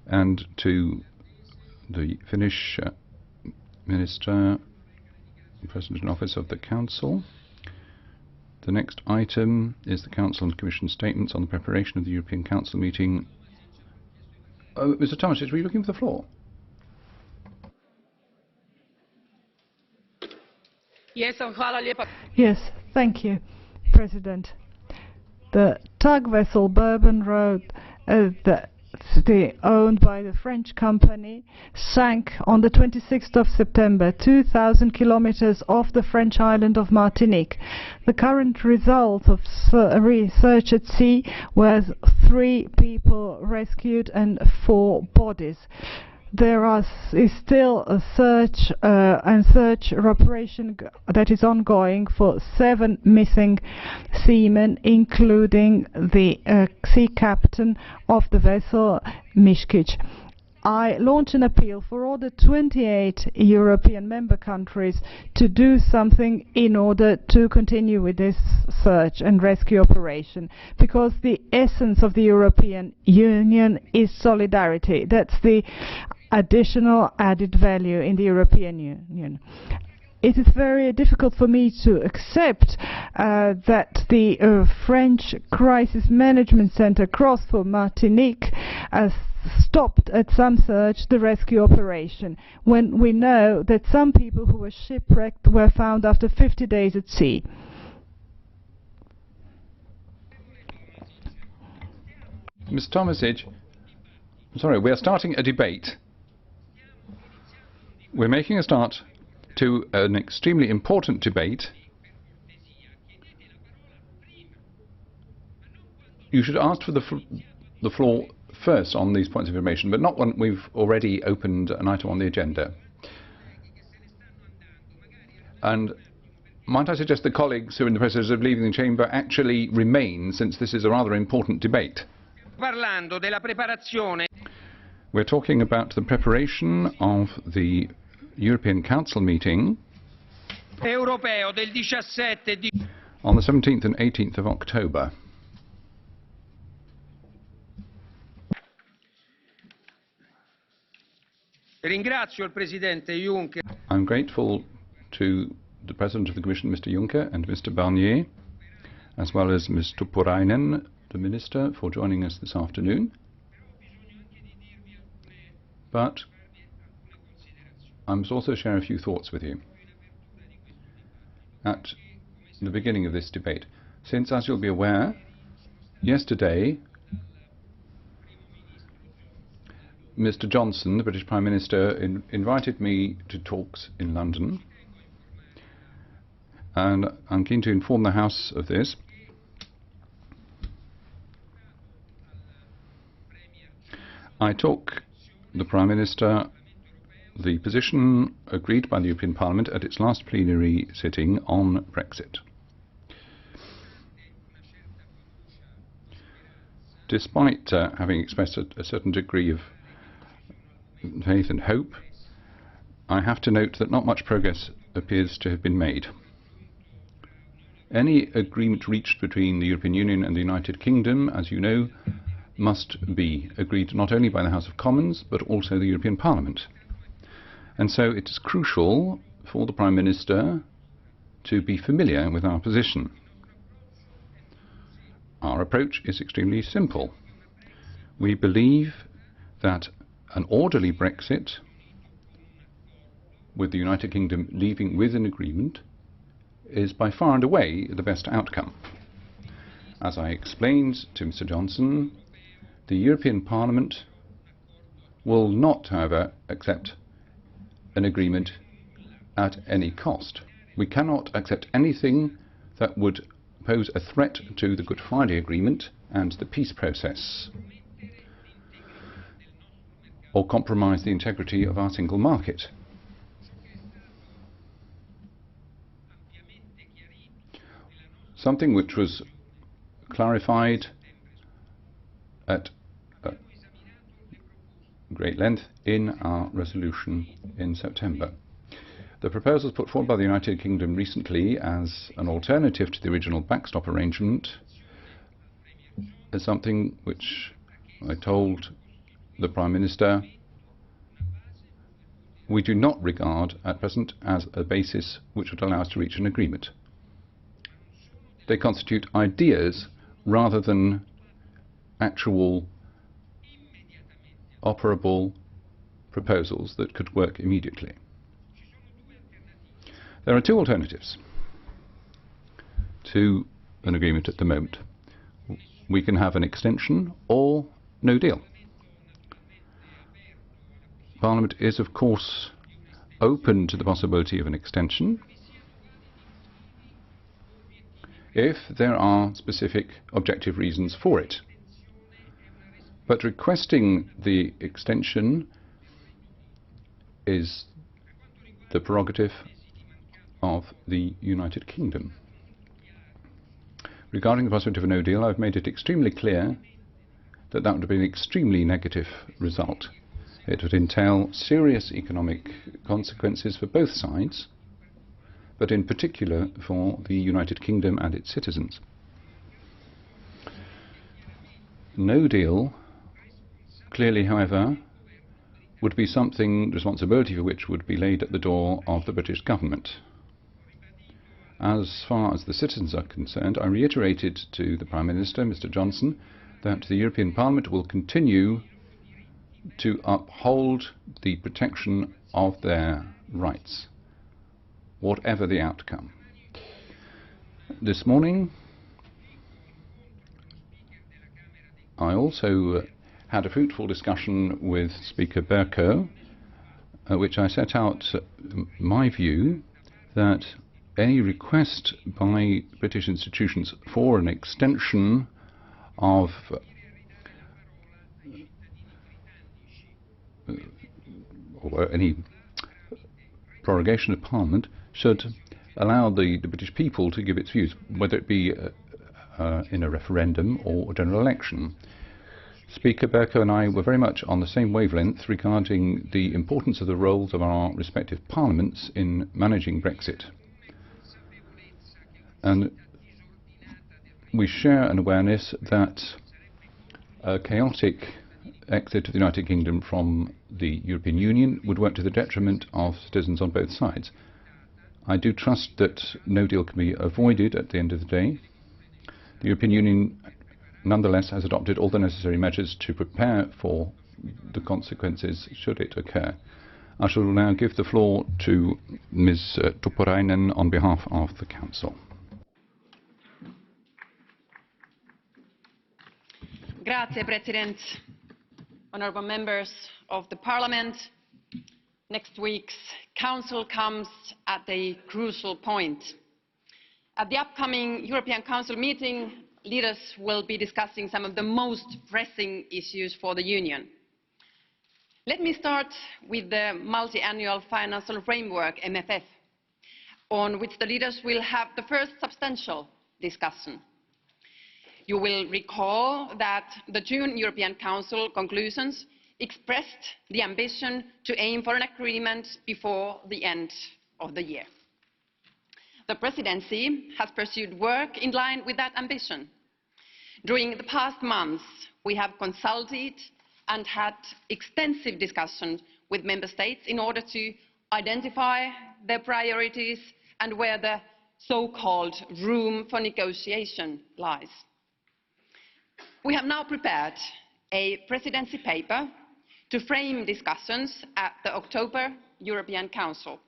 and to the Finnish Minister, President in Office of the Council. The next item is the Council and Commission statements on the preparation of the European Council meeting. Oh, Mr. Tomasic, were you looking for the floor? Yes, thank you, President. The tug vessel Bourbon Road, that's owned by the French company, sank on the 26th of September, 2,000 kilometers off the French island of Martinique. The current result of research at sea was 3 people rescued and 4 bodies. There is still a search operation that is ongoing for 7 missing seamen, including the sea captain of the vessel, Mishkic. I launch an appeal for all the 28 European member countries to do something in order to continue with this search and rescue operation, because the essence of the European Union is solidarity. That's the additional added value in the European Union. It is very difficult for me to accept that the French Crisis Management Center crossed for Martinique stopped at some search the rescue operation, when we know that some people who were shipwrecked were found after 50 days at sea. Ms. Tomasic, sorry, we are starting a debate. We're making a start to an extremely important debate. You should ask for the floor first on these points of information, but not when we've already opened an item on the agenda. And might I suggest the colleagues who are in the process of leaving the chamber actually remain, since this is a rather important debate. We're talking about the preparation of the European Council meeting on the 17th and 18th of October. I'm grateful to the President of the Commission, Mr. Juncker, and Mr. Barnier, as well as Ms. Tuppurainen, the Minister, for joining us this afternoon. But I must also share a few thoughts with you at the beginning of this debate, since, as you'll be aware, yesterday Mr. Johnson, the British Prime Minister, invited me to talks in London, and I'm keen to inform the House of this. I took the Prime Minister the position agreed by the European Parliament at its last plenary sitting on Brexit. Despite having expressed a certain degree of faith and hope, I have to note that not much progress appears to have been made. Any agreement reached between the European Union and the United Kingdom, as you know, must be agreed not only by the House of Commons, but also the European Parliament. And so it is crucial for the Prime Minister to be familiar with our position. Our approach is extremely simple. We believe that an orderly Brexit, with the United Kingdom leaving with an agreement, is by far and away the best outcome. As I explained to Mr. Johnson, the European Parliament will not, however, accept an agreement at any cost. We cannot accept anything that would pose a threat to the Good Friday Agreement and the peace process, or compromise the integrity of our single market. Something which was clarified at great length in our resolution in September. The proposals put forward by the United Kingdom recently as an alternative to the original backstop arrangement is something which I told the Prime Minister, we do not regard at present as a basis which would allow us to reach an agreement. They constitute ideas rather than actual operable proposals that could work immediately. There are two alternatives to an agreement at the moment. We can have an extension or no deal. Parliament is, of course, open to the possibility of an extension if there are specific objective reasons for it. But requesting the extension is the prerogative of the United Kingdom. Regarding the possibility of a no deal, I've made it extremely clear that that would have been an extremely negative result. It would entail serious economic consequences for both sides, but in particular for the United Kingdom and its citizens. No deal, clearly, however, would be something, responsibility for which would be laid at the door of the British government. As far as the citizens are concerned, I reiterated to the Prime Minister, Mr. Johnson, that the European Parliament will continue to uphold the protection of their rights, whatever the outcome. This morning, I also had a fruitful discussion with Speaker Bercow, which I set out my view that any request by British institutions for an extension of or any prorogation of Parliament should allow the British people to give its views, whether it be in a referendum or a general election. Speaker Bercow and I were very much on the same wavelength regarding the importance of the roles of our respective parliaments in managing Brexit. And we share an awareness that a chaotic exit of the United Kingdom from the European Union would work to the detriment of citizens on both sides. I do trust that no deal can be avoided at the end of the day. The European Union nonetheless has adopted all the necessary measures to prepare for the consequences should it occur. I shall now give the floor to Ms. Tuppurainen on behalf of the Council. Grazie, President. Honourable members of the Parliament, next week's Council comes at a crucial point. At the upcoming European Council meeting, leaders will be discussing some of the most pressing issues for the Union. Let me start with the multi-annual financial framework, MFF, on which the leaders will have the first substantial discussion. You will recall that the June European Council conclusions expressed the ambition to aim for an agreement before the end of the year. The Presidency has pursued work in line with that ambition. During the past months, we have consulted and had extensive discussions with Member States in order to identify their priorities and where the so-called room for negotiation lies. We have now prepared a Presidency paper to frame discussions at the October European Council.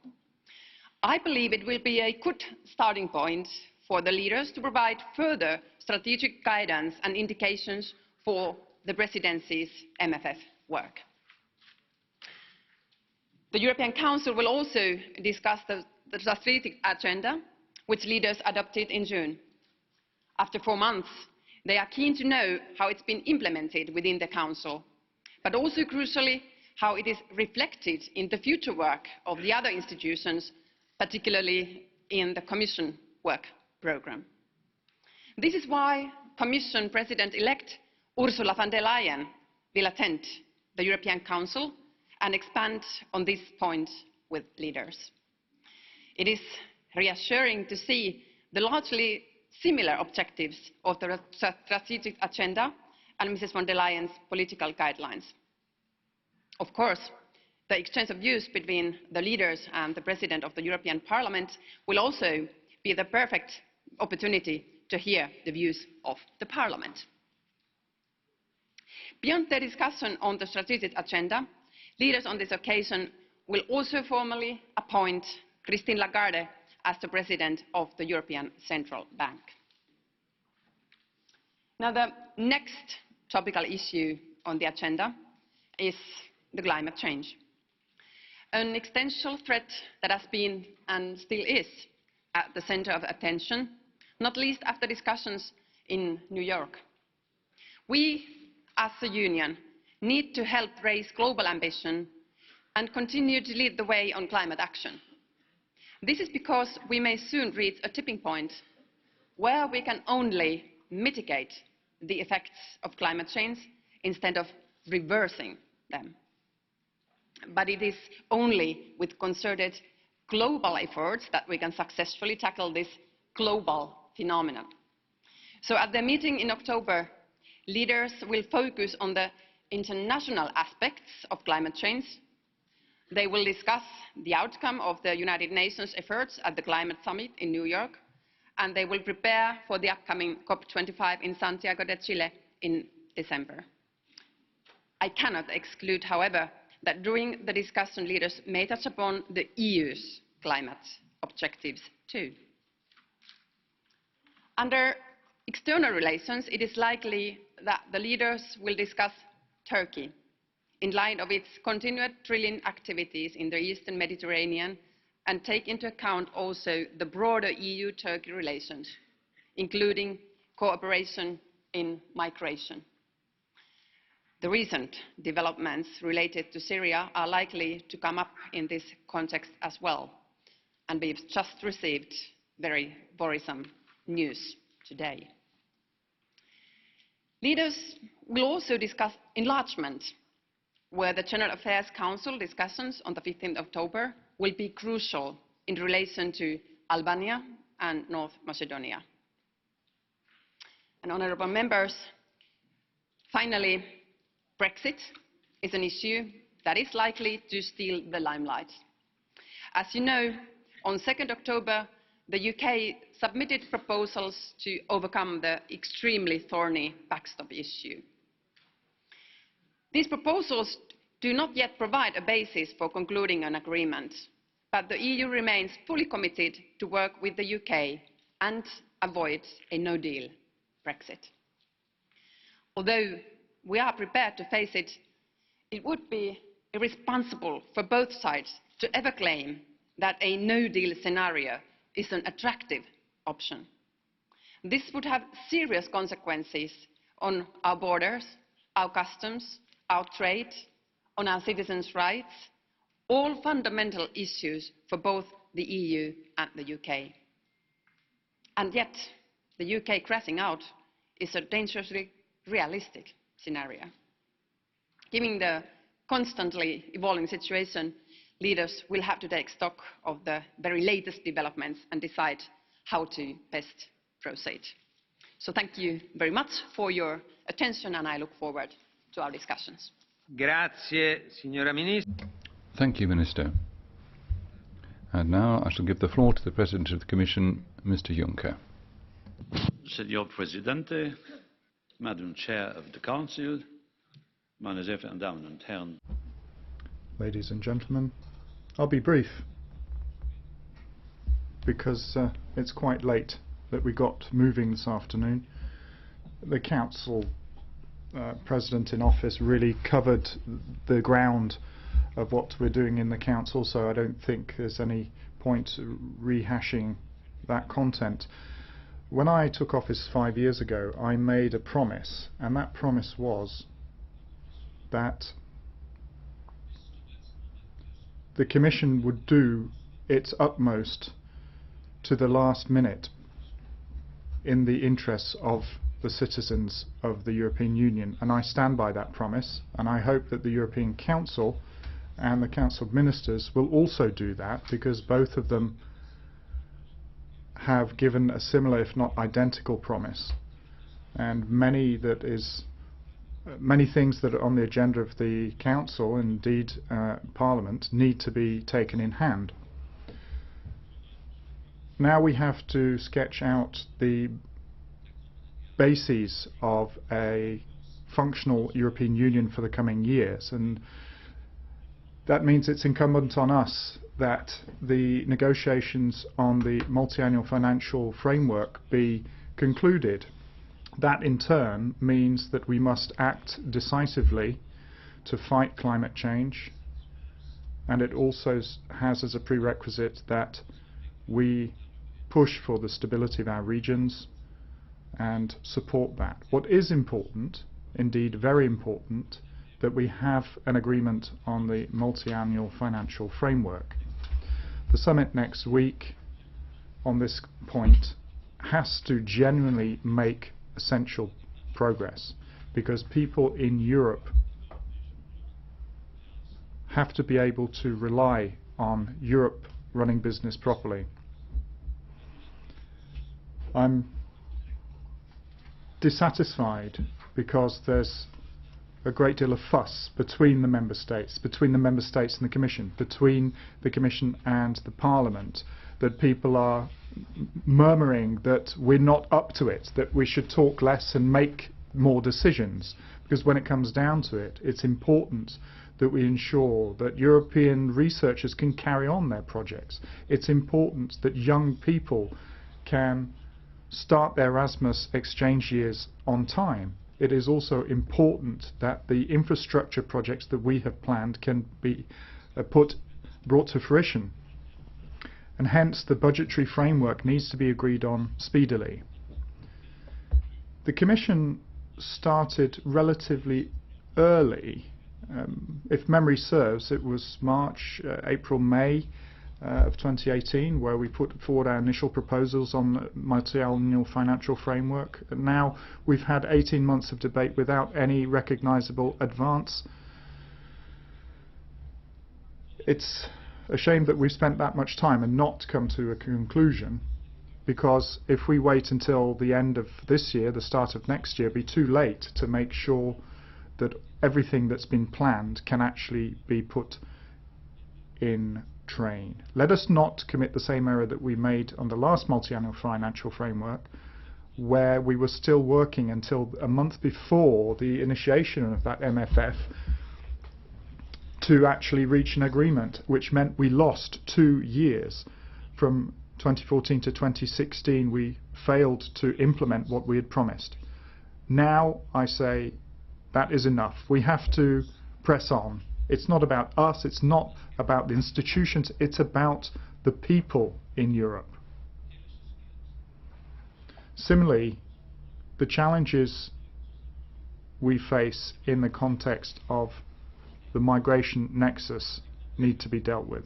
I believe it will be a good starting point for the leaders to provide further strategic guidance and indications for the Presidency's MFF work. The European Council will also discuss the strategic agenda, which leaders adopted in June. After 4 months, they are keen to know how it's been implemented within the Council, but also crucially how it is reflected in the future work of the other institutions, particularly in the Commission work programme. This is why Commission President-elect Ursula von der Leyen will attend the European Council and expand on this point with leaders. It is reassuring to see the largely similar objectives of the strategic agenda and Mrs. von der Leyen's political guidelines. Of course, the exchange of views between the leaders and the President of the European Parliament will also be the perfect opportunity to hear the views of the Parliament. Beyond the discussion on the strategic agenda, leaders on this occasion will also formally appoint Christine Lagarde as the President of the European Central Bank. Now, the next topical issue on the agenda is the climate change, an existential threat that has been and still is at the center of attention, not least after discussions in New York. We, as a union, need to help raise global ambition and continue to lead the way on climate action. This is because we may soon reach a tipping point where we can only mitigate the effects of climate change instead of reversing them. But it is only with concerted global efforts that we can successfully tackle this global phenomenon. So at the meeting in October, leaders will focus on the international aspects of climate change. They will discuss the outcome of the United Nations efforts at the Climate Summit in New York, and they will prepare for the upcoming COP25 in Santiago de Chile in December. I cannot exclude, however, that during the discussion leaders may touch upon the EU's climate objectives too. Under external relations, it is likely that the leaders will discuss Turkey in light of its continued drilling activities in the Eastern Mediterranean and take into account also the broader EU-Turkey relations, including cooperation in migration. The recent developments related to Syria are likely to come up in this context as well, and we've just received very worrisome news today. Leaders will also discuss enlargement, where the General Affairs Council discussions on the 15th of October will be crucial in relation to Albania and North Macedonia. And honourable members, finally, Brexit is an issue that is likely to steal the limelight. As you know, on 2nd October, the UK submitted proposals to overcome the extremely thorny backstop issue. These proposals do not yet provide a basis for concluding an agreement, but the EU remains fully committed to work with the UK and avoid a no-deal Brexit. Although we are prepared to face it, it would be irresponsible for both sides to ever claim that a no-deal scenario is an attractive option. This would have serious consequences on our borders, our customs, our trade, on our citizens' rights, all fundamental issues for both the EU and the UK. And yet, the UK crashing out is a dangerously realistic scenario. Given the constantly evolving situation, leaders will have to take stock of the very latest developments and decide how to best proceed. So thank you very much for your attention, and I look forward to our discussions. Grazie, signora Ministra. Thank you, Minister. And now I shall give the floor to the President of the Commission, Mr. Juncker. Senor Presidente, Madam Chair of the Council, meine sehr verehrten Damen und Herren. Ladies and gentlemen, I'll be brief because it's quite late that we got moving this afternoon. The Council President in office really covered the ground of what we're doing in the Council, so I don't think there's any point rehashing that content. When I took office 5 years ago, I made a promise, and that promise was that the Commission would do its utmost to the last minute in the interests of the citizens of the European Union, and I stand by that promise, and I hope that the European Council and the Council of Ministers will also do that, because both of them have given a similar, if not identical, promise. And many that is many things that are on the agenda of the Council, and indeed Parliament, need to be taken in hand. Now we have to sketch out the bases of a functional European Union for the coming years, and that means it's incumbent on us that the negotiations on the multi-annual financial framework be concluded. That in turn means that we must act decisively to fight climate change, and it also has as a prerequisite that we push for the stability of our regions and support that. What is important, indeed very important, that we have an agreement on the multi-annual financial framework. The summit next week on this point has to genuinely make essential progress, because people in Europe have to be able to rely on Europe running business properly. I'm dissatisfied because there's a great deal of fuss between the Member States and the Commission, between the Commission and the Parliament, that people are murmuring that we're not up to it, that we should talk less and make more decisions. Because when it comes down to it, it's important that we ensure that European researchers can carry on their projects. It's important that young people can start their Erasmus exchange years on time. It is also important that the infrastructure projects that we have planned can be brought to fruition. And hence the budgetary framework needs to be agreed on speedily. The Commission started relatively early. If memory serves, it was March, April, May of 2018 where we put forward our initial proposals on the multi-annual financial framework. And now we've had 18 months of debate without any recognisable advance. It's a shame that we've spent that much time and not come to a conclusion, because if we wait until the end of this year, the start of next year, it'll be too late to make sure that everything that's been planned can actually be put in train. Let us not commit the same error that we made on the last multi-annual financial framework, where we were still working until a month before the initiation of that MFF to actually reach an agreement, which meant we lost 2 years. From 2014 to 2016 we failed to implement what we had promised. Now I say that is enough. We have to press on. It's not about us, it's not about the institutions, it's about the people in Europe. Similarly, the challenges we face in the context of the migration nexus need to be dealt with.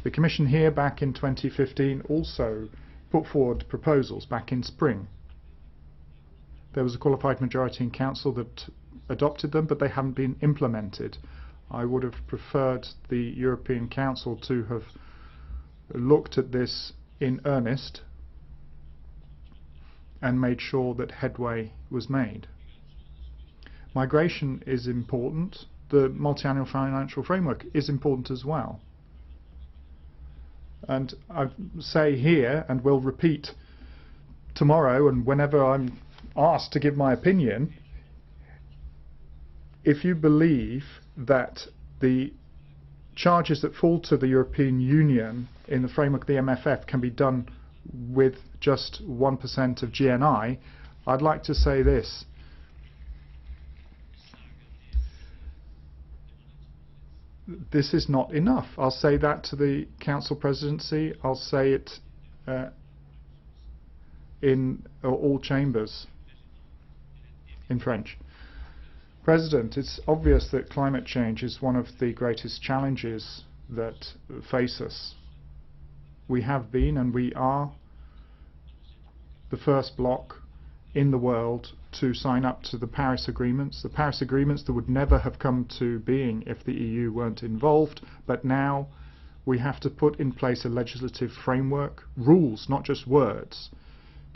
The Commission here back in 2015 also put forward proposals back in spring. There was a qualified majority in Council that adopted them, but they haven't been implemented. I would have preferred the European Council to have looked at this in earnest and made sure that headway was made. Migration is important. The multi-annual financial framework is important as well. And I say here, and will repeat tomorrow and whenever I'm asked to give my opinion, if you believe that the charges that fall to the European Union in the framework of the MFF can be done with just 1% of GNI, I'd like to say this. This is not enough. I'll say that to the Council Presidency. I'll say it in all chambers in French. President, it's obvious that climate change is one of the greatest challenges that face us. We have been and we are the first bloc in the world to sign up to the Paris Agreements. The Paris Agreements that would never have come to being if the EU weren't involved, but now we have to put in place a legislative framework, rules, not just words,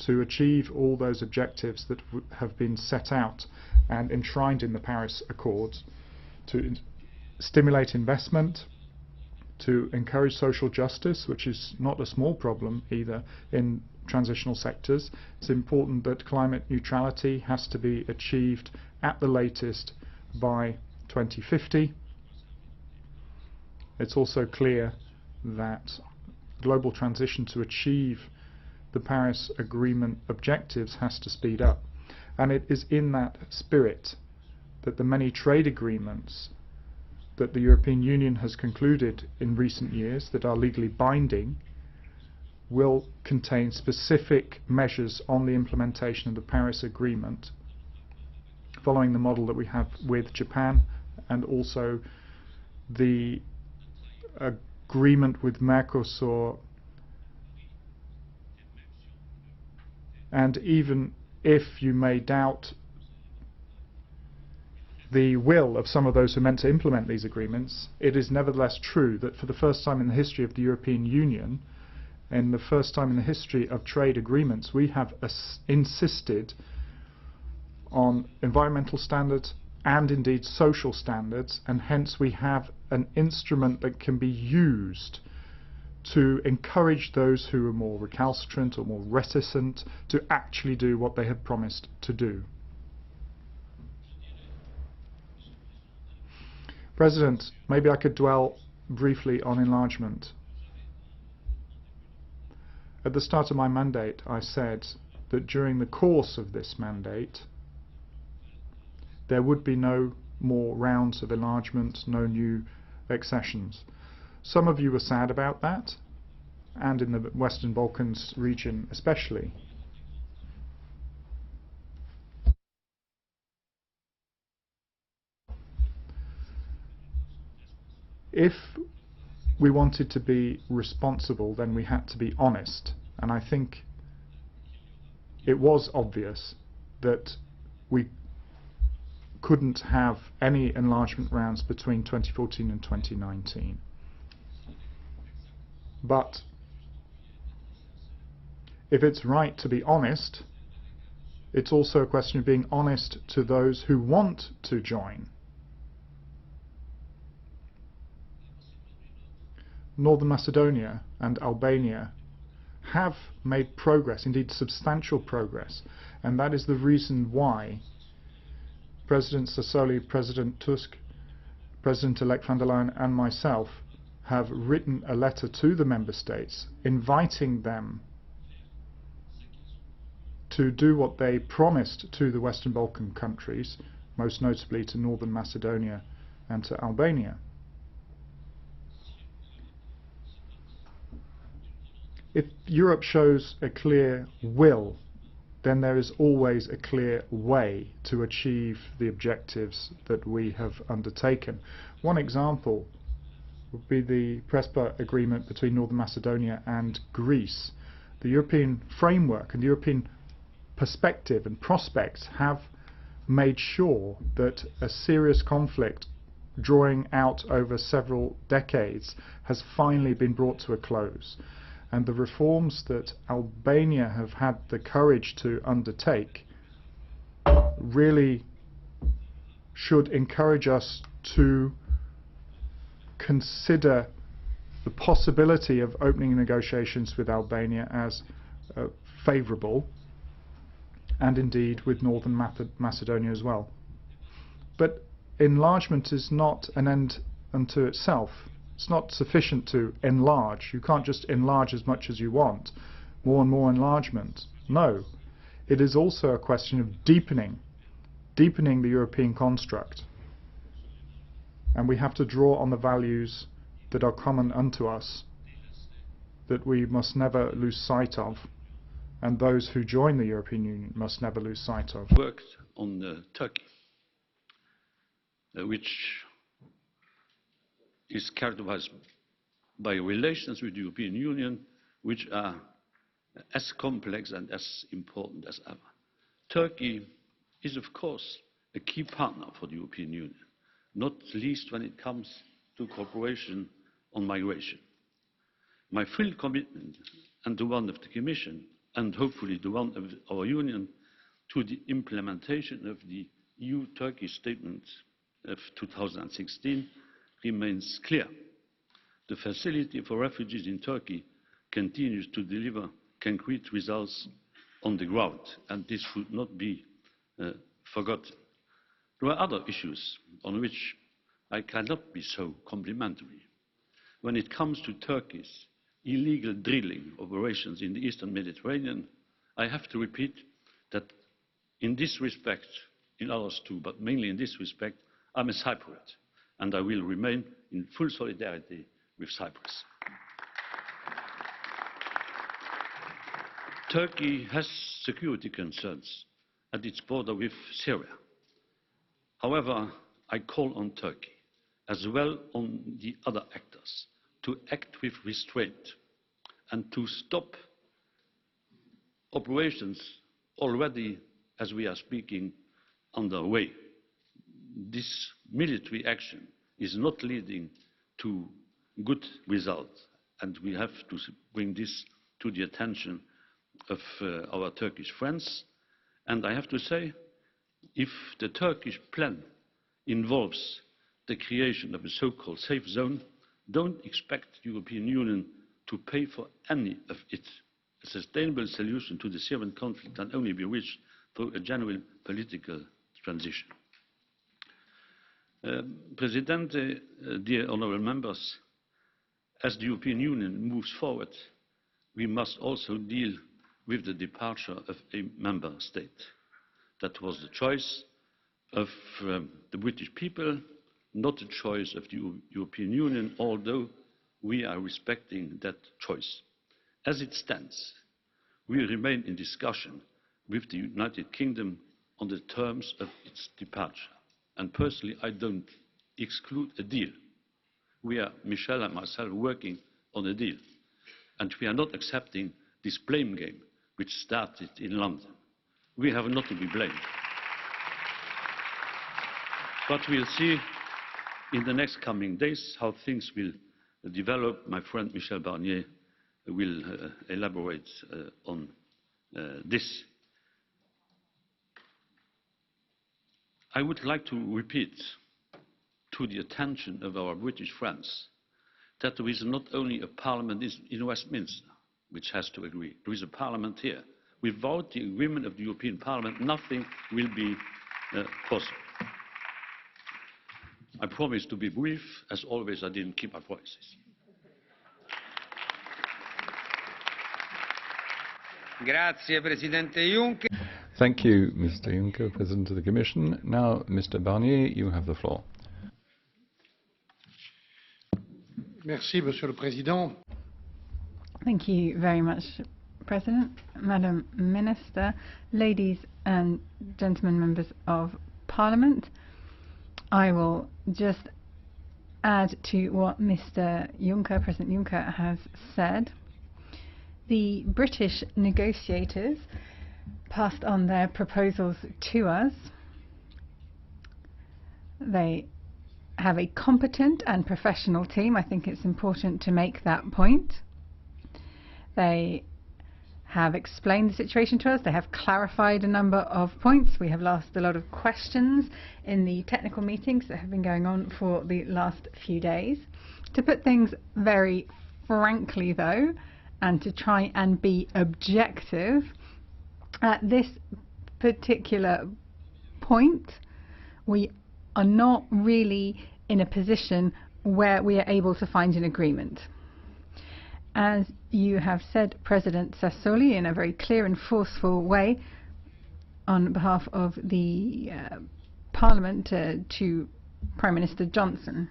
to achieve all those objectives that have been set out. and enshrined in the Paris Accords to stimulate investment, to encourage social justice, which is not a small problem either in transitional sectors. It's important that climate neutrality has to be achieved at the latest by 2050. It's also clear that global transition to achieve the Paris Agreement objectives has to speed up. And it is in that spirit that the many trade agreements that the European Union has concluded in recent years that are legally binding will contain specific measures on the implementation of the Paris Agreement, following the model that we have with Japan, and also the agreement with Mercosur. And even if you may doubt the will of some of those who meant to implement these agreements, it is nevertheless true that for the first time in the history of the European Union, and the first time in the history of trade agreements, we have insisted on environmental standards and indeed social standards, and hence we have an instrument that can be used to encourage those who are more recalcitrant or more reticent to actually do what they have promised to do. President, maybe I could dwell briefly on enlargement. At the start of my mandate, I said that during the course of this mandate, there would be no more rounds of enlargement, no new accessions. Some of you were sad about that, and in the Western Balkans region especially. If we wanted to be responsible, then we had to be honest, and I think it was obvious that we couldn't have any enlargement rounds between 2014 and 2019. But if it's right to be honest, it's also a question of being honest to those who want to join. Northern Macedonia and Albania have made progress, indeed substantial progress, and that is the reason why President Sassoli, President Tusk, President-elect van der Leyen and myself have written a letter to the member states inviting them to do what they promised to the Western Balkan countries, most notably to Northern Macedonia and to Albania. If Europe shows a clear will, then there is always a clear way to achieve the objectives that we have undertaken. One example would be the Prespa agreement between Northern Macedonia and Greece. The European framework and the European perspective and prospects have made sure that a serious conflict drawing out over several decades has finally been brought to a close. And the reforms that Albania have had the courage to undertake really should encourage us to consider the possibility of opening negotiations with Albania as favourable, and indeed with Northern Macedonia as well. But enlargement is not an end unto itself. It's not sufficient to enlarge. You can't just enlarge as much as you want. More and more enlargement. No. It is also a question of deepening the European construct. And we have to draw on the values that are common unto us, that we must never lose sight of, and those who join the European Union must never lose sight of. Worked on Turkey, which is characterized by relations with the European Union which are as complex and as important as ever. Turkey is, of course, a key partner for the European Union, not least when it comes to cooperation on migration. My full commitment, and the one of the Commission, and hopefully the one of our Union, to the implementation of the EU-Turkey statement of 2016 remains clear. The facility for refugees in Turkey continues to deliver concrete results on the ground, and this should not be forgotten. There are other issues on which I cannot be so complimentary. When it comes to Turkey's illegal drilling operations in the Eastern Mediterranean, I have to repeat that in this respect, in others too, but mainly in this respect, I'm a Cypriot, and I will remain in full solidarity with Cyprus. Turkey has security concerns at its border with Syria. However, I call on Turkey, as well on the other actors, to act with restraint and to stop operations already, as we are speaking, underway. This military action is not leading to good results, and we have to bring this to the attention of our Turkish friends. And I have to say, if the Turkish plan involves the creation of a so-called safe zone, don't expect the European Union to pay for any of it. A sustainable solution to the Syrian conflict can only be reached through a genuine political transition. President, dear honourable members, as the European Union moves forward, we must also deal with the departure of a member state. That was the choice of the British people, not the choice of the European Union, although we are respecting that choice. As it stands, we remain in discussion with the United Kingdom on the terms of its departure. And personally, I don't exclude a deal. We are, Michel and myself, working on a deal. And we are not accepting this blame game which started in London. We have not to be blamed. But we'll see in the next coming days how things will develop. My friend Michel Barnier will elaborate on this. I would like to repeat to the attention of our British friends that there is not only a parliament in Westminster which has to agree. There is a parliament here. Without the agreement of the European Parliament, nothing will be possible. I promise to be brief. As always, I didn't keep my promises. Grazie, Presidente Juncker. Thank you, Mr. Juncker, President of the Commission. Now, Mr. Barnier, you have the floor. Merci, Monsieur le Président. Thank you very much, President, Madam Minister, ladies and gentlemen members of Parliament. I will just add to what Mr. Juncker, President Juncker, has said. The British negotiators passed on their proposals to us. They have a competent and professional team. I think it's important to make that point. They have explained the situation to us. They have clarified a number of points. We have asked a lot of questions in the technical meetings that have been going on for the last few days. To put things very frankly, though, and to try and be objective, at this particular point, we are not really in a position where we are able to find an agreement. As you have said, President Sassoli, in a very clear and forceful way, on behalf of the Parliament to Prime Minister Johnson.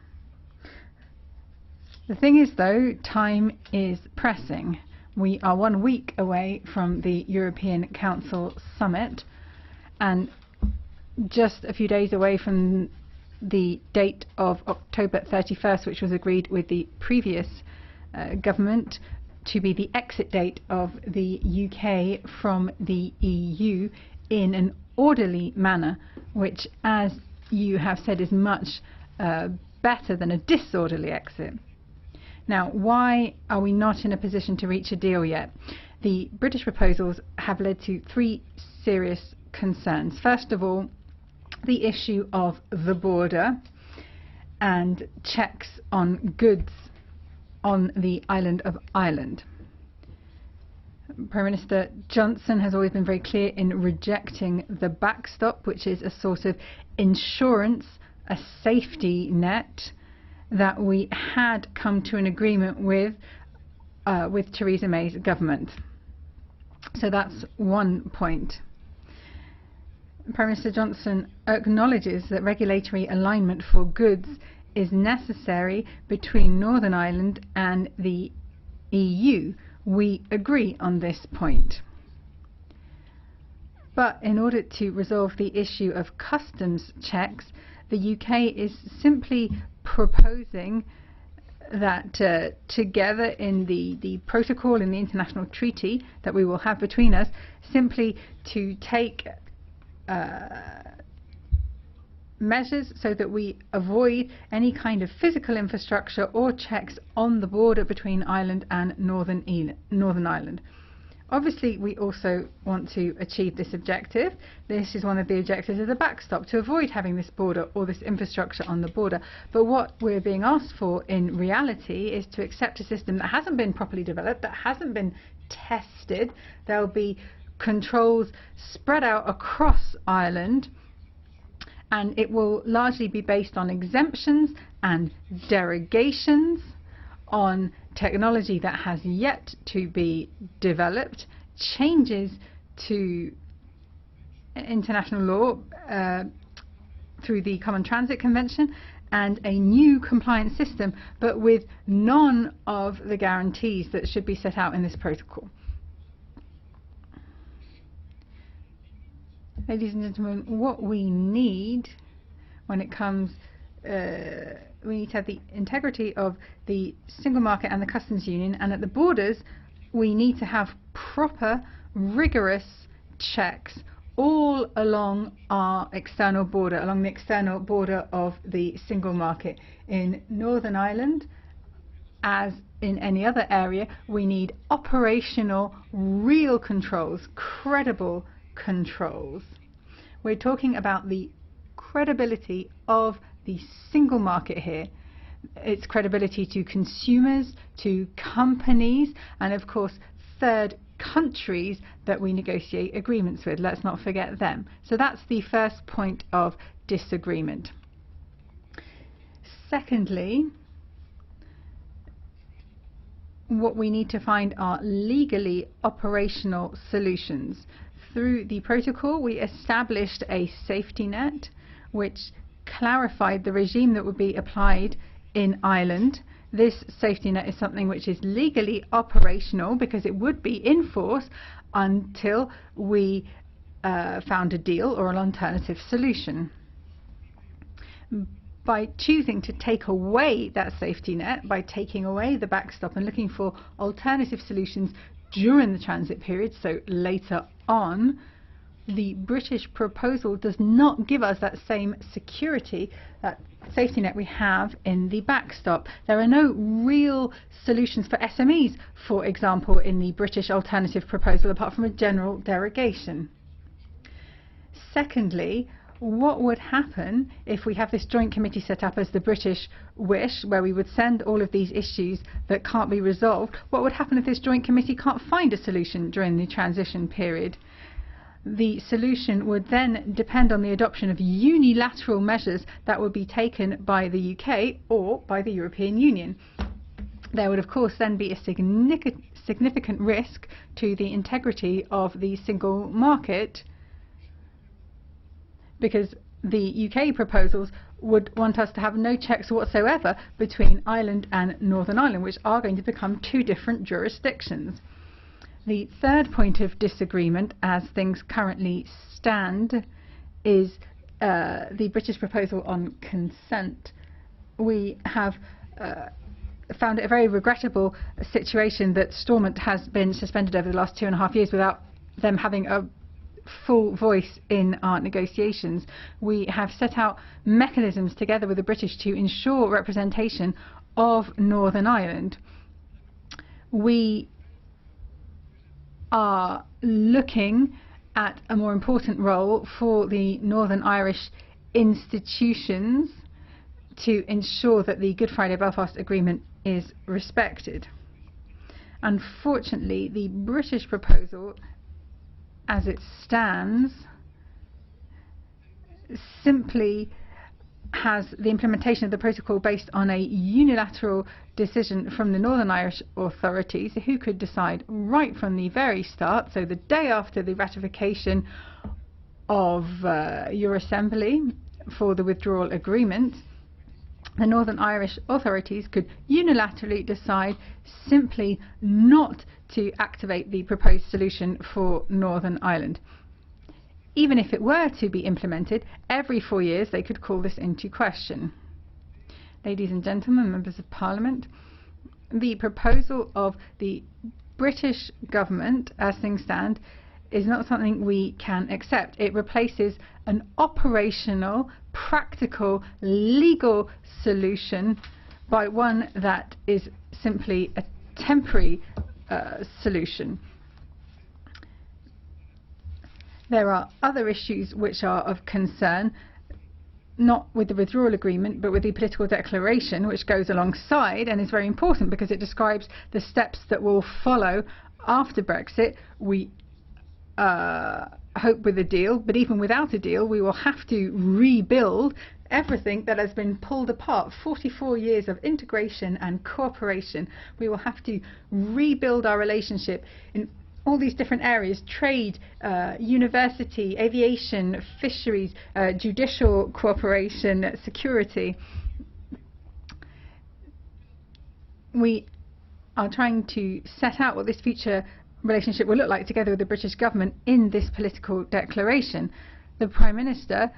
The thing is, though, time is pressing. We are 1 week away from the European Council summit and just a few days away from the date of October 31st, which was agreed with the previous government to be the exit date of the UK from the EU in an orderly manner, which, as you have said, is much better than a disorderly exit. Now, why are we not in a position to reach a deal yet? The British proposals have led to 3 serious concerns. First of all, the issue of the border and checks on goods on the island of Ireland. Prime Minister Johnson has always been very clear in rejecting the backstop, which is a sort of insurance, a safety net that we had come to an agreement with Theresa May's government. So that's one point. Prime Minister Johnson acknowledges that regulatory alignment for goods is necessary between Northern Ireland and the EU. We agree on this point. But in order to resolve the issue of customs checks, the UK is simply proposing that together in the protocol in the international treaty that we will have between us, simply to take measures so that we avoid any kind of physical infrastructure or checks on the border between Ireland and Northern Ireland. Obviously, we also want to achieve this objective. This is one of the objectives of the backstop, to avoid having this border or this infrastructure on the border. But what we're being asked for in reality is to accept a system that hasn't been properly developed, that hasn't been tested. There'll be controls spread out across Ireland, and it will largely be based on exemptions and derogations on technology that has yet to be developed, changes to international law through the Common Transit Convention, and a new compliance system, but with none of the guarantees that should be set out in this protocol. Ladies and gentlemen, what we need when it comes, we need to have the integrity of the single market and the customs union, and at the borders we need to have proper, rigorous checks all along our external border, along the external border of the single market. In Northern Ireland, as in any other area, we need operational, real controls, credible controls. We're talking about the credibility of the single market here, its credibility to consumers, to companies, and of course third countries that we negotiate agreements with. Let's not forget them. So that's the first point of disagreement. Secondly, what we need to find are legally operational solutions. Through the protocol, we established a safety net which clarified the regime that would be applied in Ireland. This safety net is something which is legally operational because it would be in force until we found a deal or an alternative solution. By choosing to take away that safety net, by taking away the backstop and looking for alternative solutions during the transit period, so later on, the British proposal does not give us that same security, that safety net we have in the backstop. There are no real solutions for SMEs, for example, in the British alternative proposal, apart from a general derogation. Secondly, what would happen if we have this joint committee set up as the British wish, where we would send all of these issues that can't be resolved? What would happen if this joint committee can't find a solution during the transition period? The solution would then depend on the adoption of unilateral measures that would be taken by the UK or by the European Union. There would of course then be a significant risk to the integrity of the single market, because the UK proposals would want us to have no checks whatsoever between Ireland and Northern Ireland, which are going to become two different jurisdictions. The third point of disagreement, as things currently stand, is the British proposal on consent. We have found it a very regrettable situation that Stormont has been suspended over the last 2.5 years without them having a full voice in our negotiations. We have set out mechanisms together with the British to ensure representation of Northern Ireland. We are looking at a more important role for the Northern Irish institutions to ensure that the Good Friday Belfast Agreement is respected. Unfortunately, the British proposal, as it stands, simply has the implementation of the protocol based on a unilateral decision from the Northern Irish authorities, who could decide right from the very start, so the day after the ratification of your Assembly for the withdrawal agreement, the Northern Irish authorities could unilaterally decide simply not to activate the proposed solution for Northern Ireland. Even if it were to be implemented, every 4 years they could call this into question. Ladies and gentlemen, members of Parliament, the proposal of the British government, as things stand, is not something we can accept. It replaces an operational, practical, legal solution by one that is simply a temporary solution. There are other issues which are of concern, not with the withdrawal agreement, but with the political declaration, which goes alongside and is very important because it describes the steps that will follow after Brexit. We hope with a deal, but even without a deal, we will have to rebuild everything that has been pulled apart. 44 years of integration and cooperation. We will have to rebuild our relationship in all these different areas: trade, university, aviation, fisheries, judicial cooperation, security. We are trying to set out what this future relationship will look like together with the British government in this political declaration. The Prime Minister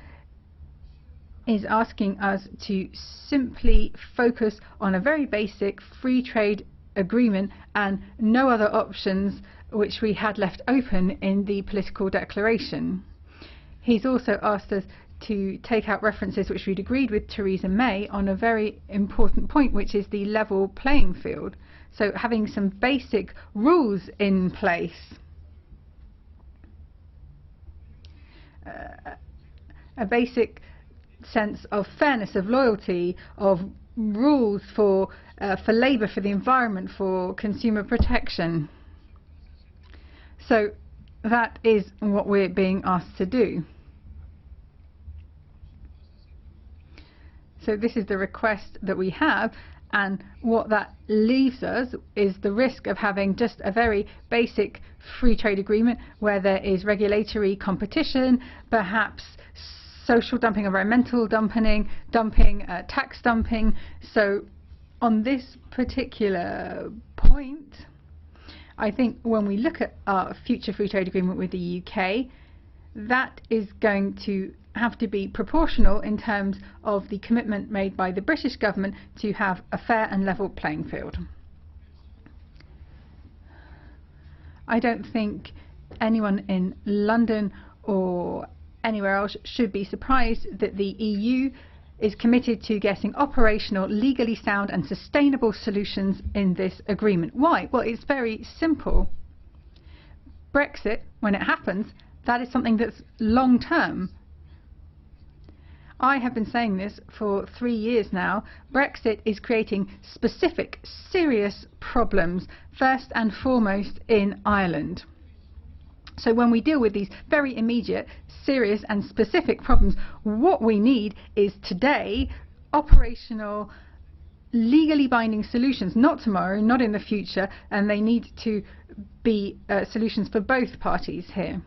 is asking us to simply focus on a very basic free trade agreement and no other options which we had left open in the political declaration. He's also asked us to take out references which we'd agreed with Theresa May on a very important point, which is the level playing field. So having some basic rules in place. A basic sense of fairness, of loyalty, of rules for labour, for the environment, for consumer protection. So that is what we're being asked to do. So this is the request that we have, and what that leaves us is the risk of having just a very basic free trade agreement where there is regulatory competition, perhaps social dumping, environmental dumping, tax dumping. So on this particular point, I think when we look at our future free trade agreement with the UK, that is going to have to be proportional in terms of the commitment made by the British government to have a fair and level playing field. I don't think anyone in London or anywhere else should be surprised that the EU is committed to getting operational, legally sound and sustainable solutions in this agreement. Why? Well, it's very simple. Brexit, when it happens, that is something that's long term. I have been saying this for 3 years now. Brexit is creating specific, serious problems, first and foremost in Ireland. So when we deal with these very immediate, serious and specific problems, what we need is today operational, legally binding solutions, not tomorrow, not in the future, and they need to be solutions for both parties here.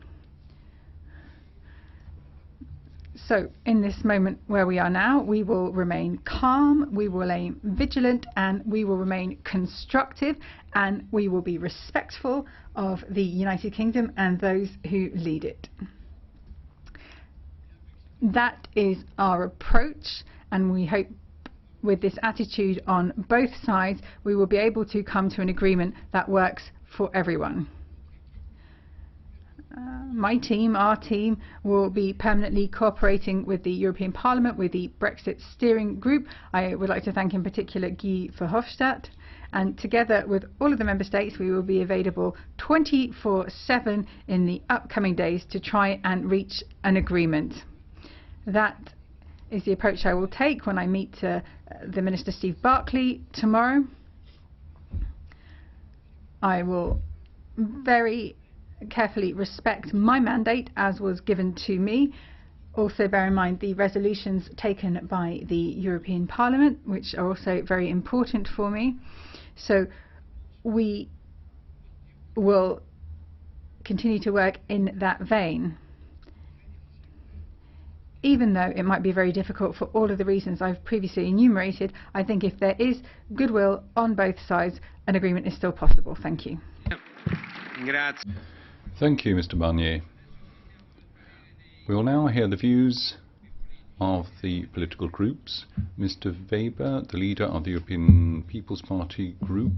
So in this moment where we are now, we will remain calm, we will remain vigilant, and we will remain constructive, and we will be respectful of the United Kingdom and those who lead it. That is our approach, and we hope with this attitude on both sides we will be able to come to an agreement that works for everyone. My team, our team, will be permanently cooperating with the European Parliament, with the Brexit Steering Group. I would like to thank in particular Guy Verhofstadt, and together with all of the Member States we will be available 24/7 in the upcoming days to try and reach an agreement. That is the approach I will take when I meet the Minister Steve Barclay tomorrow. I will very carefully respect my mandate as was given to me. Also bear in mind the resolutions taken by the European Parliament, which are also very important for me. So we will continue to work in that vein. Even though it might be very difficult for all of the reasons I've previously enumerated, I think if there is goodwill on both sides, an agreement is still possible. Thank you. Grazie. Thank you, Mr. Barnier. We will now hear the views of the political groups. Mr. Weber, the leader of the European People's Party group.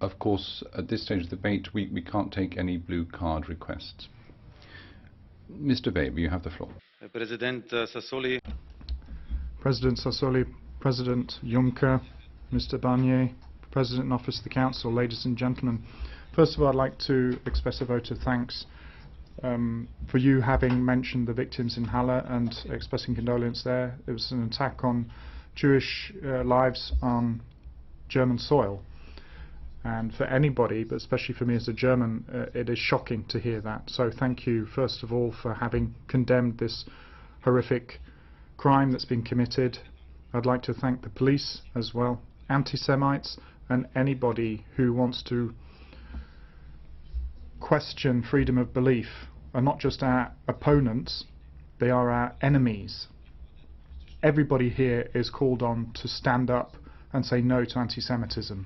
Of course, at this stage of the debate, we can't take any blue card requests. Mr. Weber, you have the floor. President Sassoli. President Sassoli, President Juncker, Mr. Barnier, President in Office of the Council, ladies and gentlemen. First of all, I'd like to express a vote of thanks for you having mentioned the victims in Halle and expressing condolence there. It was an attack on Jewish lives on German soil. And for anybody, but especially for me as a German, it is shocking to hear that. So thank you, first of all, for having condemned this horrific crime that's been committed. I'd like to thank the police as well, anti-Semites, and anybody who wants to question freedom of belief are not just our opponents, they are our enemies. Everybody here is called on to stand up and say no to anti-Semitism.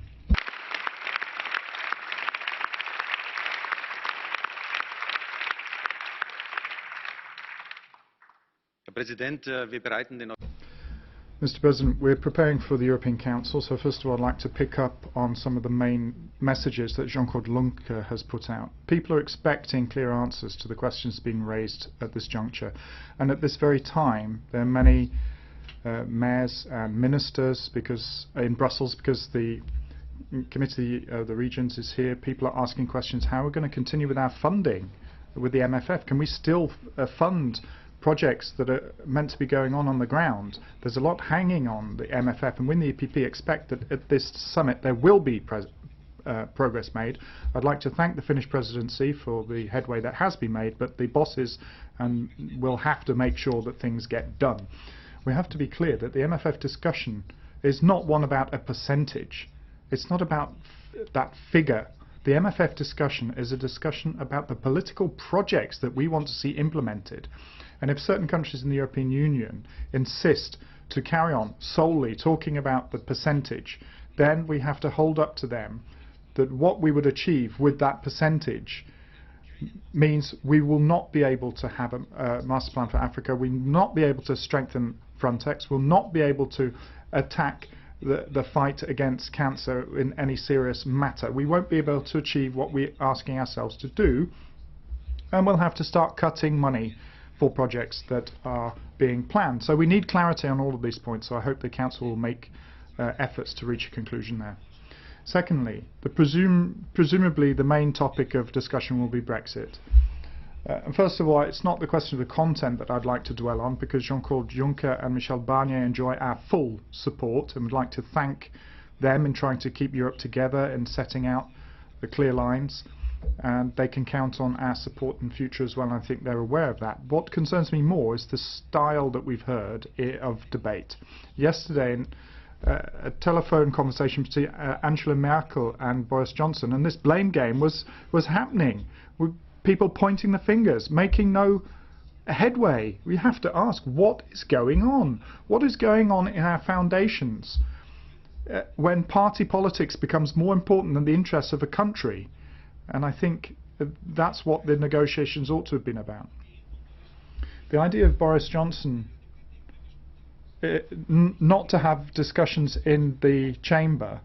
Mr. President, we're preparing for the European Council, so first of all I'd like to pick up on some of the main messages that Jean-Claude Juncker has put out. People are expecting clear answers to the questions being raised at this juncture, and at this very time there are many mayors and ministers in Brussels, because the Committee of the Regions is here. People are asking questions: how are we going to continue with our funding with the MFF? Can we still fund projects that are meant to be going on the ground? There's a lot hanging on the MFF, and we in the EPP expect that at this summit there will be progress made. I'd like to thank the Finnish presidency for the headway that has been made, but the bosses will have to make sure that things get done. We have to be clear that the MFF discussion is not one about a percentage. It's not about that figure. The MFF discussion is a discussion about the political projects that we want to see implemented. And if certain countries in the European Union insist to carry on solely talking about the percentage, then we have to hold up to them that what we would achieve with that percentage means we will not be able to have a master plan for Africa, we will not be able to strengthen Frontex, we'll not be able to attack the fight against cancer in any serious matter. We won't be able to achieve what we're asking ourselves to do, and we'll have to start cutting money for projects that are being planned. So we need clarity on all of these points, so I hope the Council will make efforts to reach a conclusion there. Secondly, presumably the main topic of discussion will be Brexit. And first of all, it's not the question of the content that I'd like to dwell on, because Jean-Claude Juncker and Michel Barnier enjoy our full support, and would like to thank them in trying to keep Europe together and setting out the clear lines. And they can count on our support in future as well, and I think they're aware of that. What concerns me more is the style that we've heard of debate. Yesterday, a telephone conversation between Angela Merkel and Boris Johnson, and this blame game was happening, with people pointing the fingers, making no headway. We have to ask, what is going on? What is going on in our foundations when party politics becomes more important than the interests of a country? And I think that's what the negotiations ought to have been about. The idea of Boris Johnson not to have discussions in the chamber,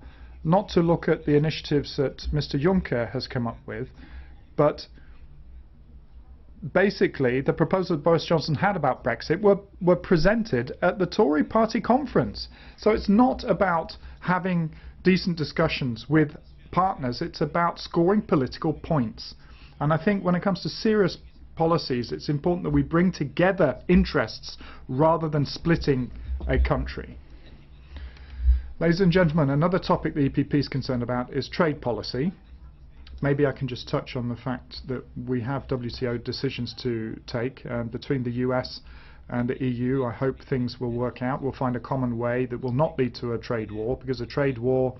not to look at the initiatives that Mr. Juncker has come up with, but basically the proposals Boris Johnson had about Brexit were presented at the Tory party conference. So it's not about having decent discussions with partners, it's about scoring political points. And I think when it comes to serious policies, it's important that we bring together interests rather than splitting a country. Ladies and gentlemen, another topic the EPP is concerned about is trade policy. Maybe I can just touch on the fact that we have WTO decisions to take, and between the US and the EU I hope things will work out. We'll find a common way that will not lead to a trade war, because a trade war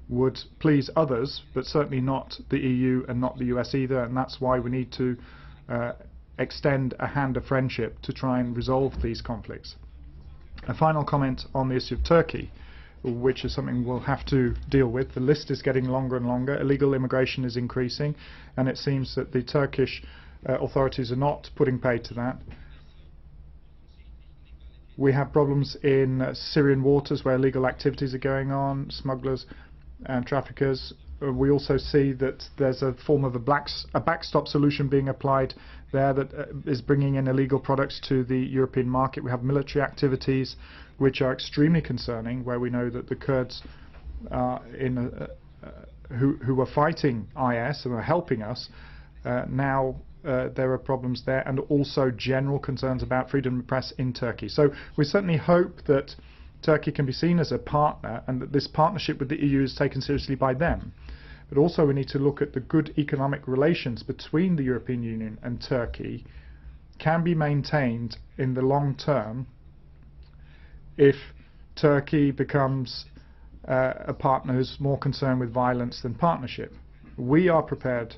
would please others, but certainly not the EU and not the US either, and that's why we need to extend a hand of friendship to try and resolve these conflicts. A final comment on the issue of Turkey, which is something we'll have to deal with. The list is getting longer and longer. Illegal immigration is increasing, and it seems that the Turkish authorities are not putting pay to that. We have problems in Syrian waters where illegal activities are going on, smugglers and traffickers. We also see that there's a form of a backstop solution being applied there that is bringing in illegal products to the European market. We have military activities which are extremely concerning, where we know that the Kurds who were fighting IS and are helping us, now there are problems there, and also general concerns about freedom of press in Turkey. So we certainly hope that Turkey can be seen as a partner, and that this partnership with the EU is taken seriously by them. But also we need to look at the good economic relations between the European Union and Turkey can be maintained in the long term if Turkey becomes a partner who's more concerned with violence than partnership. We are prepared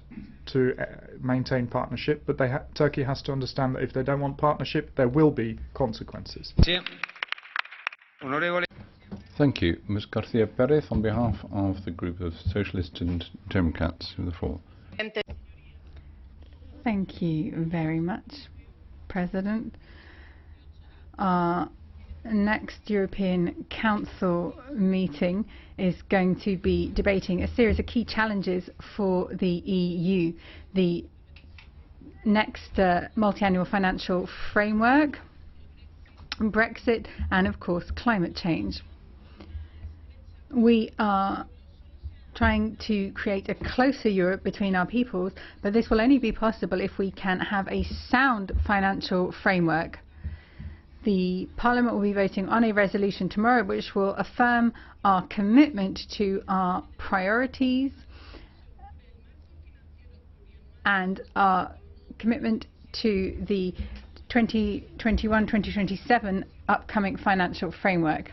to maintain partnership, but Turkey has to understand that if they don't want partnership, there will be consequences. Thank you. Ms. Garcia Perez, on behalf of the group of Socialists and Democrats, with the floor. Thank you very much, President. Our next European Council meeting is going to be debating a series of key challenges for the EU. The next multi-annual financial framework, Brexit, and of course climate change. We are trying to create a closer Europe between our peoples, but this will only be possible if we can have a sound financial framework. The Parliament will be voting on a resolution tomorrow which will affirm our commitment to our priorities and our commitment to the 2021-2027 upcoming financial framework.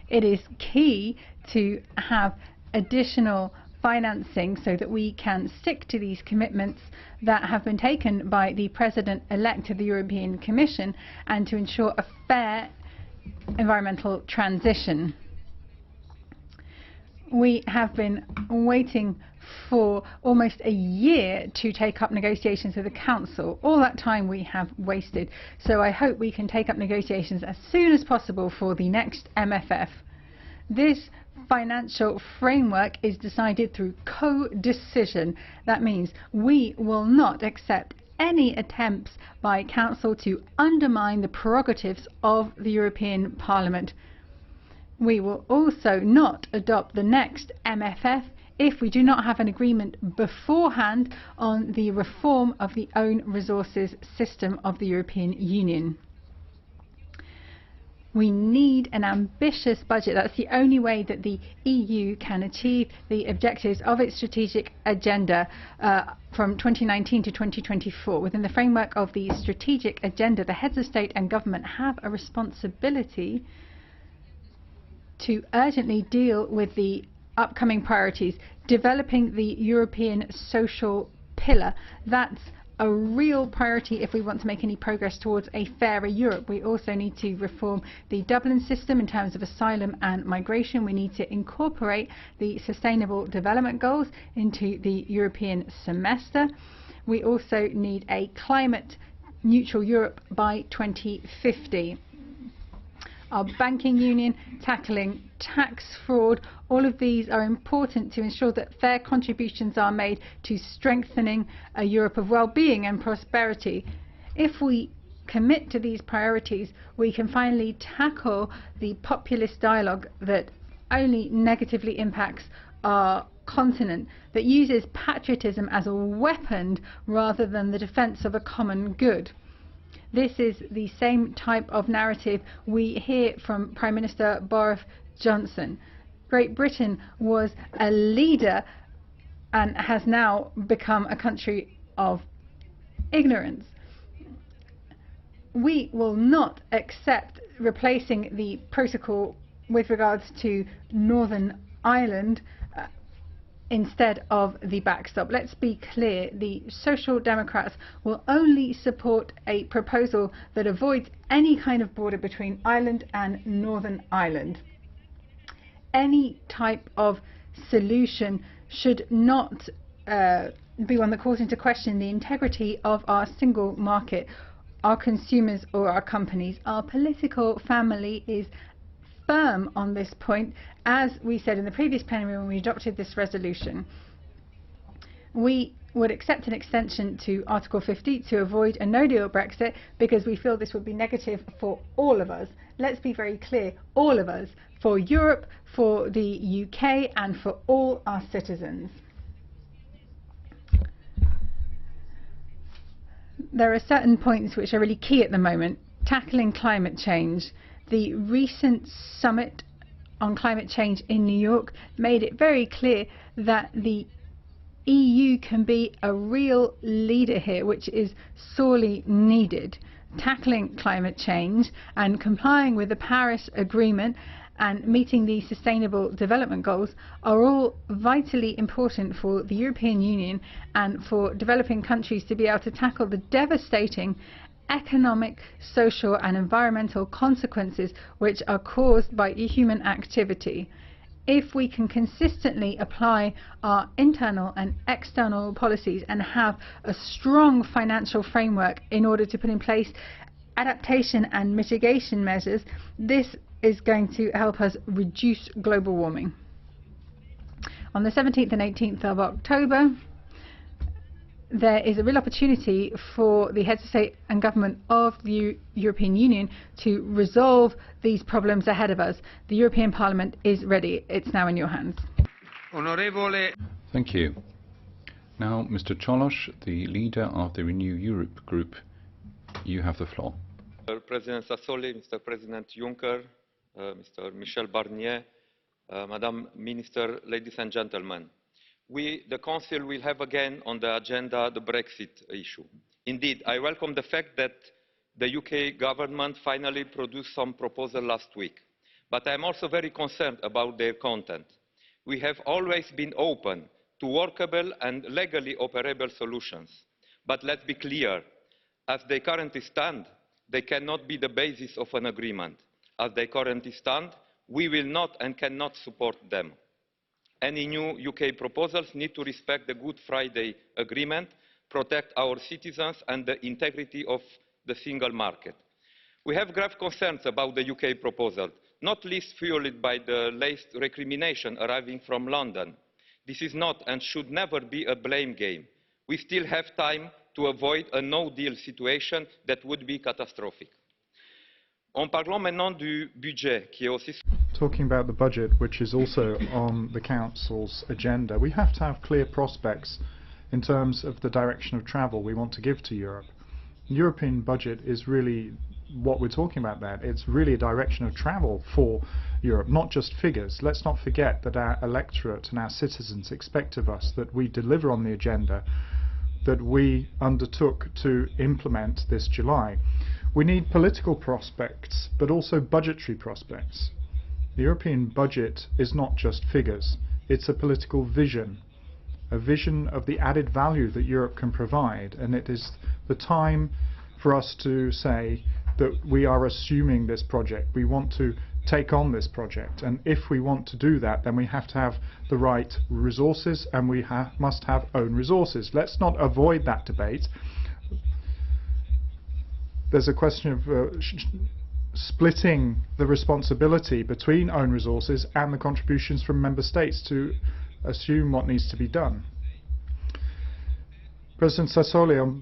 It is key to have additional financing so that we can stick to these commitments that have been taken by the President-elect of the European Commission, and to ensure a fair environmental transition. We have been waiting for almost a year to take up negotiations with the Council. All that time we have wasted. So I hope we can take up negotiations as soon as possible for the next MFF. This financial framework is decided through co-decision. That means we will not accept any attempts by Council to undermine the prerogatives of the European Parliament. We will also not adopt the next MFF if we do not have an agreement beforehand on the reform of the own resources system of the European Union. We need an ambitious budget. That's the only way that the EU can achieve the objectives of its strategic agenda from 2019 to 2024. Within the framework of the strategic agenda, the heads of state and government have a responsibility to urgently deal with the upcoming priorities. Developing the European social pillar, that's a real priority if we want to make any progress towards a fairer Europe. We also need to reform the Dublin system in terms of asylum and migration. We need to incorporate the Sustainable Development Goals into the European semester. We also need a climate neutral Europe by 2050. Our banking union, tackling tax fraud, all of these are important to ensure that fair contributions are made to strengthening a Europe of well-being and prosperity. If we commit to these priorities, we can finally tackle the populist dialogue that only negatively impacts our continent, that uses patriotism as a weapon rather than the defence of a common good. This is the same type of narrative we hear from Prime Minister Boris Johnson. Great Britain was a leader and has now become a country of ignorance. We will not accept replacing the protocol with regards to Northern Ireland instead of the backstop. Let's be clear, the Social Democrats will only support a proposal that avoids any kind of border between Ireland and Northern Ireland. Any type of solution should not be one that calls into question the integrity of our single market, our consumers or our companies. Our political family is firm on this point, as we said in the previous plenary when we adopted this resolution. We would accept an extension to Article 50 to avoid a no-deal Brexit because we feel this would be negative for all of us. Let's be very clear, all of us, for Europe, for the UK and for all our citizens. There are certain points which are really key at the moment. Tackling climate change. The recent summit on climate change in New York made it very clear that the EU can be a real leader here, which is sorely needed. Tackling climate change and complying with the Paris Agreement and meeting the Sustainable Development Goals are all vitally important for the European Union and for developing countries to be able to tackle the devastating economic, social and environmental consequences which are caused by human activity. If we can consistently apply our internal and external policies and have a strong financial framework in order to put in place adaptation and mitigation measures, this is going to help us reduce global warming. On the 17th and 18th of October, there is a real opportunity for the heads of state and government of the European Union to resolve these problems ahead of us. The European Parliament is ready. It's now in your hands. Thank you. Now, Mr. Cioloș, the leader of the Renew Europe group, you have the floor. Mr. President Sassoli, Mr. President Juncker, Mr. Michel Barnier, Madam Minister, ladies and gentlemen. We, the Council, will have again on the agenda the Brexit issue. Indeed, I welcome the fact that the UK government finally produced some proposal last week. But I am also very concerned about their content. We have always been open to workable and legally operable solutions. But let's be clear, as they currently stand, they cannot be the basis of an agreement. As they currently stand, we will not and cannot support them. Any new UK proposals need to respect the Good Friday Agreement, protect our citizens and the integrity of the single market. We have grave concerns about the UK proposal, not least fueled by the latest recrimination arriving from London. This is not and should never be a blame game. We still have time to avoid a no-deal situation that would be catastrophic. En parlant maintenant du budget, qui est aussi... Talking about the budget, which is also on the Council's agenda, we have to have clear prospects in terms of the direction of travel we want to give to Europe. The European budget is really what we're talking about there. It's really a direction of travel for Europe, not just figures. Let's not forget that our electorate and our citizens expect of us that we deliver on the agenda that we undertook to implement this July. We need political prospects, but also budgetary prospects. The European budget is not just figures, it's a political vision, a vision of the added value that Europe can provide, and it is the time for us to say that we are assuming this project, we want to take on this project, and if we want to do that, then we have to have the right resources, and we must have own resources. Let's not avoid that debate. There's a question of splitting the responsibility between own resources and the contributions from member states to assume what needs to be done. President Sassoli,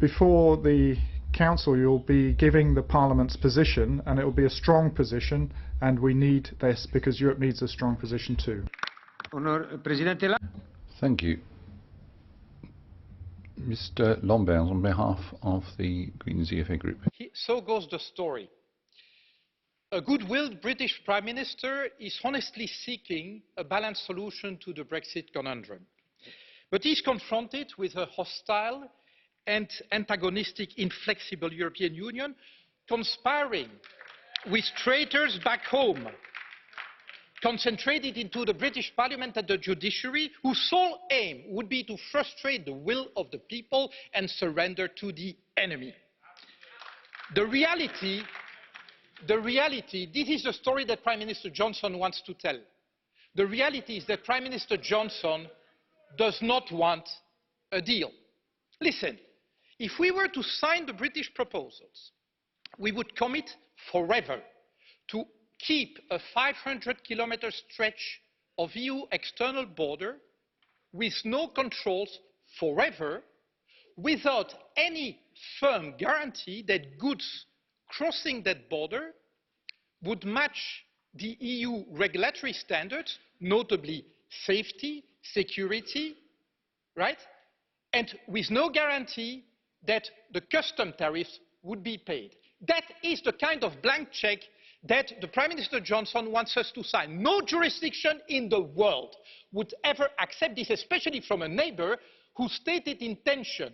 before the Council you'll be giving the Parliament's position, and it will be a strong position, and we need this because Europe needs a strong position too. Thank you. Mr. Lambert, on behalf of the Greens EFA Group. So goes the story. A good-willed British Prime Minister is honestly seeking a balanced solution to the Brexit conundrum. But he's confronted with a hostile and antagonistic, inflexible European Union, conspiring with traitors back home, concentrated into the British Parliament and the judiciary, whose sole aim would be to frustrate the will of the people and surrender to the enemy. The reality, this is the story that Prime Minister Johnson wants to tell. The reality is that Prime Minister Johnson does not want a deal. Listen, if we were to sign the British proposals, we would commit forever to keep a 500-kilometer stretch of EU external border with no controls forever, without any firm guarantee that goods crossing that border would match the EU regulatory standards, notably safety, security, right? And with no guarantee that the custom tariffs would be paid. That is the kind of blank check that the Prime Minister Johnson wants us to sign. No jurisdiction in the world would ever accept this, especially from a neighbour whose stated intention,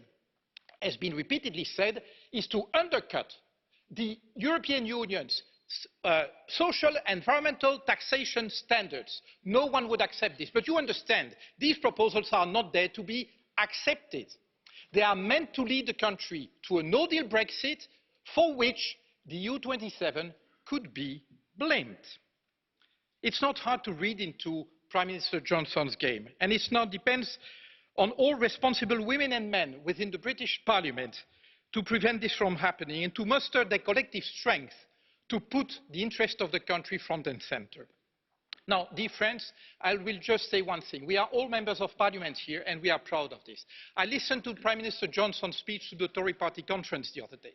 has been repeatedly said, is to undercut the European Union's social and environmental taxation standards. No one would accept this. But you understand, these proposals are not there to be accepted. They are meant to lead the country to a no-deal Brexit, for which the EU27 could be blamed. It's not hard to read into Prime Minister Johnson's game, and it now depends on all responsible women and men within the British Parliament to prevent this from happening and to muster their collective strength to put the interest of the country front and centre. Now, dear friends, I will just say one thing. We are all members of Parliament here, and we are proud of this. I listened to Prime Minister Johnson's speech to the Tory party conference the other day.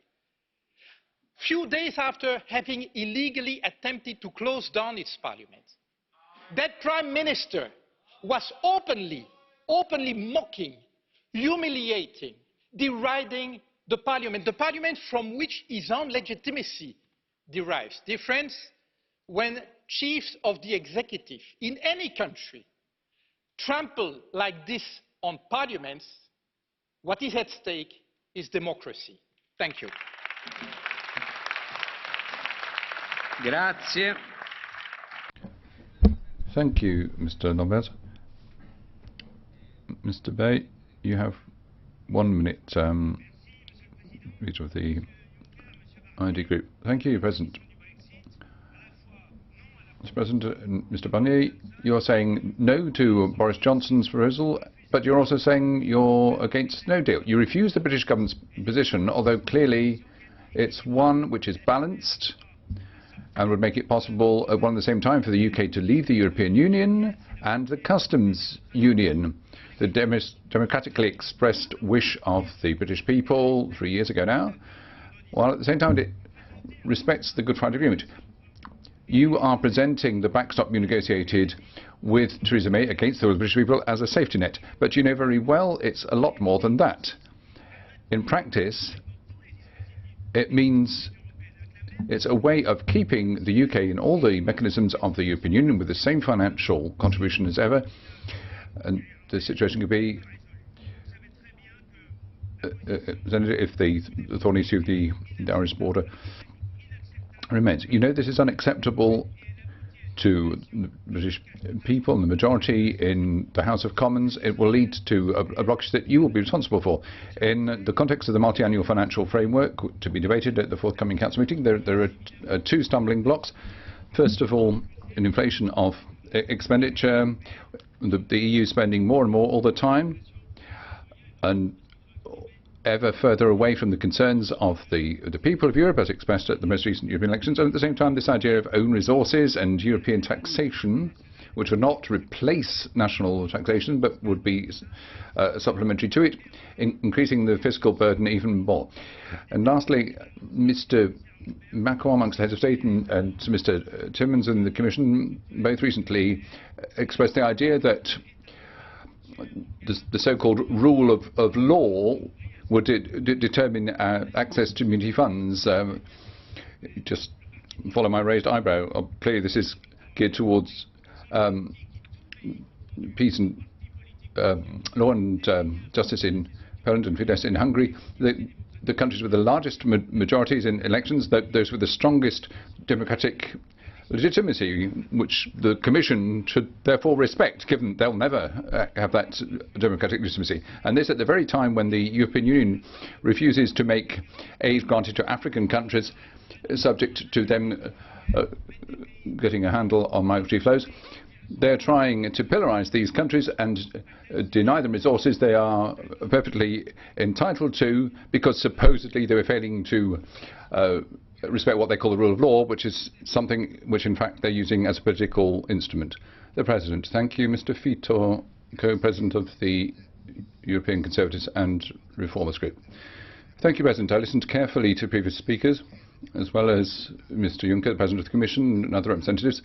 Few days after having illegally attempted to close down its parliament, that Prime Minister was openly mocking, humiliating, deriding the parliament from which his own legitimacy derives. Dear friends, when chiefs of the executive in any country trample like this on parliaments, what is at stake is democracy. Thank you. Grazie. Thank you, Mr. Lambert. Mr. Bay, you have 1 minute, leader of the ID Group. Thank you, President. Mr. President, Mr. Barnier, you're saying no to Boris Johnson's proposal, but you're also saying you're against no deal. You refuse the British government's position, although clearly it's one which is balanced and would make it possible at one and the same time for the UK to leave the European Union and the customs union, the democratically expressed wish of the British people 3 years ago now, while at the same time it respects the Good Friday Agreement. You are presenting the backstop you negotiated with Theresa May against the will of the British people as a safety net, but you know very well it's a lot more than that. In practice, it means it's a way of keeping the UK in all the mechanisms of the European Union with the same financial contribution as ever. And the situation could be if the thorn issue of the Irish border remains. You know this is unacceptable to the British people and the majority in the House of Commons. It will lead to a blockage that you will be responsible for. In the context of the multi-annual financial framework to be debated at the forthcoming Council meeting, there are two stumbling blocks. First of all, an inflation of expenditure, the EU spending more and more all the time, and ever further away from the concerns of the people of Europe as expressed at the most recent European elections, and at the same time this idea of own resources and European taxation, which would not replace national taxation but would be supplementary to it, increasing the fiscal burden even more. And lastly, Mr. Macron, amongst the heads of state, and Mr. Timmermans and the Commission both recently expressed the idea that the so-called rule of law would determine access to community funds. Just follow my raised eyebrow. Clearly, this is geared towards peace and law and justice in Poland and Fidesz in Hungary. The countries with the largest majorities in elections, those with the strongest democratic legitimacy, which the Commission should therefore respect, given they'll never have that democratic legitimacy. And this at the very time when the European Union refuses to make aid granted to African countries subject to them getting a handle on migratory flows. They're trying to pillarize these countries and deny them resources they are perfectly entitled to, because supposedly they were failing to respect what they call the rule of law, which is something which in fact they're using as a political instrument. The President. Thank you, Mr. Fito, Co-President of the European Conservatives and Reformers Group. Thank you, President. I listened carefully to previous speakers, as well as Mr. Juncker, the President of the Commission, and other representatives.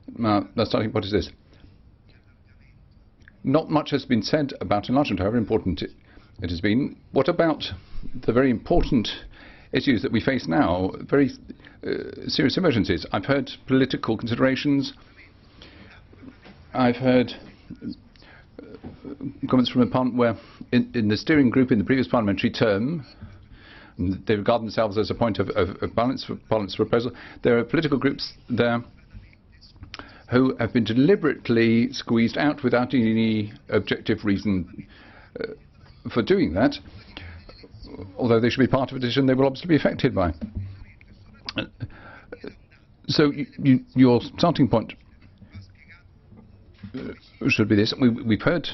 The starting point is this. Not much has been said about enlargement, however important it has been. What about the very important issues that we face now, very serious emergencies? I've heard political considerations. I've heard comments from a parliament where in the steering group in the previous parliamentary term, they regard themselves as a point of balance for Parliament's proposal. There are political groups there who have been deliberately squeezed out without any objective reason for doing that, although they should be part of a decision they will obviously be affected by. So your starting point should be this. We've heard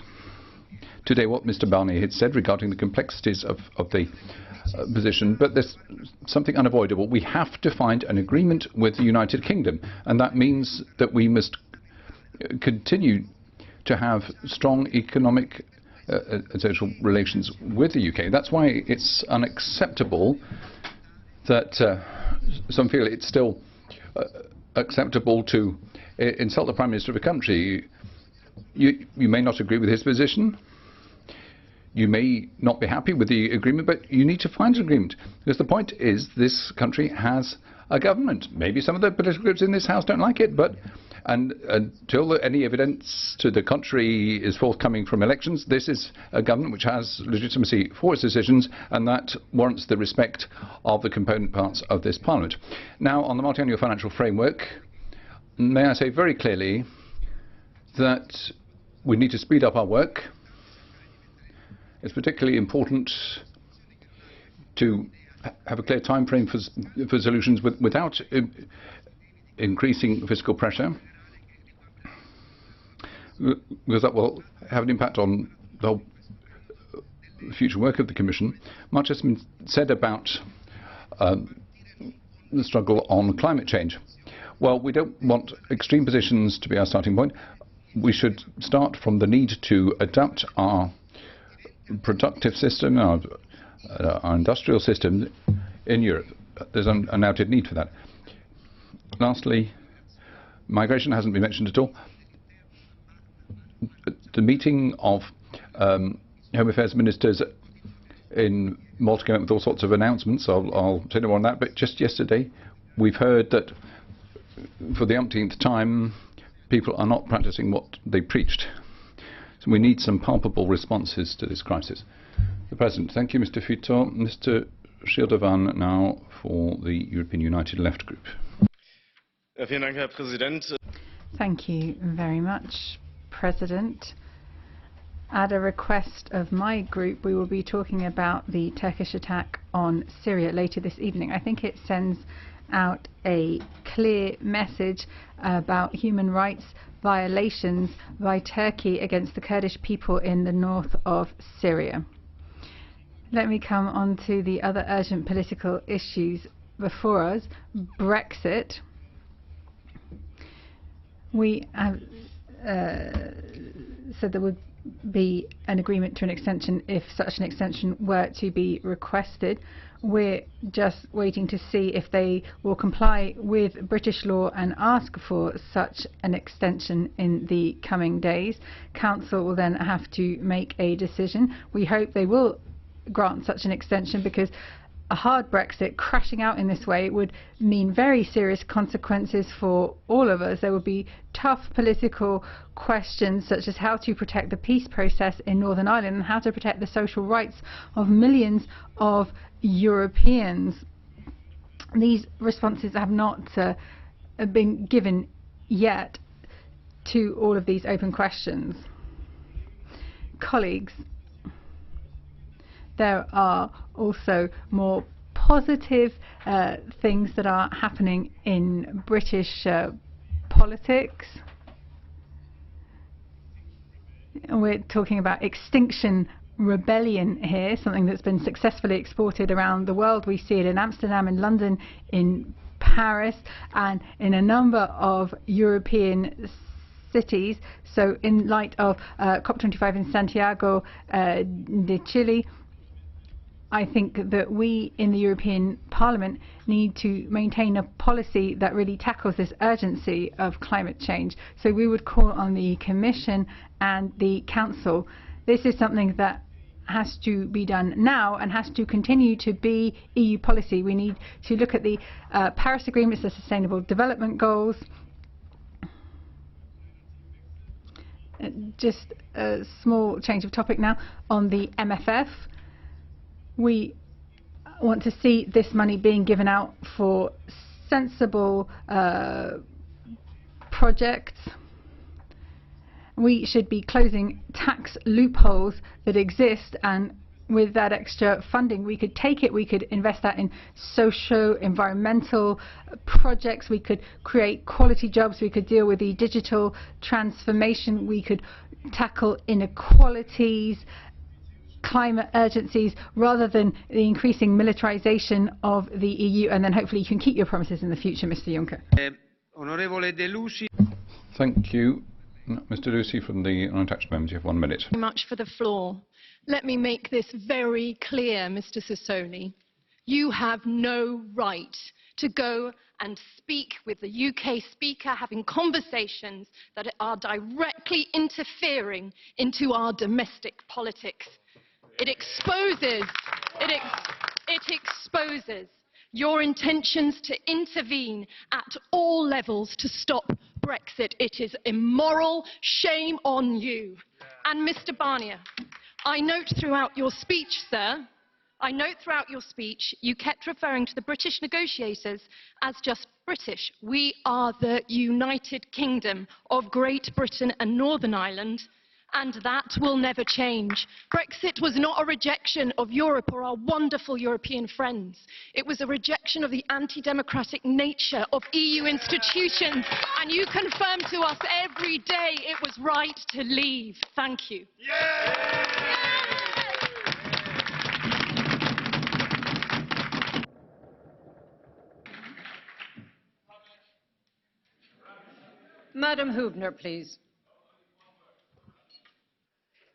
today what Mr. Barnier had said regarding the complexities of the position, but there's something unavoidable. We have to find an agreement with the United Kingdom, and that means that we must continue to have strong economic and social relations with the UK. That's why it's unacceptable that some feel it's still acceptable to insult the Prime Minister of a country. You may not agree with his position. You may not be happy with the agreement, but you need to find an agreement. Because the point is, this country has a government. Maybe some of the political groups in this House don't like it, but until any evidence to the contrary is forthcoming from elections, this is a government which has legitimacy for its decisions, and that warrants the respect of the component parts of this Parliament. Now, on the multi-annual financial framework, may I say very clearly that we need to speed up our work. It's particularly important to have a clear time frame for solutions without increasing fiscal pressure, because that will have an impact on the whole future work of the Commission. Much has been said about the struggle on climate change. Well, we don't want extreme positions to be our starting point. We should start from the need to adapt our productive system, our industrial system in Europe. There's an undoubted need for that. Lastly, migration hasn't been mentioned at all. The meeting of Home Affairs Ministers in Malta came up with all sorts of announcements. I'll say no more on that, but just yesterday we've heard that for the umpteenth time people are not practicing what they preached. So we need some palpable responses to this crisis. The President. Thank you, Mr. Fito. Mr. Schildervan now for the European United Left Group. Thank you very much, President. At a request of my group, we will be talking about the Turkish attack on Syria later this evening. I think it sends out a clear message about human rights violations by Turkey against the Kurdish people in the north of Syria. Let me come on to the other urgent political issues before us. Brexit. We have said there would be an agreement to an extension if such an extension were to be requested. We're just waiting to see if they will comply with British law and ask for such an extension in the coming days. Council will then have to make a decision. We hope they will grant such an extension, because a hard Brexit crashing out in this way would mean very serious consequences for all of us. There would be tough political questions such as how to protect the peace process in Northern Ireland and how to protect the social rights of millions of Europeans. These responses have not been given yet to all of these open questions. Colleagues, there are also more positive things that are happening in British politics. We're talking about Extinction Rebellion here, something that's been successfully exported around the world. We see it in Amsterdam, in London, in Paris, and in a number of European cities. So in light of COP25 in Santiago de Chile, I think that we in the European Parliament need to maintain a policy that really tackles this urgency of climate change. So we would call on the Commission and the Council. This is something that has to be done now and has to continue to be EU policy. We need to look at the Paris Agreement, the Sustainable Development Goals. Just a small change of topic now on the MFF. We want to see this money being given out for sensible projects. We should be closing tax loopholes that exist, and with that extra funding we could take it, we could invest that in socio-environmental projects, we could create quality jobs, we could deal with the digital transformation, we could tackle inequalities, climate urgencies, rather than the increasing militarization of the EU. And then hopefully you can keep your promises in the future, Mr. Juncker. Onorevole De Lucy. Thank you. Mr. Lucy from the unattached members, you have 1 minute. Thank you very much for the floor. Let me make this very clear, Mr. Sassoli. You have no right to go and speak with the UK Speaker, having conversations that are directly interfering into our domestic politics. It exposes your intentions to intervene at all levels to stop Brexit. It is immoral. Shame on you. And Mr. Barnier, I note throughout your speech, sir, you kept referring to the British negotiators as just British. We are the United Kingdom of Great Britain and Northern Ireland, and that will never change. Brexit was not a rejection of Europe or our wonderful European friends. It was a rejection of the anti-democratic nature of EU institutions, and you confirm to us every day it was right to leave. Thank you. Madam Hübner, please.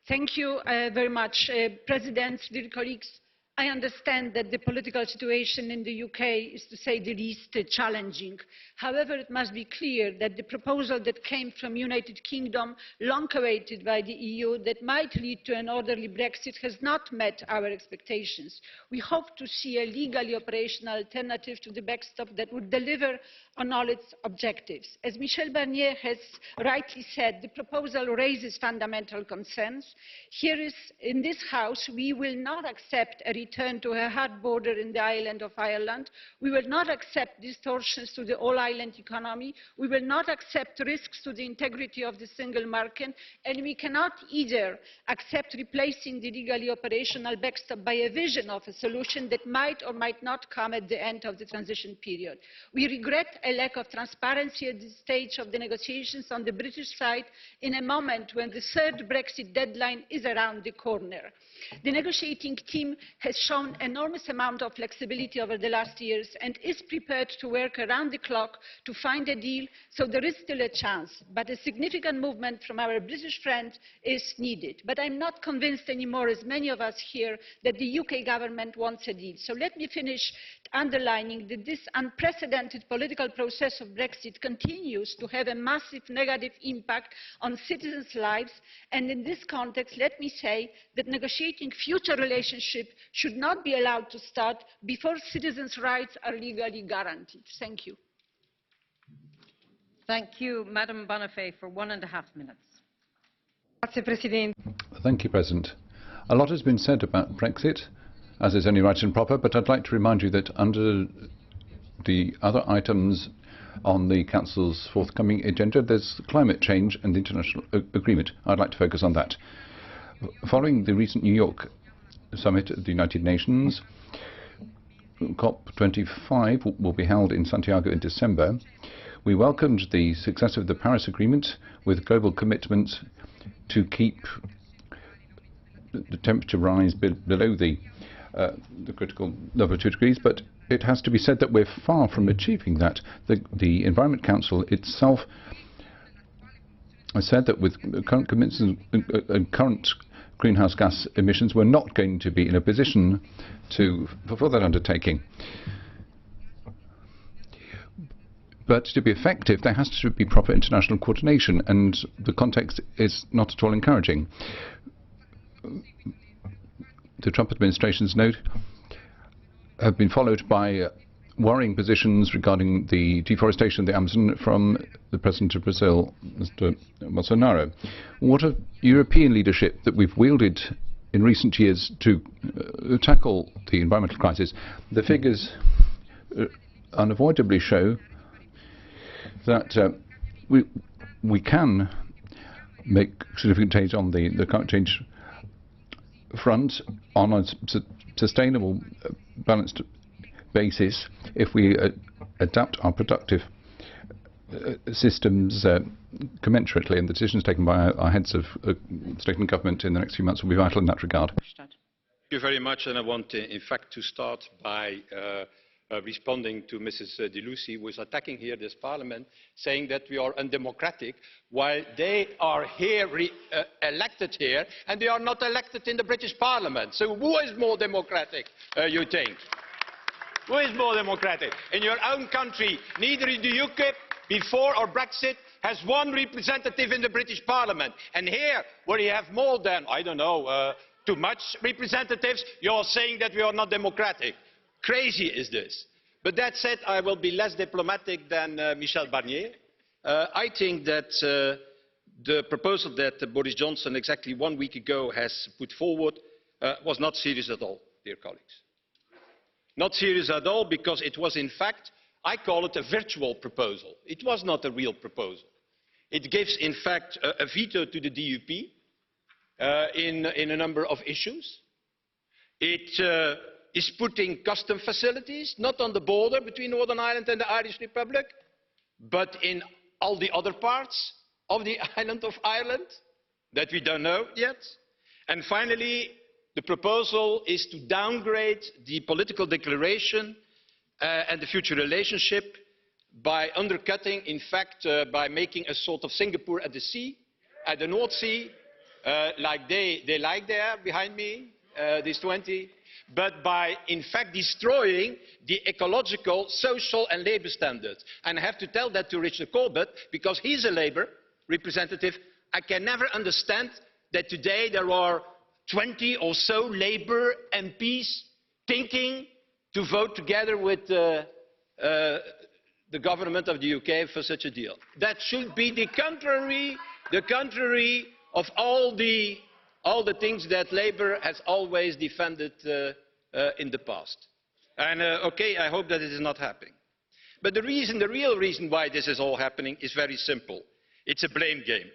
Thank you very much, President, dear colleagues. I understand that the political situation in the UK is, to say the least, challenging. However, it must be clear that the proposal that came from the United Kingdom, long awaited by the EU, that might lead to an orderly Brexit, has not met our expectations. We hope to see a legally operational alternative to the backstop that would deliver on all its objectives. As Michel Barnier has rightly said, the proposal raises fundamental concerns. Here in this House, we will not accept a return to a hard border in the island of Ireland. We will not accept distortions to the all-island economy. We will not accept risks to the integrity of the single market. And we cannot either accept replacing the legally operational backstop by a vision of a solution that might or might not come at the end of the transition period. We regret a lack of transparency at this stage of the negotiations on the British side in a moment when the third Brexit deadline is around the corner. The negotiating team has has shown enormous amount of flexibility over the last years and is prepared to work around the clock to find a deal, so there is still a chance. But a significant movement from our British friends is needed. But I'm not convinced anymore, as many of us here, that the UK government wants a deal. So let me finish underlining that this unprecedented political process of Brexit continues to have a massive negative impact on citizens' lives, and in this context let me say that negotiating future relationships should not be allowed to start before citizens' rights are legally guaranteed. Thank you. Thank you. Madam Bonafé for 1.5 minutes. Thank you, President. A lot has been said about Brexit, as is only right and proper, but I'd like to remind you that under the other items on the Council's forthcoming agenda, there's climate change and the international agreement. I'd like to focus on that. Following the recent New York summit at the United Nations, COP25 will be held in Santiago in December. We welcomed the success of the Paris Agreement with global commitment to keep the temperature rise below the critical level of 2 degrees, but it has to be said that we're far from achieving that. The Environment Council itself has said that with current commitments and current greenhouse gas emissions, we're not going to be in a position to fulfill that undertaking. But to be effective, there has to be proper international coordination, and the context is not at all encouraging. The Trump administration's note have been followed by worrying positions regarding the deforestation of the Amazon from the President of Brazil, Mr. Bolsonaro. What a European leadership that we've wielded in recent years to tackle the environmental crisis. The figures unavoidably show that we can make significant change on the climate change front on a sustainable, balanced basis if we adapt our productive systems commensurately, and the decisions taken by our heads of state and government in the next few months will be vital in that regard. Thank you very much, and I want in fact to start by responding to Mrs. Delucy, who is attacking here this parliament, saying that we are undemocratic, while they are here elected here, and they are not elected in the British Parliament. So who is more democratic, you think? Who is more democratic? In your own country, neither the UKIP, before or Brexit, has one representative in the British Parliament. And here, where you have more than, I don't know, too much representatives, you're saying that we are not democratic. Crazy is this. But that said, I will be less diplomatic than Michel Barnier. I think that the proposal that Boris Johnson exactly 1 week ago has put forward was not serious at all, dear colleagues. Not serious at all, because it was in fact, I call it a virtual proposal. It was not a real proposal. It gives in fact a veto to the DUP in a number of issues. It is putting custom facilities, not on the border between Northern Ireland and the Irish Republic, but in all the other parts of the island of Ireland that we don't know yet. And finally, the proposal is to downgrade the political declaration and the future relationship by undercutting, in fact, by making a sort of Singapore at the sea, at the North Sea, like they like there behind me, these 20, but by, in fact, destroying the ecological, social and labour standards. And I have to tell that to Richard Corbett, because he's a Labour representative. I can never understand that today there are 20 or so Labour MPs thinking to vote together with the government of the UK for such a deal. That should be the contrary of all the things that Labour has always defended in the past. And okay, I hope that it is not happening. But the real reason why this is all happening is very simple. It's a blame game.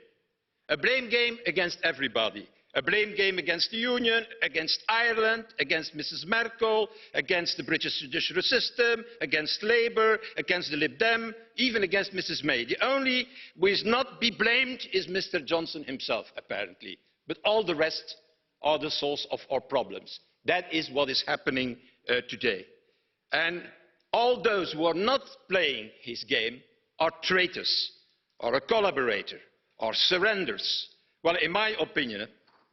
A blame game against everybody. A blame game against the Union, against Ireland, against Mrs. Merkel, against the British judicial system, against Labour, against the Lib Dem, even against Mrs. May. The only who is not be blamed is Mr. Johnson himself, apparently. But all the rest are the source of our problems. That is what is happening today. And all those who are not playing his game are traitors, or a collaborator, or surrenders. Well, in my opinion,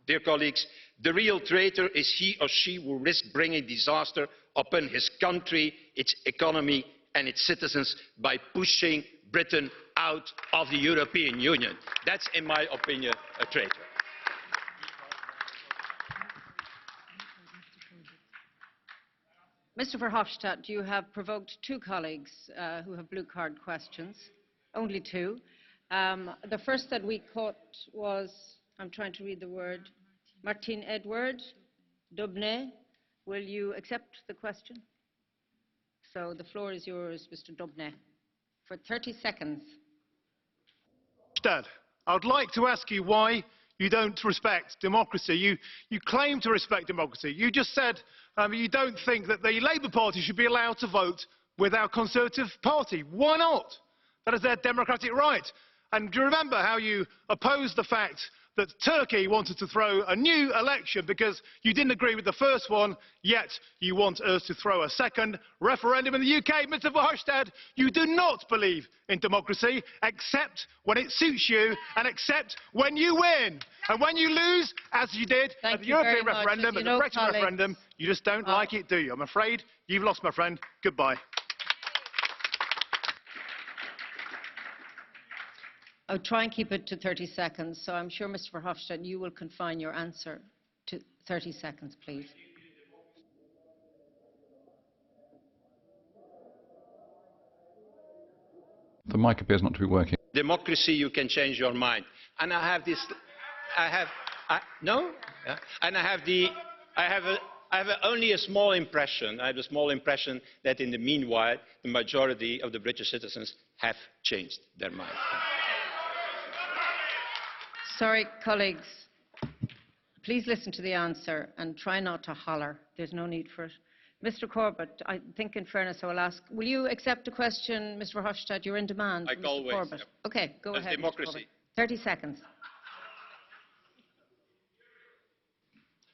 dear colleagues, the real traitor is he or she who risks bringing disaster upon his country, its economy and its citizens by pushing Britain out of the European Union. That's, in my opinion, a traitor. Mr Verhofstadt, you have provoked two colleagues who have blue card questions, only two. The first that we caught was, I'm trying to read the word, Martin Edward Dobnet. Will you accept the question? So the floor is yours, Mr Dobnet, for 30 seconds. I would like to ask you why you don't respect democracy. You claim to respect democracy. You just said you don't think that the Labour Party should be allowed to vote with our Conservative Party. Why not? That is their democratic right. And do you remember how you opposed the fact that Turkey wanted to throw a new election because you didn't agree with the first one, yet you want us to throw a second referendum in the UK? Mr Verhofstadt, you do not believe in democracy, except when it suits you and except when you win. And when you lose, as you did at the European referendum and the Brexit referendum, you just don't like it, do you? I'm afraid you've lost, my friend. Goodbye. I'll try and keep it to 30 seconds, so I'm sure, Mr Verhofstadt, you will confine your answer to 30 seconds, please. The mic appears not to be working. Democracy, you can change your mind. And I have this, no? Yeah. And I have only a small impression. I have a small impression that in the meanwhile, the majority of the British citizens have changed their mind. Sorry, colleagues. Please listen to the answer and try not to holler. There's no need for it. Mr Corbett, I think in fairness I will ask, will you accept a question, Mr Verhofstadt? You're in demand. Like Mr. always. Corbett. Yep. Okay, go ahead. Democracy. 30 seconds.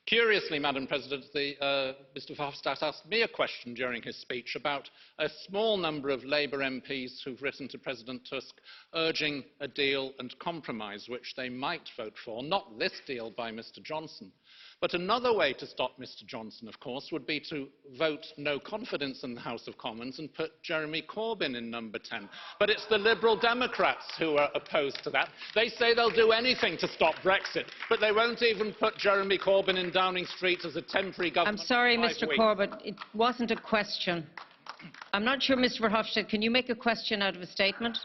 Curiously, Madam President, Mr Verhofstadt asked me a question during his speech about a small number of Labour MPs who've written to President Tusk urging a deal and compromise which they might vote for, not this deal by Mr Johnson. But another way to stop Mr Johnson, of course, would be to vote no confidence in the House of Commons and put Jeremy Corbyn in number 10. But it's the Liberal Democrats who are opposed to that. They say they'll do anything to stop Brexit, but they won't even put Jeremy Corbyn in Downing Street as a temporary government. I'm sorry, Mr Corbett, it wasn't a question. I'm not sure, Mr Verhofstadt, can you make a question out of a statement?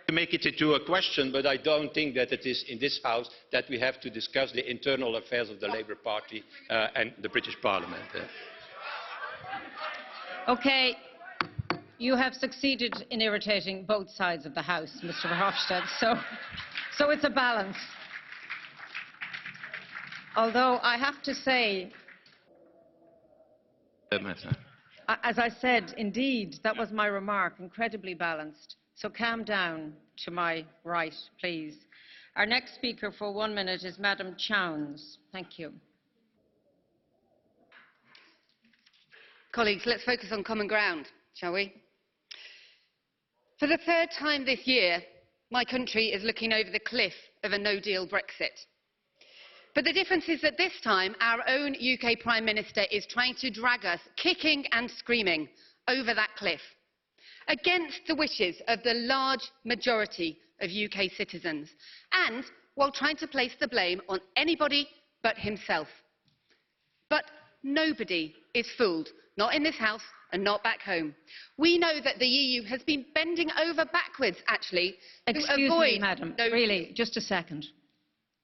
To make it into a question, but I don't think that it is in this House that we have to discuss the internal affairs of the Labour Party and the British Parliament. Okay, you have succeeded in irritating both sides of the House, Mr Verhofstadt, so it's a balance. Although I have to say, as I said, indeed, that was my remark, incredibly balanced. So calm down to my right, please. Our next speaker for 1 minute is Madam Chowns. Thank you. Colleagues, let's focus on common ground, shall we? For the third time this year, my country is looking over the cliff of a no-deal Brexit. But the difference is that this time, our own UK Prime Minister is trying to drag us, kicking and screaming, over that cliff, against the wishes of the large majority of UK citizens, and while trying to place the blame on anybody but himself. But nobody is fooled, not in this House and not back home. We know that the EU has been bending over backwards, actually, to Excuse avoid... me, madam, really, just a second.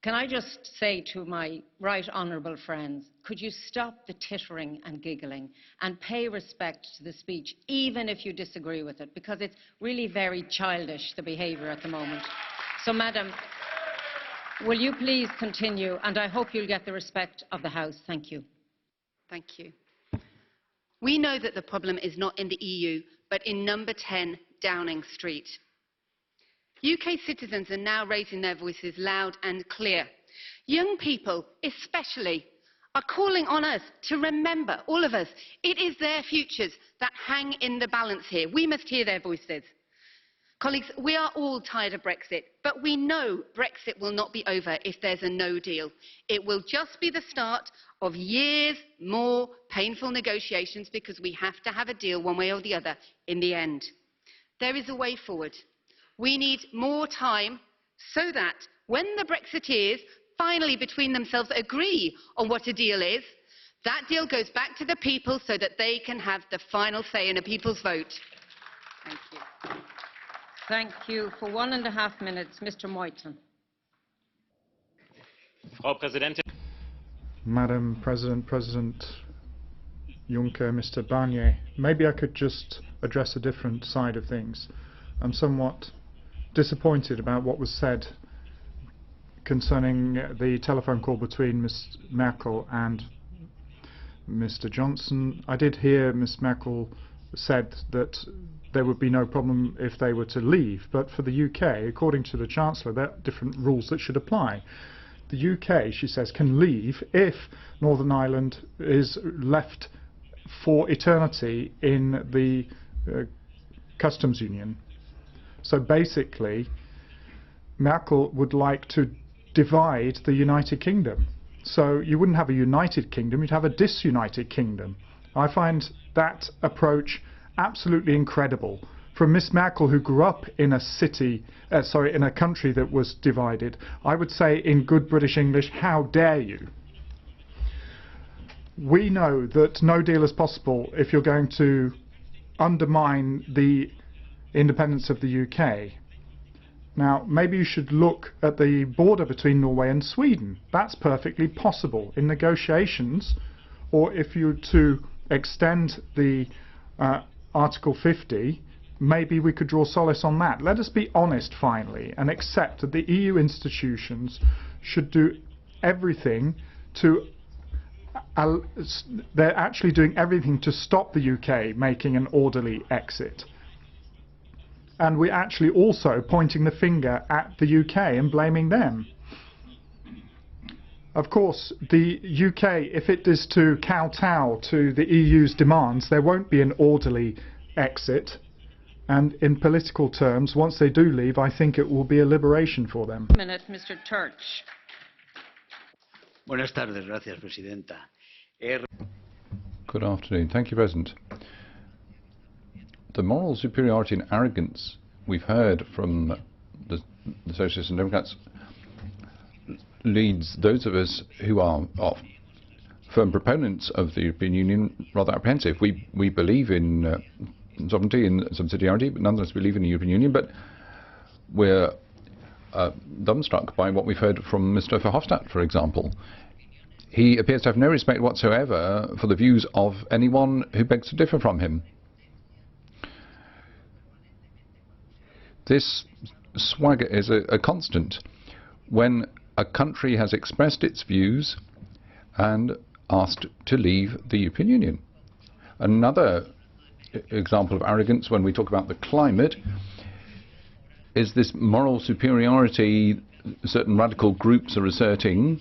Can I just say to my right honourable friends, could you stop the tittering and giggling and pay respect to the speech, even if you disagree with it, because it's really very childish, the behaviour at the moment. So, madam, will you please continue, and I hope you'll get the respect of the House. Thank you. Thank you. We know that the problem is not in the EU, but in number 10 Downing Street. UK citizens are now raising their voices loud and clear, Young people, especially, are calling on us to remember, all of us, it is their futures that hang in the balance here. We must hear their voices. Colleagues, we are all tired of Brexit, but we know Brexit will not be over if there's a no deal. It will just be the start of years more painful negotiations because we have to have a deal one way or the other in the end. There is a way forward. We need more time so that when the Brexiteers finally between themselves agree on what a deal is, that deal goes back to the people so that they can have the final say in a people's vote. Thank you. Thank you. For 1.5 minutes, Mr. Moyton. Frau Präsidentin. Madam President, President Juncker, Mr. Barnier, maybe I could just address a different side of things. I'm somewhat disappointed about what was said concerning the telephone call between Ms. Merkel and Mr. Johnson. I did hear Ms. Merkel said that there would be no problem if they were to leave, but for the UK, according to the Chancellor, there are different rules that should apply. The UK, she says, can leave if Northern Ireland is left for eternity in the customs union. So basically, Merkel would like to divide the United Kingdom. So you wouldn't have a united kingdom, you'd have a disunited kingdom. I find that approach absolutely incredible. From Miss Merkel, who grew up in a in a country that was divided, I would say in good British English, how dare you? We know that no deal is possible if you're going to undermine the independence of the UK. Now, maybe you should look at the border between Norway and Sweden. That's perfectly possible in negotiations, or if you were to extend the Article 50, maybe we could draw solace on that. Let us be honest finally and accept that the EU institutions should do everything to they're actually doing everything to stop the UK making an orderly exit. And we're actually also pointing the finger at the UK and blaming them. Of course, the UK, if it is to kowtow to the EU's demands, there won't be an orderly exit. And in political terms, once they do leave, I think it will be a liberation for them. Minute, Mr. Church. Buenas tardes, gracias, Presidenta. Good afternoon. Thank you, President. The moral superiority and arrogance we've heard from the Socialists and Democrats leads those of us who are firm proponents of the European Union rather apprehensive. We believe in sovereignty and subsidiarity, but nonetheless we believe in the European Union, but we're dumbstruck by what we've heard from Mr. Verhofstadt, for example. He appears to have no respect whatsoever for the views of anyone who begs to differ from him. This swagger is a constant when a country has expressed its views and asked to leave the European Union. Another example of arrogance when we talk about the climate is this moral superiority certain radical groups are asserting,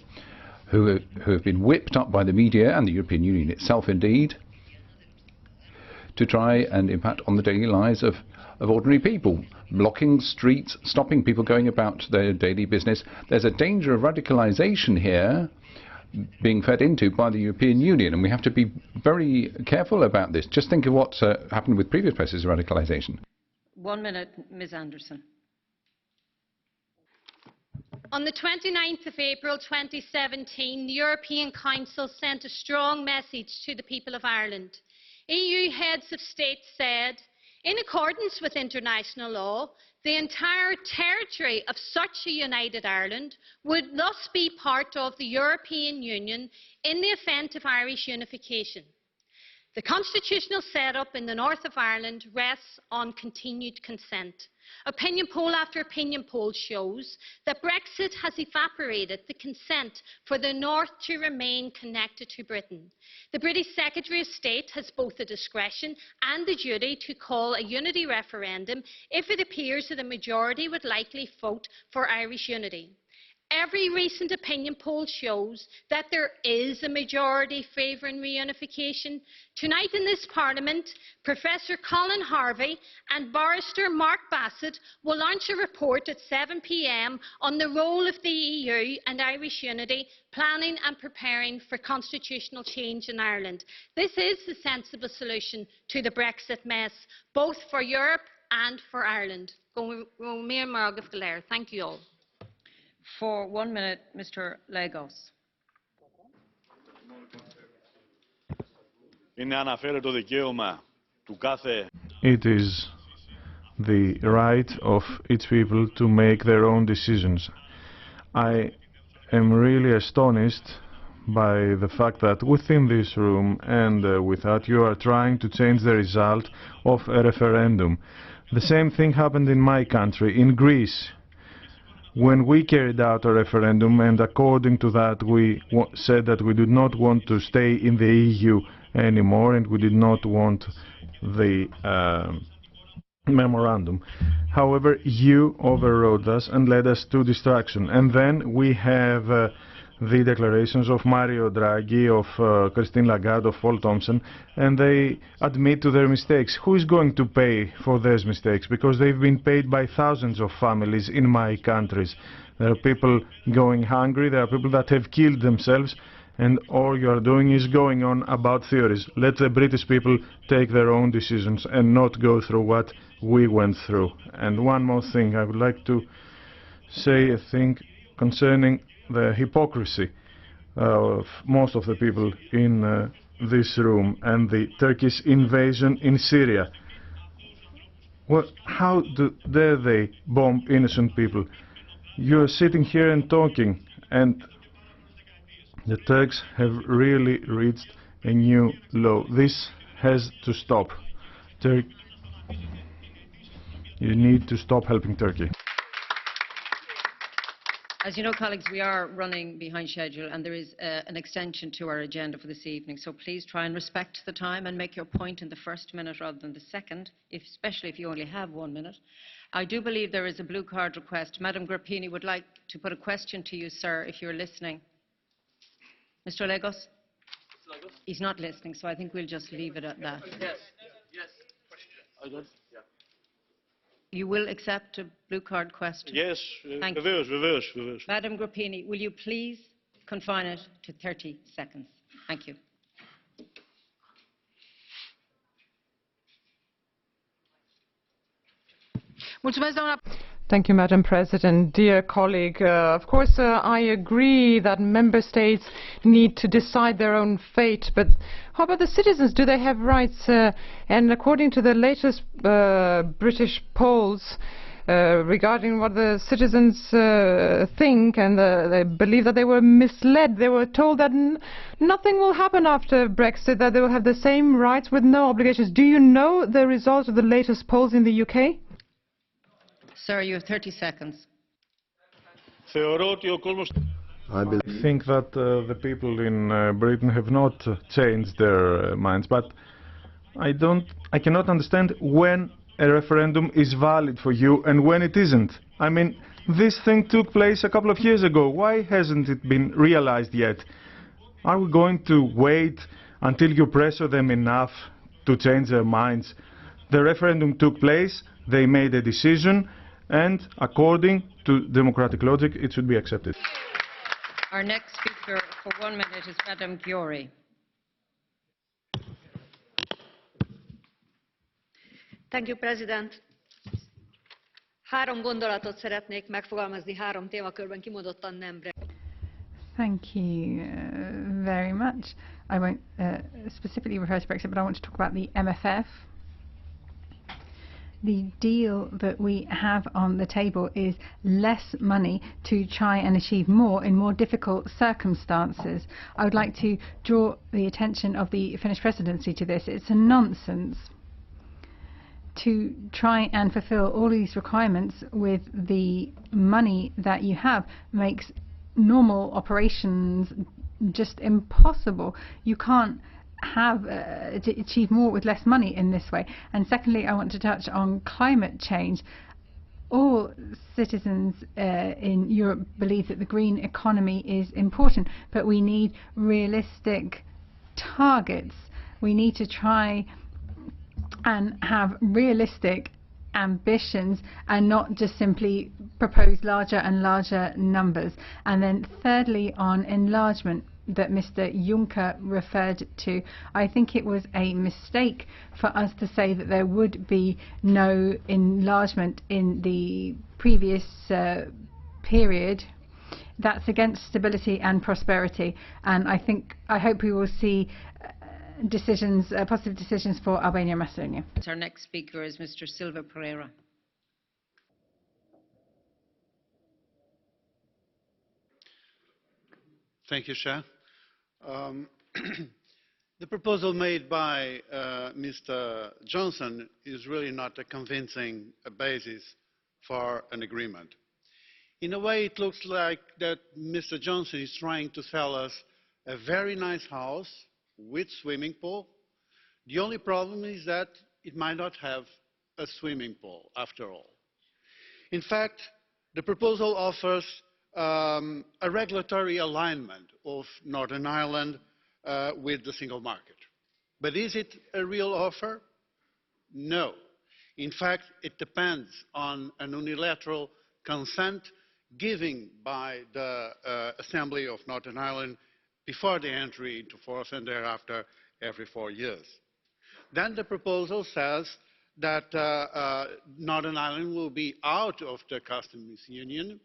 who have been whipped up by the media and the European Union itself indeed, to try and impact on the daily lives of ordinary people, blocking streets, stopping people going about their daily business. There's a danger of radicalization here being fed into by the European Union, and we have to be very careful about this. Just think of what happened with previous processes of radicalization. 1 minute, Ms. Anderson. On the 29th of April 2017, the European Council sent a strong message to the people of Ireland. EU heads of state said, in accordance with international law, the entire territory of such a united Ireland would thus be part of the European Union in the event of Irish unification. The constitutional setup in the north of Ireland rests on continued consent. Opinion poll after opinion poll shows that Brexit has evaporated the consent for the North to remain connected to Britain. The British Secretary of State has both the discretion and the duty to call a unity referendum if it appears that a majority would likely vote for Irish unity. Every recent opinion poll shows that there is a majority favouring reunification. Tonight in this Parliament, Professor Colin Harvey and Barrister Mark Bassett will launch a report at 7 p.m. on the role of the EU and Irish unity, planning and preparing for constitutional change in Ireland. This is the sensible solution to the Brexit mess, both for Europe and for Ireland. Thank you all. For 1 minute, Mr. Lagos. It is the right of each people to make their own decisions. I am really astonished by the fact that within this room and without you are trying to change the result of a referendum. The same thing happened in my country, in Greece. When we carried out a referendum, and according to that we said that we did not want to stay in the EU anymore and we did not want the memorandum. However, you overrode us and led us to destruction. And then we have the declarations of Mario Draghi, of Christine Lagarde, of Paul Thompson, and they admit to their mistakes. Who is going to pay for those mistakes? Because they've been paid by thousands of families in my countries. There are people going hungry, there are people that have killed themselves, and all you are doing is going on about theories. Let the British people take their own decisions and not go through what we went through. And one more thing, I would like to say a thing concerning the hypocrisy of most of the people in this room and the Turkish invasion in Syria. Well, how dare they bomb innocent people? You're sitting here and talking, and the Turks have really reached a new low. This has to stop. You need to stop helping Turkey. As you know, colleagues, we are running behind schedule and there is an extension to our agenda for this evening. So please try and respect the time and make your point in the first minute rather than the second, especially if you only have 1 minute. I do believe there is a blue card request. Madam Grappini would like to put a question to you, sir, if you're listening. Mr. Lagos? He's not listening, so I think we'll just leave it at that. Yes. Question. You will accept a blue card question? Yes, Thank you. reverse. Madam Grappini, will you please confine it to 30 seconds? Thank you. Thank you, Madam President. Dear colleague, of course I agree that member states need to decide their own fate, but how about the citizens? Do they have rights? And according to the latest British polls regarding what the citizens think, and they believe that they were misled. They were told that nothing will happen after Brexit, that they will have the same rights with no obligations. Do you know the results of the latest polls in the UK? Sir, you have 30 seconds. I think that the people in Britain have not changed their minds, but I cannot understand when a referendum is valid for you and when it isn't. I mean, this thing took place a couple of years ago. Why hasn't it been realized yet? Are we going to wait until you pressure them enough to change their minds? The referendum took place, they made a decision, and according to democratic logic, it should be accepted. Our next speaker for 1 minute is Madam Győri. Thank you, President. 3 gondolatot szeretnék megfogalmazni 3 témakörben kimondottan nem. Thank you very much. I won't specifically refer to Brexit, but I want to talk about the MFF. The deal that we have on the table is less money to try and achieve more in more difficult circumstances. I would like to draw the attention of the Finnish presidency to this. It's a nonsense to try and fulfill all these requirements with the money that you have. Makes normal operations just impossible. You can't have to achieve more with less money in this way. And secondly, I want to touch on climate change. all citizens in Europe believe that the green economy is important, but we need realistic targets. We need to try and have realistic ambitions and not just simply propose larger and larger numbers. And then thirdly, on enlargement that Mr. Juncker referred to, I think it was a mistake for us to say that there would be no enlargement in the previous period. That's against stability and prosperity, and I hope we will see decisions, positive decisions for Albania and Macedonia. Our next speaker is Mr. Silva Pereira. Thank you, Chair. The proposal made by Mr. Johnson is really not a convincing basis for an agreement. In a way, it looks like that Mr. Johnson is trying to sell us a very nice house with swimming pool. The only problem is that it might not have a swimming pool after all. In fact, the proposal offers a regulatory alignment of Northern Ireland with the single market. But is it a real offer? No. In fact, it depends on an unilateral consent given by the Assembly of Northern Ireland before the entry into force and thereafter every 4 years. Then the proposal says that Northern Ireland will be out of the customs union,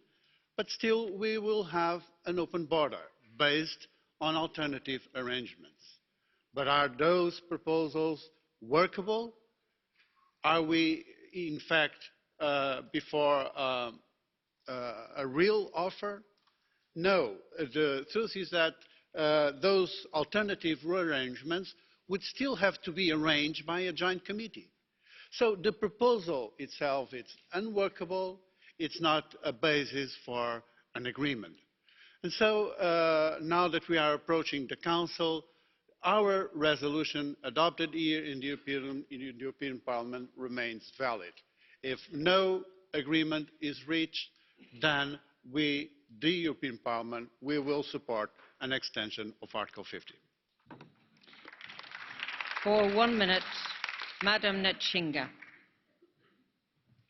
but still we will have an open border based on alternative arrangements. But are those proposals workable? Are we, in fact, before a real offer? No. The truth is that those alternative arrangements would still have to be arranged by a joint committee. So the proposal itself is unworkable. It's not a basis for an agreement. And so now that we are approaching the Council, our resolution adopted here in the European Parliament remains valid. If no agreement is reached, then we, the European Parliament, we will support an extension of Article 50. For 1 minute, Madam Netchinga.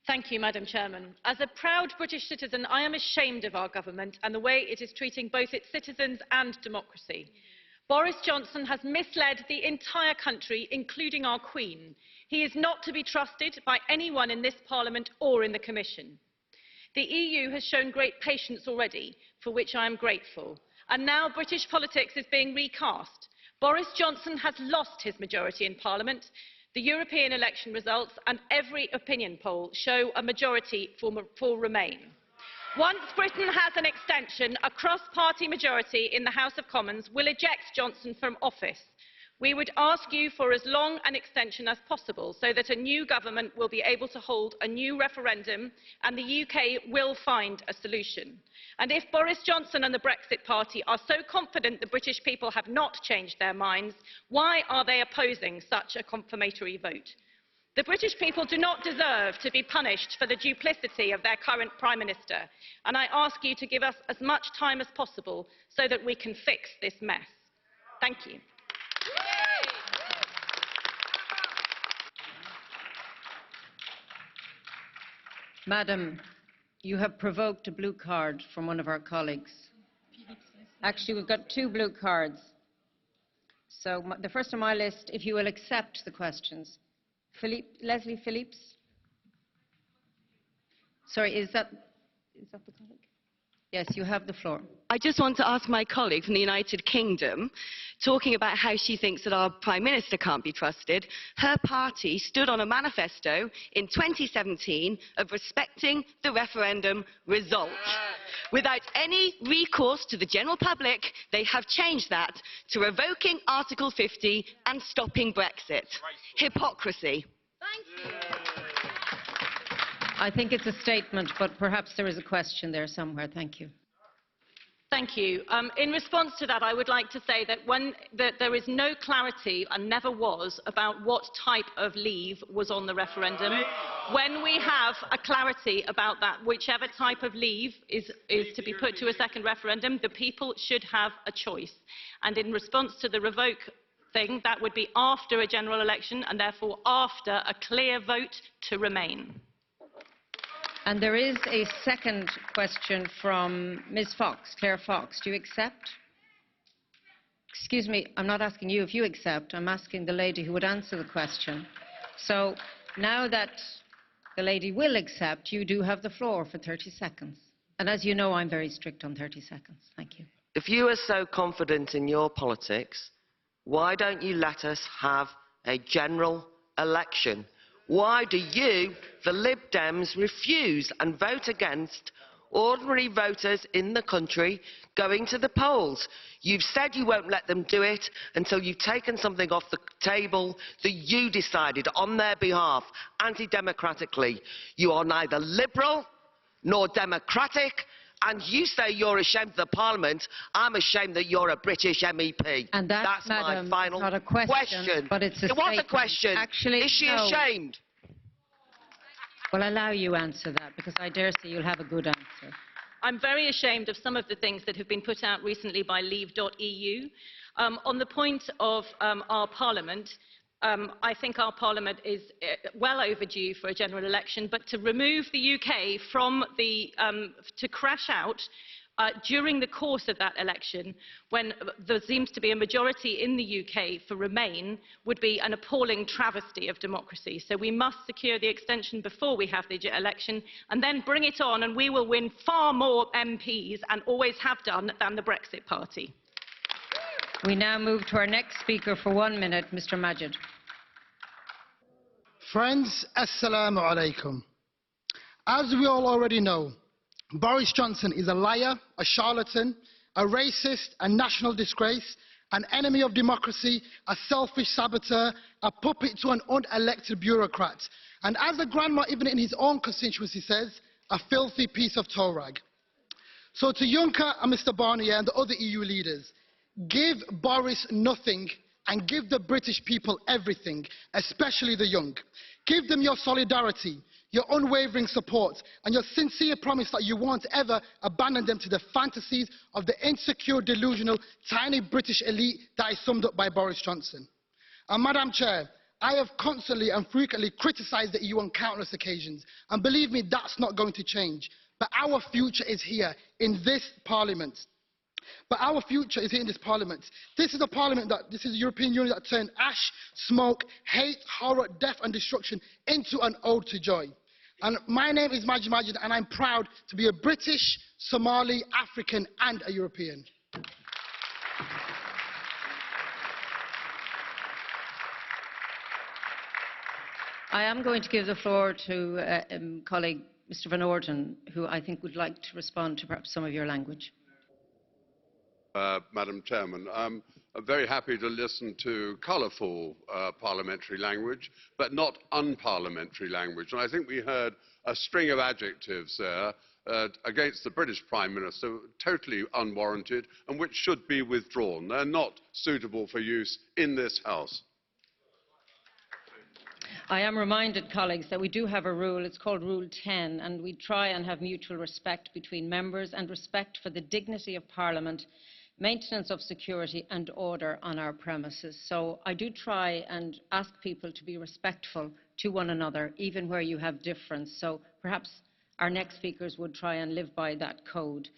Thank you, Madam Chairman. As a proud British citizen, I am ashamed of our government and the way it is treating both its citizens and democracy. Boris Johnson has misled the entire country, including our Queen. He is not to be trusted by anyone in this Parliament or in the Commission. The EU has shown great patience already, for which I am grateful. And now British politics is being recast. Boris Johnson has lost his majority in Parliament. The European election results and every opinion poll show a majority for Remain. Once Britain has an extension, a cross-party majority in the House of Commons will eject Johnson from office. We would ask you for as long an extension as possible so that a new government will be able to hold a new referendum and the UK will find a solution. And if Boris Johnson and the Brexit Party are so confident the British people have not changed their minds, why are they opposing such a confirmatory vote? The British people do not deserve to be punished for the duplicity of their current Prime Minister, and I ask you to give us as much time as possible so that we can fix this mess. Thank you. Madam, you have provoked a blue card from one of our colleagues. Actually, we've got 2 blue cards. So the first on my list, if you will accept the questions. Leslie Phillips? Sorry, is that the colleague? Yes, you have the floor. I just want to ask my colleague from the United Kingdom, talking about how she thinks that our Prime Minister can't be trusted. Her party stood on a manifesto in 2017 of respecting the referendum result. Without any recourse to the general public, they have changed that to revoking Article 50 and stopping Brexit. Hypocrisy. I think it's a statement, but perhaps there is a question there somewhere. Thank you. Thank you. In response to that, I would like to say that there is no clarity, and never was, about what type of leave was on the referendum. When we have a clarity about that, whichever type of leave is to be put to a second referendum, the people should have a choice. And in response to the revoke thing, that would be after a general election, and therefore after a clear vote to remain. And there is a second question from Ms. Fox, Claire Fox. Do you accept? Excuse me, I'm not asking you if you accept. I'm asking the lady who would answer the question. So now that the lady will accept, you do have the floor for 30 seconds. And as you know, I'm very strict on 30 seconds. Thank you. If you are so confident in your politics, why don't you let us have a general election? Why do you, the Lib Dems, refuse and vote against ordinary voters in the country going to the polls? You've said you won't let them do it until you've taken something off the table that you decided on their behalf, anti-democratically. You are neither liberal nor democratic, and you say you're ashamed of the Parliament. I'm ashamed that you're a British MEP. And that's my final not a question, but it's a It was a statement. question. Actually, is she no. ashamed? Well, I'll allow you answer that, because I dare say you'll have a good answer. I'm very ashamed of some of the things that have been put out recently by Leave.eu. On the point of our Parliament, I think our Parliament is well overdue for a general election, but to remove the UK from to crash out during the course of that election, when there seems to be a majority in the UK for Remain, would be an appalling travesty of democracy. So we must secure the extension before we have the election, and then bring it on, and we will win far more MPs, and always have done, than the Brexit Party. We now move to our next speaker for 1 minute, Mr. Majid. Friends, Assalamu alaikum. As we all already know, Boris Johnson is a liar, a charlatan, a racist, a national disgrace, an enemy of democracy, a selfish saboteur, a puppet to an unelected bureaucrat, and as a grandma even in his own constituency says, a filthy piece of toe rag. So to Juncker and Mr Barnier and the other EU leaders, give Boris nothing and give the British people everything, especially the young. Give them your solidarity, your unwavering support, and your sincere promise that you won't ever abandon them to the fantasies of the insecure, delusional, tiny British elite that is summed up by Boris Johnson. And Madam Chair, I have constantly and frequently criticised the EU on countless occasions, and believe me, that's not going to change. But our future is here in this Parliament. But our future is here in this Parliament. This is the European Union that turned ash, smoke, hate, horror, death and destruction into an ode to joy. And my name is Majid Majid, and I'm proud to be a British, Somali, African and a European. I am going to give the floor to colleague Mr Van Orden, who I think would like to respond to perhaps some of your language. Madam Chairman, I'm very happy to listen to colourful parliamentary language, but not unparliamentary language. And I think we heard a string of adjectives there against the British Prime Minister, totally unwarranted, and which should be withdrawn. They're not suitable for use in this House. I am reminded, colleagues, that we do have a rule. It's called Rule 10, and we try and have mutual respect between members and respect for the dignity of Parliament, maintenance of security and order on our premises. So I do try and ask people to be respectful to one another, even where you have difference. So perhaps our next speakers would try and live by that code.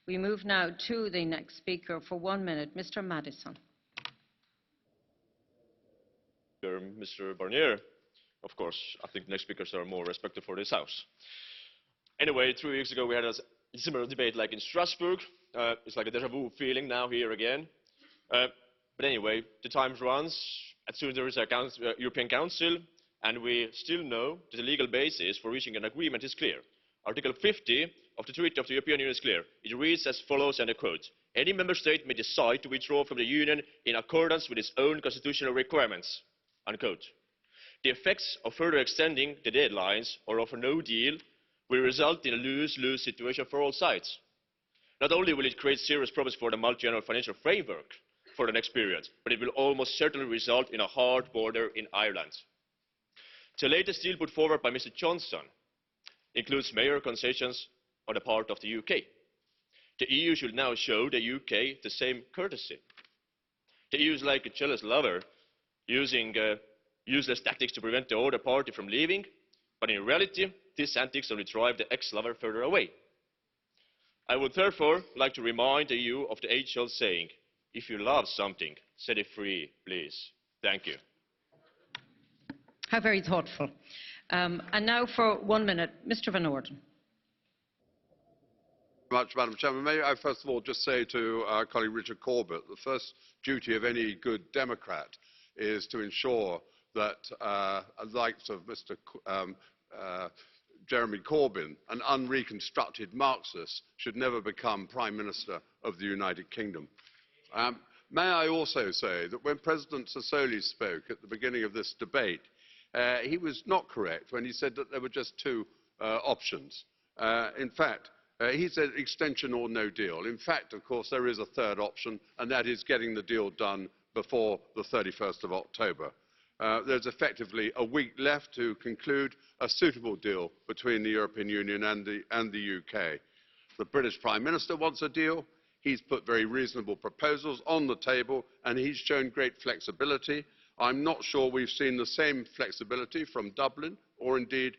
We move now to the next speaker for 1 minute, Mr. Madison. Mr. Barnier, of course, I think next speakers are more respected for this House. Anyway, 3 weeks ago we had a similar debate like in Strasbourg. It's like a déjà vu feeling now here again. But anyway, the time runs. As soon as there is a European Council, and we still know that the legal basis for reaching an agreement is clear. Article 50 of the Treaty of the European Union is clear. It reads as follows, and I quote, "Any member state may decide to withdraw from the Union in accordance with its own constitutional requirements." Unquote. The effects of further extending the deadlines or of a no deal will result in a lose-lose situation for all sides. Not only will it create serious problems for the multi-annual financial framework for the next period, but it will almost certainly result in a hard border in Ireland. The latest deal put forward by Mr Johnson includes major concessions on the part of the UK. The EU should now show the UK the same courtesy. The EU is like a jealous lover, using useless tactics to prevent the other party from leaving, but in reality, these antics only drive the ex-lover further away. I would therefore like to remind the EU of the age-old saying, if you love something, set it free, please. Thank you. How very thoughtful. And now for 1 minute, Mr Van Orden. Madam Chairman. May I first of all just say to our colleague Richard Corbett, the first duty of any good Democrat is to ensure that the likes of Mr. Jeremy Corbyn, an unreconstructed Marxist, should never become Prime Minister of the United Kingdom. May I also say that when President Sassoli spoke at the beginning of this debate, he was not correct when he said that there were just two options. In fact, he said extension or no deal. In fact, of course, there is a third option, and that is getting the deal done before the 31st of October. There's effectively a week left to conclude a suitable deal between the European Union and the UK. The British Prime Minister wants a deal. He's put very reasonable proposals on the table, and he's shown great flexibility. I'm not sure we've seen the same flexibility from Dublin or indeed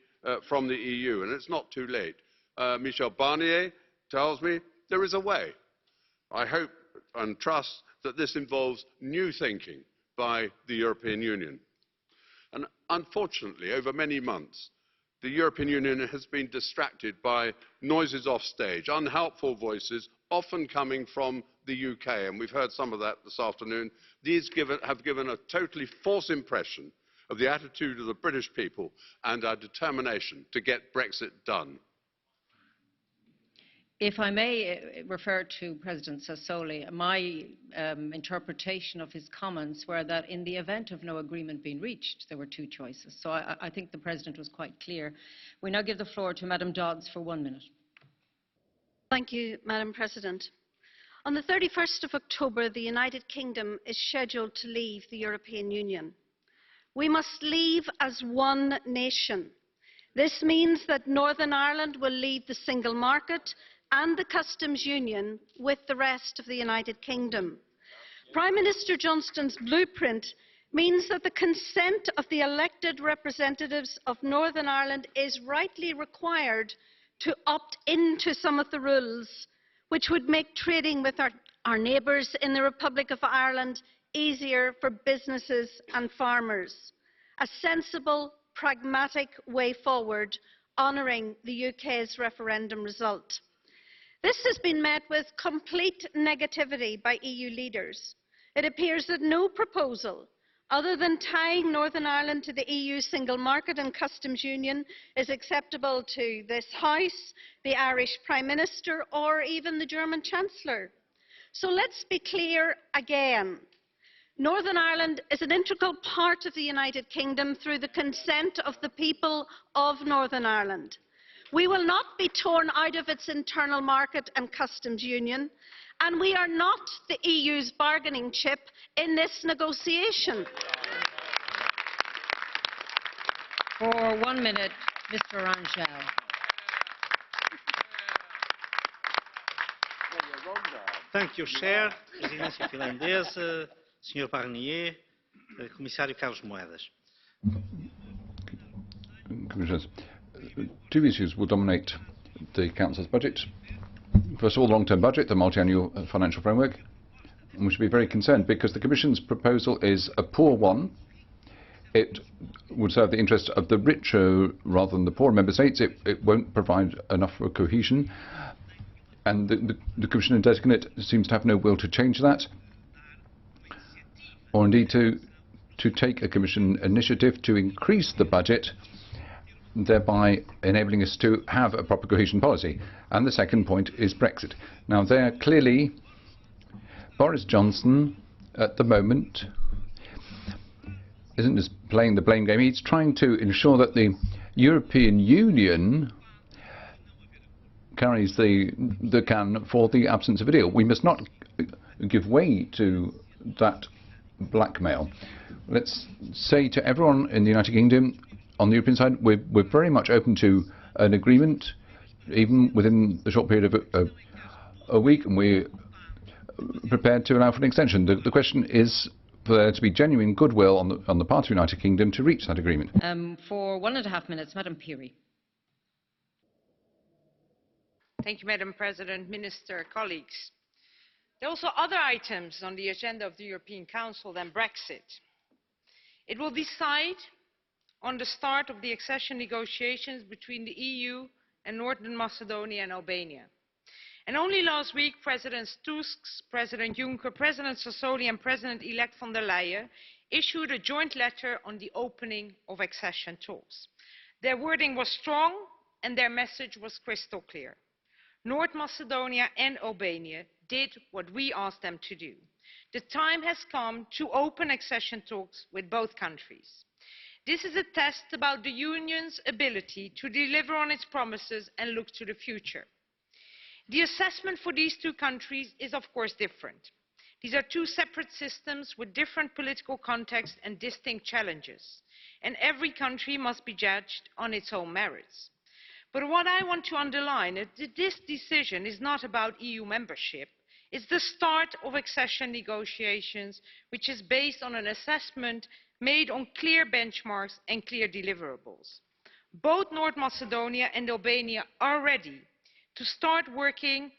from the EU, and it's not too late. Michel Barnier tells me there is a way. I hope and trust that this involves new thinking by the European Union. And unfortunately, over many months, the European Union has been distracted by noises off stage, unhelpful voices, often coming from the UK, and we've heard some of that this afternoon. These have given a totally false impression of the attitude of the British people and our determination to get Brexit done. If I may refer to President Sassoli, my interpretation of his comments were that in the event of no agreement being reached, there were two choices. So I think the President was quite clear. We now give the floor to Madam Dodds for 1 minute. Thank you, Madam President. On the 31st of October, the United Kingdom is scheduled to leave the European Union. We must leave as one nation. This means that Northern Ireland will leave the single market and the customs union with the rest of the United Kingdom. Prime Minister Johnson's blueprint means that the consent of the elected representatives of Northern Ireland is rightly required to opt into some of the rules, which would make trading with our neighbours in the Republic of Ireland easier for businesses and farmers. A sensible, pragmatic way forward, honouring the UK's referendum result. This has been met with complete negativity by EU leaders. It appears that no proposal, other than tying Northern Ireland to the EU single market and customs union, is acceptable to this House, the Irish Prime Minister, or even the German Chancellor. So let's be clear again. Northern Ireland is an integral part of the United Kingdom through the consent of the people of Northern Ireland. We will not be torn out of its internal market and customs union, and we are not the EU's bargaining chip in this negotiation. For 1 minute, Mr. Rangel. Thank you, Chair, Presidência Finlandesa, Sr. Barnier, Comissário Carlos Moedas. Commissioners, two issues will dominate the Council's budget. First of all, the long-term budget, the multi-annual financial framework. And we should be very concerned because the Commission's proposal is a poor one. It would serve the interest of the richer rather than the poor member states. It won't provide enough for cohesion. And the Commissioner designate seems to have no will to change that, or indeed to take a Commission initiative to increase the budget, thereby enabling us to have a proper cohesion policy. And the second point is Brexit. Now, there clearly, Boris Johnson, at the moment, isn't just playing the blame game. He's trying to ensure that the European Union carries the can for the absence of a deal. We must not give way to that blackmail. Let's say to everyone in the United Kingdom, on the European side, we're very much open to an agreement, even within the short period of a week, and we're prepared to allow for an extension. The question is for there to be genuine goodwill on the part of the United Kingdom to reach that agreement. For 1.5 minutes, Madam Peary. Thank you, Madam President, Minister, colleagues. There are also other items on the agenda of the European Council than Brexit. It will decide on the start of the accession negotiations between the EU and Northern Macedonia and Albania. And only last week, President Tusk, President Juncker, President Sassoli and President-elect von der Leyen issued a joint letter on the opening of accession talks. Their wording was strong and their message was crystal clear. North Macedonia and Albania did what we asked them to do. The time has come to open accession talks with both countries. This is a test about the Union's ability to deliver on its promises and look to the future. The assessment for these two countries is of course different. These are two separate systems with different political contexts and distinct challenges, and every country must be judged on its own merits. But what I want to underline is that this decision is not about EU membership. It's the start of accession negotiations, which is based on an assessment made on clear benchmarks and clear deliverables. Both North Macedonia and Albania are ready to start working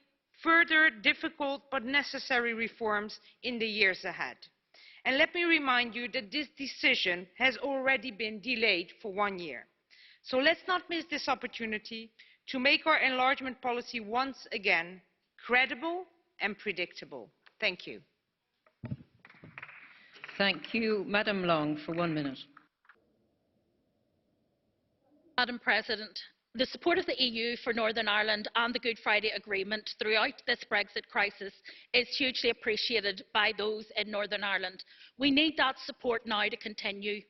further difficult but necessary reforms in the years ahead. And let me remind you that this decision has already been delayed for 1 year. So let's not miss this opportunity to make our enlargement policy once again credible and predictable. Thank you. Thank you. Madam Long, for 1 minute. Madam President, the support of the EU for Northern Ireland and the Good Friday Agreement throughout this Brexit crisis is hugely appreciated by those in Northern Ireland. We need that support now to continue.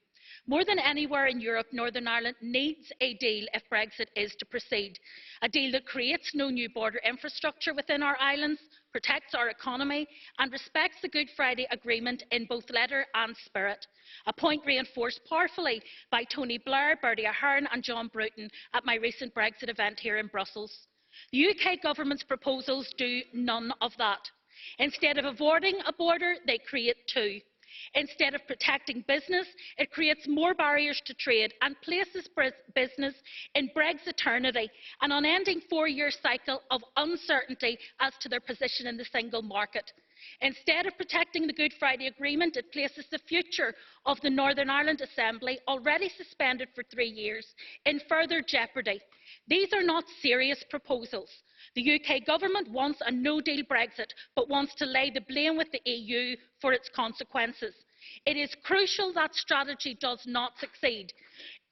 More than anywhere in Europe, Northern Ireland needs a deal if Brexit is to proceed. A deal that creates no new border infrastructure within our islands, protects our economy and respects the Good Friday Agreement in both letter and spirit. A point reinforced powerfully by Tony Blair, Bertie Ahern and John Bruton at my recent Brexit event here in Brussels. The UK government's proposals do none of that. Instead of avoiding a border, they create two. Instead of protecting business, it creates more barriers to trade and places business in Brexiternity, an unending 4-year cycle of uncertainty as to their position in the single market. Instead of protecting the Good Friday Agreement, it places the future of the Northern Ireland Assembly, already suspended for 3 years, in further jeopardy. These are not serious proposals. The UK government wants a no-deal Brexit, but wants to lay the blame with the EU for its consequences. It is crucial that strategy does not succeed.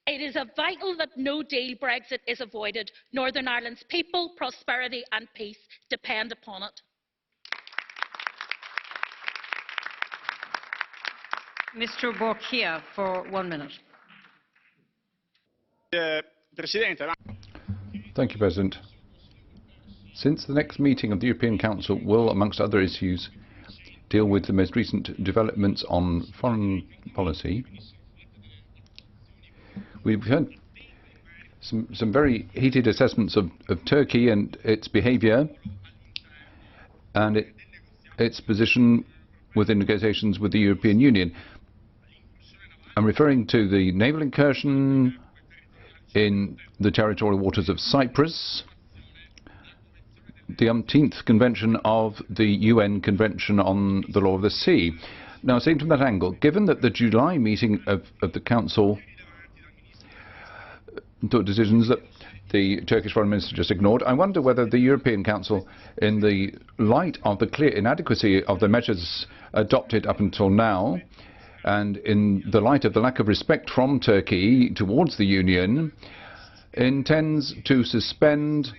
It is vital that no-deal Brexit is avoided. Northern Ireland's people, prosperity and peace depend upon it. Mr. Borchia, for 1 minute. Thank you, President. Since the next meeting of the European Council will, amongst other issues, deal with the most recent developments on foreign policy, we've heard some very heated assessments of Turkey and its behaviour and its position within negotiations with the European Union. I'm referring to the naval incursion in the territorial waters of Cyprus, the umpteenth convention of the UN Convention on the Law of the Sea. Now, seen from that angle, given that the July meeting of the Council took decisions that the Turkish Foreign Minister just ignored, I wonder whether the European Council, in the light of the clear inadequacy of the measures adopted up until now, and in the light of the lack of respect from Turkey towards the Union, intends to suspend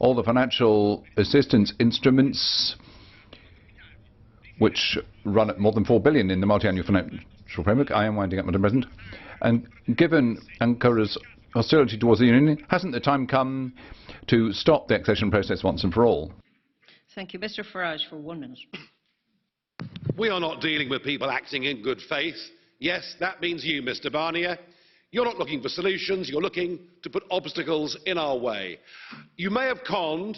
all the financial assistance instruments which run at more than 4 billion in the multi-annual financial framework. I am winding up, Madam President. And given Ankara's hostility towards the Union? Hasn't the time come to stop the accession process once and for all? Thank you. Mr. Farage, for 1 minute. We are not dealing with people acting in good faith. Yes, that means you, Mr. Barnier. You're not looking for solutions, you're looking to put obstacles in our way. You may have conned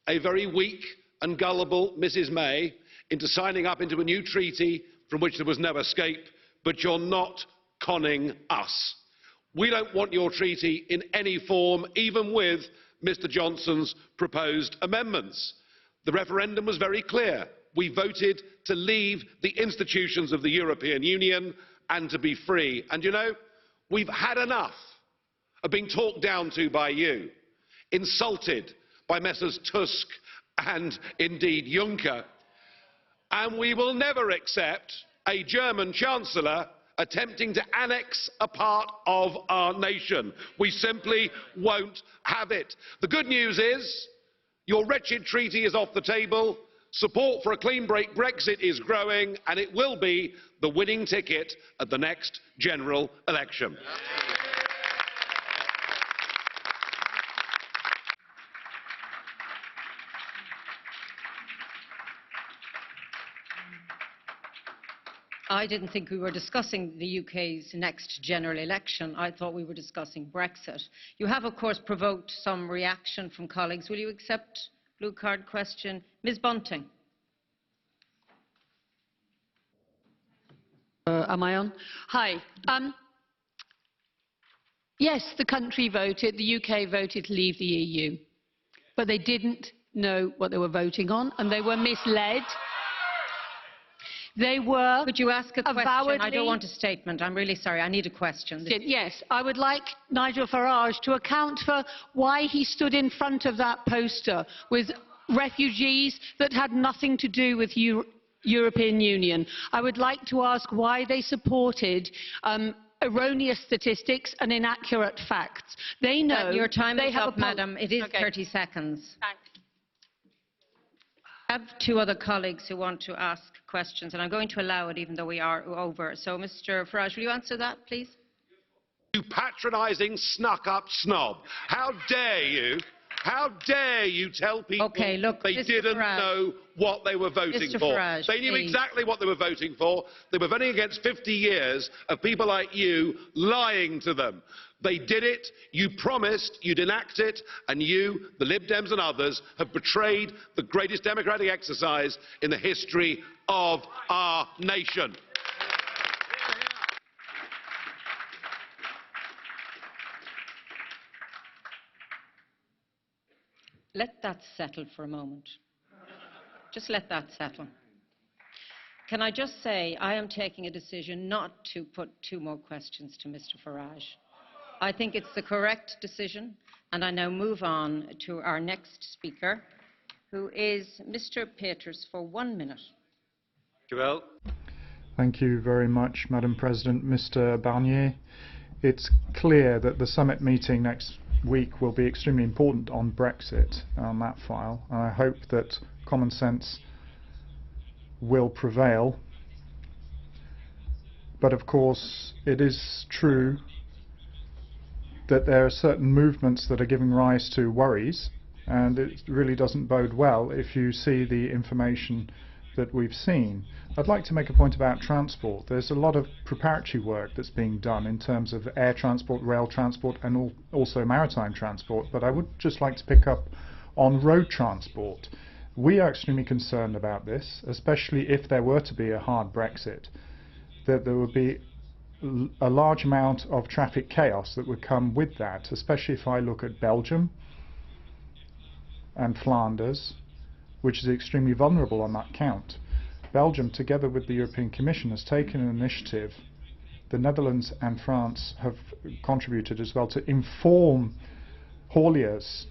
a very weak and gullible Mrs. May into signing up into a new treaty from which there was no escape, but you're not conning us. We don't want your treaty in any form, even with Mr. Johnson's proposed amendments. The referendum was very clear. We voted to leave the institutions of the European Union and to be free. And you know, we've had enough of being talked down to by you, insulted by Messrs Tusk and indeed Juncker, and we will never accept a German Chancellor attempting to annex a part of our nation. We simply won't have it. The good news is your wretched treaty is off the table, support for a clean break Brexit is growing, and it will be the winning ticket at the next general election. I didn't think we were discussing the UK's next general election. I thought we were discussing Brexit. You have, of course, provoked some reaction from colleagues. Will you accept blue card question? Ms. Bunting. Am I on? Hi. Yes, the country voted, the UK voted to leave the EU, but they didn't know what they were voting on, and they were misled. They were. Could you ask a question? I don't want a statement. I'm really sorry. I need a question. Yes, I would like Nigel Farage to account for why he stood in front of that poster with refugees that had nothing to do with European Union. I would like to ask why they supported erroneous statistics and inaccurate facts. They know your time they is have up, madam. It is 30 seconds. Thanks. I have two other colleagues who want to ask questions, and I'm going to allow it even though we are over. So, Mr. Farage, will you answer that, please? You patronising, snuck-up snob. How dare you? How dare you tell people okay, look, they Mr. didn't Farage. know what they were voting Mr. for? Farage, they knew please. exactly what they were voting for. They were voting against 50 years of people like you lying to them. They did it, you promised, you'd enact it, and you, the Lib Dems and others, have betrayed the greatest democratic exercise in the history of our nation. Let that settle for a moment. Just let that settle. Can I just say I am taking a decision not to put two more questions to Mr. Farage. I think it's the correct decision, and I now move on to our next speaker, who is Mr. Peters for 1 minute. Thank you very much, Madam President. Mr. Barnier, it's clear that the summit meeting next week will be extremely important on Brexit, on that file. I hope that common sense will prevail. But of course, it is true that there are certain movements that are giving rise to worries, and it really doesn't bode well if you see the information that we've seen. I'd like to make a point about transport. There's a lot of preparatory work that's being done in terms of air transport, rail transport, and also maritime transport, but I would just like to pick up on road transport. We are extremely concerned about this, especially if there were to be a hard Brexit, that there would be a large amount of traffic chaos that would come with that, especially if I look at Belgium and Flanders, which is extremely vulnerable on that count. Belgium, together with the European Commission, has taken an initiative. The Netherlands and France have contributed as well to inform hauliers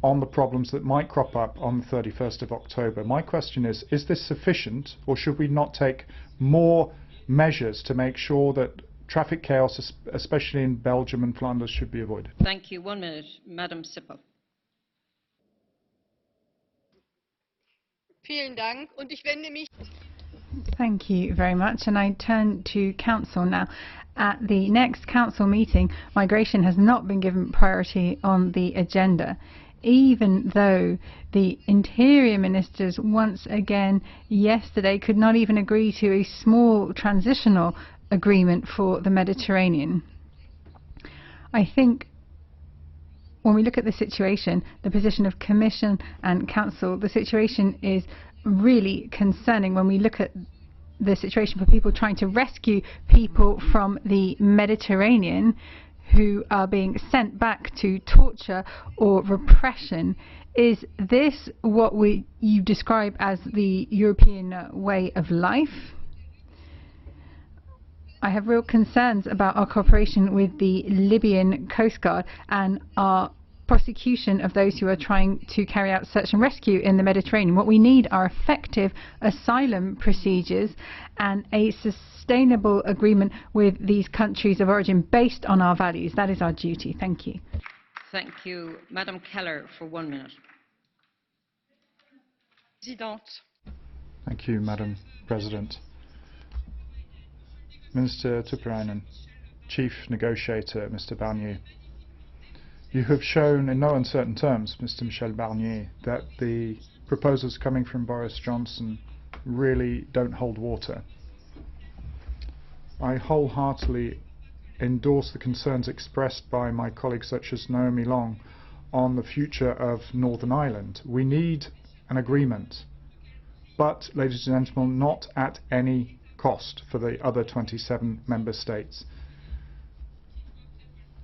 on the problems that might crop up on the 31st of October. My question is this sufficient, or should we not take more measures to make sure that traffic chaos, especially in Belgium and Flanders, should be avoided? Thank you. 1 minute. Madam Sippel. Vielen Dank. Und ich wende mich Thank you very much. And I turn to Council now. At the next Council meeting, migration has not been given priority on the agenda, even though the Interior Ministers once again yesterday could not even agree to a small transitional agreement for the Mediterranean. I think when we look at the situation, the position of Commission and Council, the situation is really concerning when we look at the situation for people trying to rescue people from the Mediterranean who are being sent back to torture or repression. Is this what you describe as the European way of life? I have real concerns about our cooperation with the Libyan Coast Guard and our prosecution of those who are trying to carry out search and rescue in the Mediterranean. What we need are effective asylum procedures and a sustainable agreement with these countries of origin based on our values. That is our duty. Thank you. Thank you. Madam Keller for 1 minute. Thank you, Madam President. Minister Tuppurainen, Chief Negotiator, Mr. Barnier, you have shown in no uncertain terms, Mr. Michel Barnier, that the proposals coming from Boris Johnson really don't hold water. I wholeheartedly endorse the concerns expressed by my colleagues such as Naomi Long on the future of Northern Ireland. We need an agreement, but, ladies and gentlemen, not at any cost for the other 27 member states.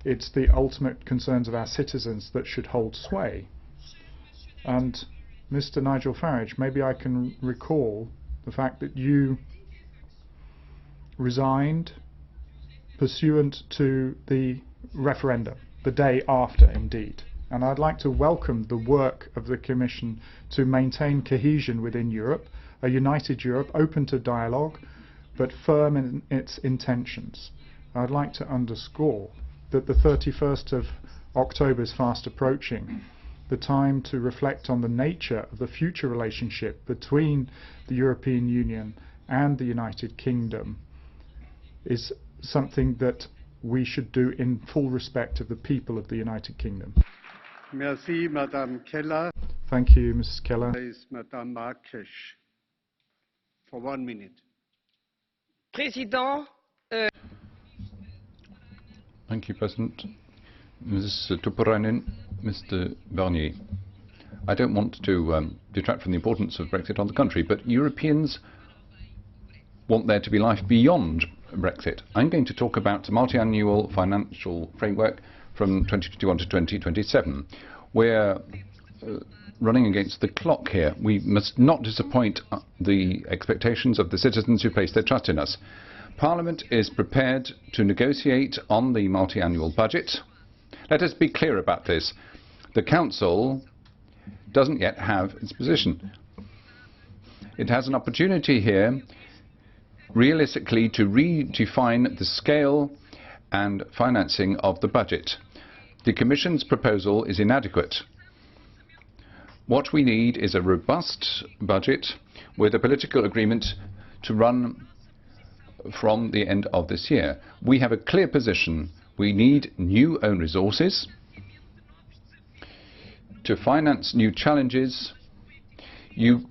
It's the ultimate concerns of our citizens that should hold sway. And Mr. Nigel Farage, maybe I can recall the fact that you resigned pursuant to the referendum, the day after indeed. And I'd like to welcome the work of the Commission to maintain cohesion within Europe, a united Europe open to dialogue, but firm in its intentions. I'd like to underscore that the 31st of October is fast approaching. The time to reflect on the nature of the future relationship between the European Union and the United Kingdom is something that we should do in full respect of the people of the United Kingdom. Merci, Madame Keller. Thank you, Mrs. Keller. Is Madame Marques for 1 minute. Président, Thank you, President. Mrs. Tuppurainen, Mr. Barnier. I don't want to detract from the importance of Brexit on the country, but Europeans want there to be life beyond Brexit. I'm going to talk about the multi-annual financial framework from 2021 to 2027. We're running against the clock here. We must not disappoint the expectations of the citizens who place their trust in us. Parliament is prepared to negotiate on the multi-annual budget. Let us be clear about this. The Council doesn't yet have its position. It has an opportunity here, realistically, to redefine the scale and financing of the budget. The Commission's proposal is inadequate. What we need is a robust budget with a political agreement to run from the end of this year. We have a clear position. We need new own resources to finance new challenges. You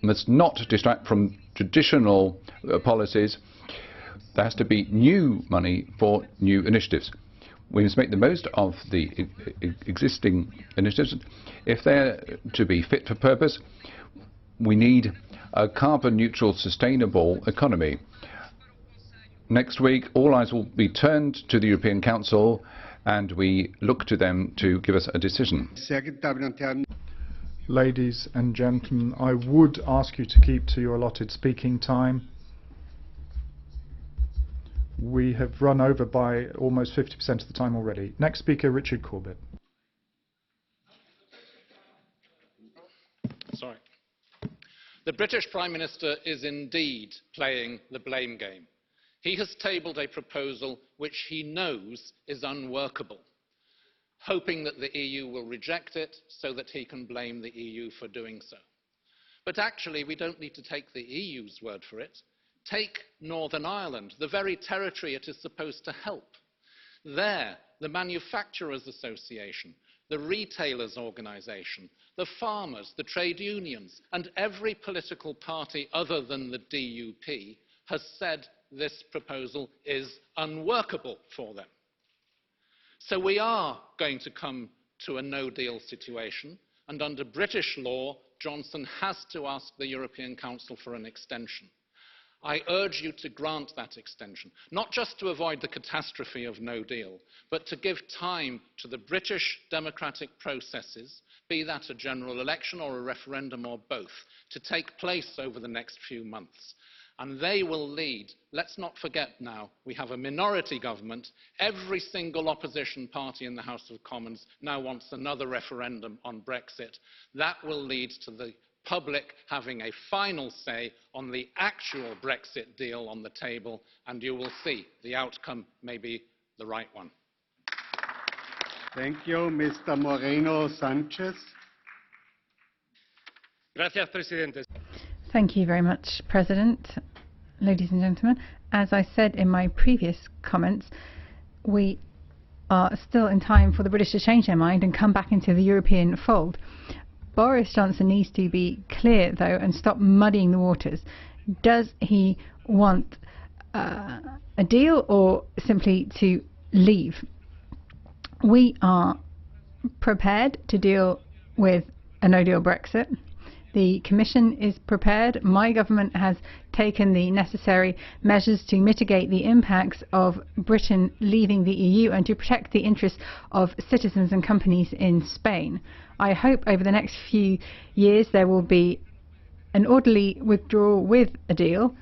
must not distract from traditional policies. There has to be new money for new initiatives. We must make the most of the existing initiatives. If they're to be fit for purpose, we need a carbon-neutral, sustainable economy. Next week, all eyes will be turned to the European Council, and we look to them to give us a decision. Ladies and gentlemen, I would ask you to keep to your allotted speaking time. We have run over by almost 50% of the time already. Next speaker, Richard Corbett. Sorry. The British Prime Minister is indeed playing the blame game. He has tabled a proposal which he knows is unworkable, hoping that the EU will reject it so that he can blame the EU for doing so. But actually, we don't need to take the EU's word for it. Take Northern Ireland, the very territory it is supposed to help. There, the Manufacturers Association, the Retailers Organisation, the farmers, the trade unions, and every political party other than the DUP has said this proposal is unworkable for them. So we are going to come to a no-deal situation, and under British law, Johnson has to ask the European Council for an extension. I urge you to grant that extension, not just to avoid the catastrophe of no deal, but to give time to the British democratic processes, be that a general election or a referendum or both, to take place over the next few months. And they will lead. Let's not forget now, we have a minority government. Every single opposition party in the House of Commons now wants another referendum on Brexit. That will lead to the public having a final say on the actual Brexit deal on the table, and you will see the outcome may be the right one. Thank you. Mr. Moreno Sanchez. Gracias, Presidente. Thank you very much, President. Ladies and gentlemen, as I said in my previous comments, we are still in time for the British to change their mind and come back into the European fold. Boris Johnson needs to be clear, though, and stop muddying the waters. Does he want a deal or simply to leave? We are prepared to deal with a no-deal Brexit. The Commission is prepared. My government has taken the necessary measures to mitigate the impacts of Britain leaving the EU and to protect the interests of citizens and companies in Spain. I hope over the next few years there will be an orderly withdrawal with a deal,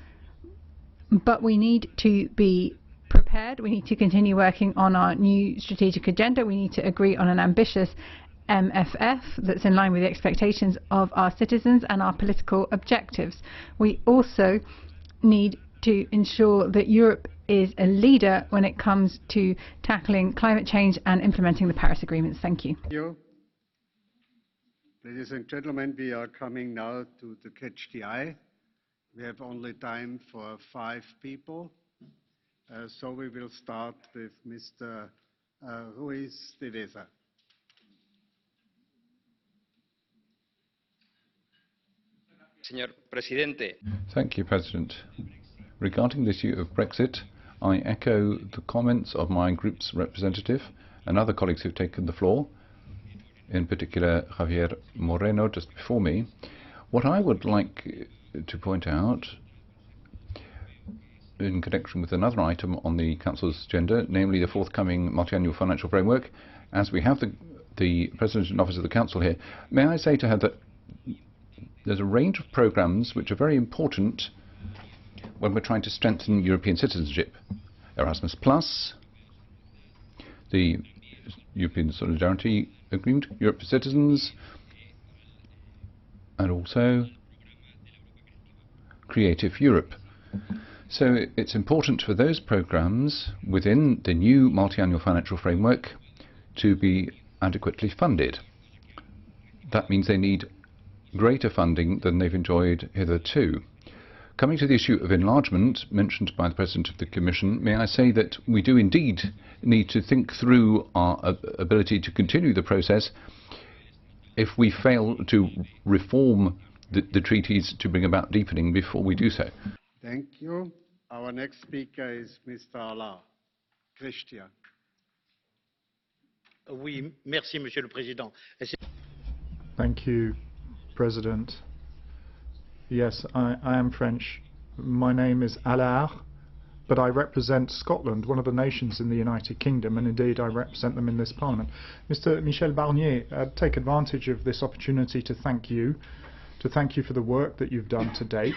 but we need to be prepared. We need to continue working on our new strategic agenda. We need to agree on an ambitious MFF that's in line with the expectations of our citizens and our political objectives. We also need to ensure that Europe is a leader when it comes to tackling climate change and implementing the Paris Agreements. Thank you. Thank you. Ladies and gentlemen, we are coming now to the Catch the Eye. We have only time for 5 people. So we will start with Mr. Ruiz de Veza. Señor Presidente. Thank you, President. Regarding the issue of Brexit, I echo the comments of my group's representative and other colleagues who have taken the floor, in particular Javier Moreno just before me. What I would like to point out, in connection with another item on the Council's agenda, namely the forthcoming multiannual financial framework, as we have the President in Office of the Council here, may I say to her that there's a range of programmes which are very important when we're trying to strengthen European citizenship. Erasmus+, the European Solidarity Agreement, Europe for Citizens, and also Creative Europe. So it's important for those programmes within the new multi-annual financial framework to be adequately funded. That means they need greater funding than they've enjoyed hitherto. Coming to the issue of enlargement mentioned by the President of the Commission, may I say that we do indeed need to think through our ability to continue the process if we fail to reform the treaties to bring about deepening before we do so. Thank you. Our next speaker is Mr. Allard. Christian. Oui, merci, Monsieur le Président. Thank you, President. Yes, I am French. My name is Allard, but I represent Scotland, one of the nations in the United Kingdom, and indeed I represent them in this Parliament. Mr. Michel Barnier, I'd take advantage of this opportunity to thank you for the work that you've done to date.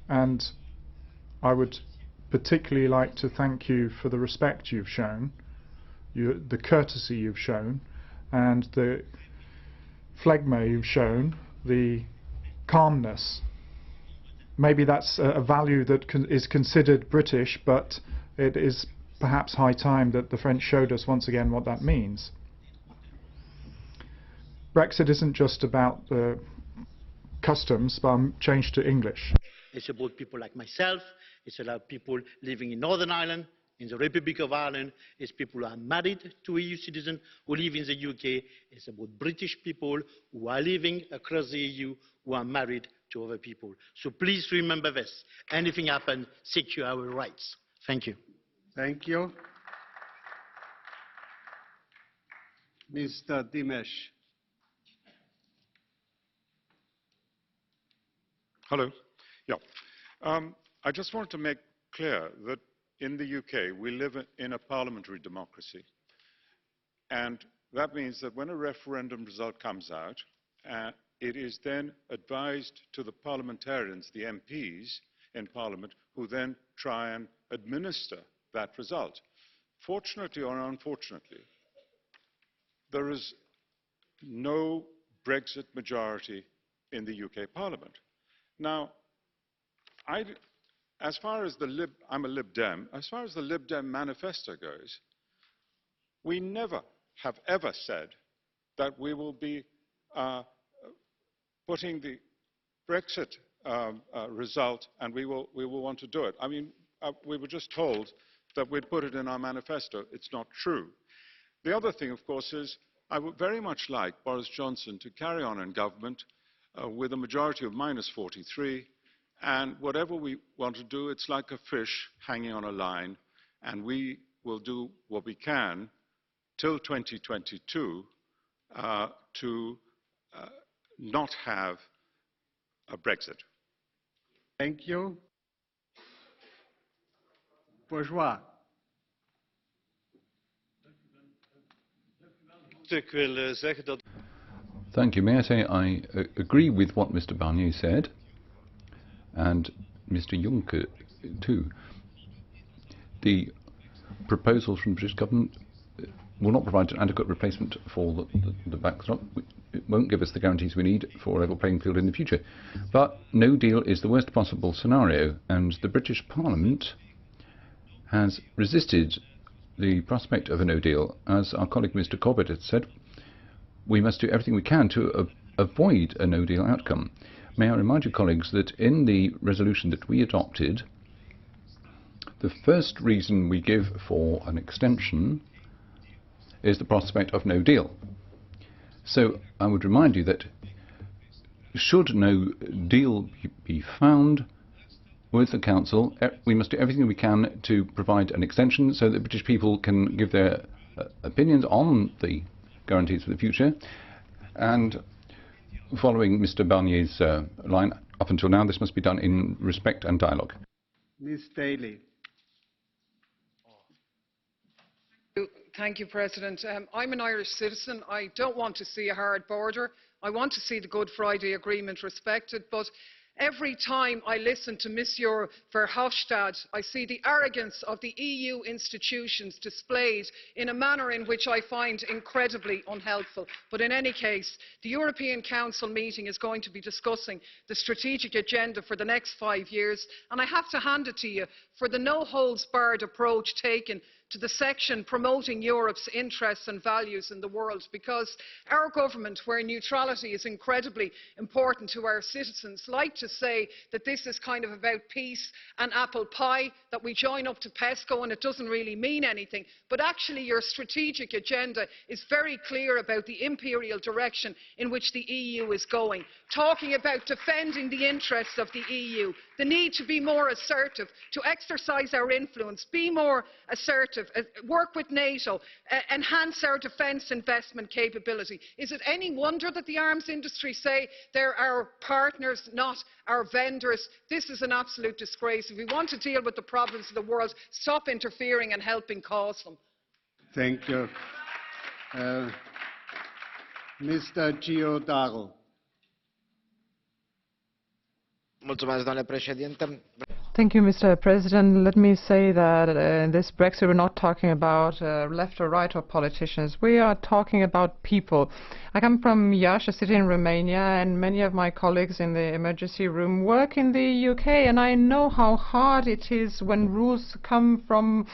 And I would particularly like to thank you for the respect you've shown, the courtesy you've shown, and the phlegma you've shown, the calmness. Maybe that's a value that is considered British, but it is perhaps high time that the French showed us once again what that means. Brexit isn't just about the customs, but I'm changed to English. It's about people like myself. It's about people living in Northern Ireland, in the Republic of Ireland. It's people who are married to EU citizens who live in the UK. It's about British people who are living across the EU who are married to other people. So please remember this. Anything happens, secure our rights. Thank you. Thank you. Mr. Dimesh. Hello. Yeah. I just want to make clear that in the UK we live in a parliamentary democracy, and that means that when a referendum result comes out, it is then advised to the parliamentarians, the MPs in Parliament, who then try and administer that result. Fortunately or unfortunately, there is no Brexit majority in the UK Parliament. Now, as far as I'm a Lib Dem, as far as the Lib Dem manifesto goes, we never have ever said that we will be putting the Brexit result and we will want to do it. I mean, we were just told that we'd put it in our manifesto. It's not true. The other thing, of course, is I would very much like Boris Johnson to carry on in government with a majority of -43, and whatever we want to do, it's like a fish hanging on a line, and we will do what we can till 2022 to not have a Brexit. Thank you. Bourgeois. Thank you. May I say I agree with what Mr. Barnier said, and Mr. Juncker too. The proposals from the British government will not provide an adequate replacement for the backstop. It won't give us the guarantees we need for a level playing field in the future. But no deal is the worst possible scenario, and the British Parliament has resisted the prospect of a no deal. As our colleague Mr. Corbett had said, we must do everything we can to avoid a no deal outcome. May I remind you, colleagues, that in the resolution that we adopted, the first reason we give for an extension is the prospect of no deal. So I would remind you that should no deal be found with the Council, we must do everything we can to provide an extension so that British people can give their opinions on the guarantees for the future. And following Mr. Barnier's line, up until now, this must be done in respect and dialogue. Ms. Daly. Thank you, President. I'm an Irish citizen. I don't want to see a hard border. I want to see the Good Friday Agreement respected, but every time I listen to Monsieur Verhofstadt, I see the arrogance of the EU institutions displayed in a manner in which I find incredibly unhelpful. But in any case, the European Council meeting is going to be discussing the strategic agenda for the next 5 years, and I have to hand it to you for the no-holds-barred approach taken to the section promoting Europe's interests and values in the world, because our government, where neutrality is incredibly important to our citizens, like to say that this is kind of about peace and apple pie, that we join up to PESCO and it doesn't really mean anything. But actually your strategic agenda is very clear about the imperial direction in which the EU is going, talking about defending the interests of the EU, the need to be more assertive, to exercise our influence, be more assertive, work with NATO, enhance our defence investment capability. Is it any wonder that the arms industry say they're our partners, not our vendors? This is an absolute disgrace. If we want to deal with the problems of the world, stop interfering and helping cause them. Thank you. Mr. Giordano. Thank you, Mr. President. Let me say that in this Brexit, we're not talking about left or right or politicians. We are talking about people. I come from Iași, a city in Romania, and many of my colleagues in the emergency room work in the UK, and I know how hard it is when rules come from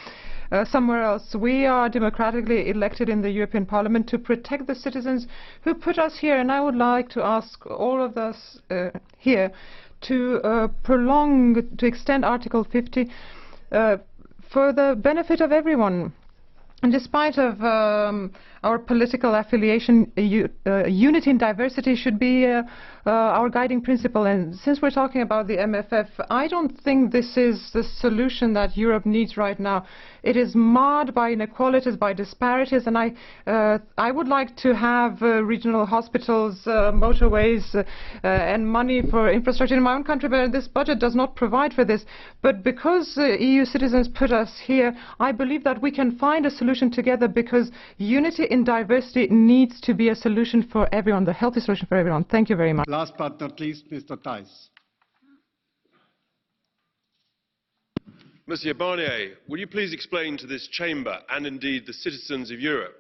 somewhere else. We are democratically elected in the European Parliament to protect the citizens who put us here, and I would like to ask all of us here to extend Article 50 for the benefit of everyone. And despite of our political affiliation, unity in diversity should be our guiding principle. And since we're talking about the MFF, I don't think this is the solution that Europe needs right now. It is marred by inequalities, by disparities, and I would like to have regional hospitals, motorways, and money for infrastructure in my own country, but this budget does not provide for this. But because EU citizens put us here, I believe that we can find a solution together, because unity in diversity needs to be a solution for everyone, the healthy solution for everyone. Thank you very much. Last but not least, Mr. Thijs. Monsieur Barnier, will you please explain to this chamber and indeed the citizens of Europe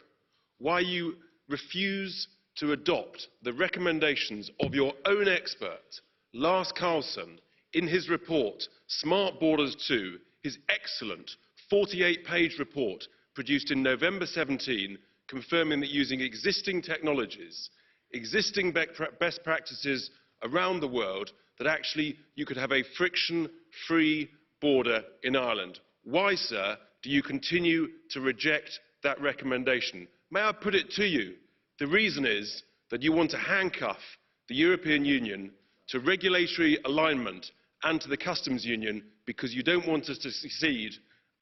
why you refuse to adopt the recommendations of your own expert, Lars Carlson, in his report, Smart Borders 2, his excellent 48-page report produced in November 17, confirming that using existing technologies, existing best practices around the world, that actually you could have a friction-free border in Ireland. Why, sir, do you continue to reject that recommendation? May I put it to you? The reason is that you want to handcuff the European Union to regulatory alignment and to the customs union, because you don't want us to succeed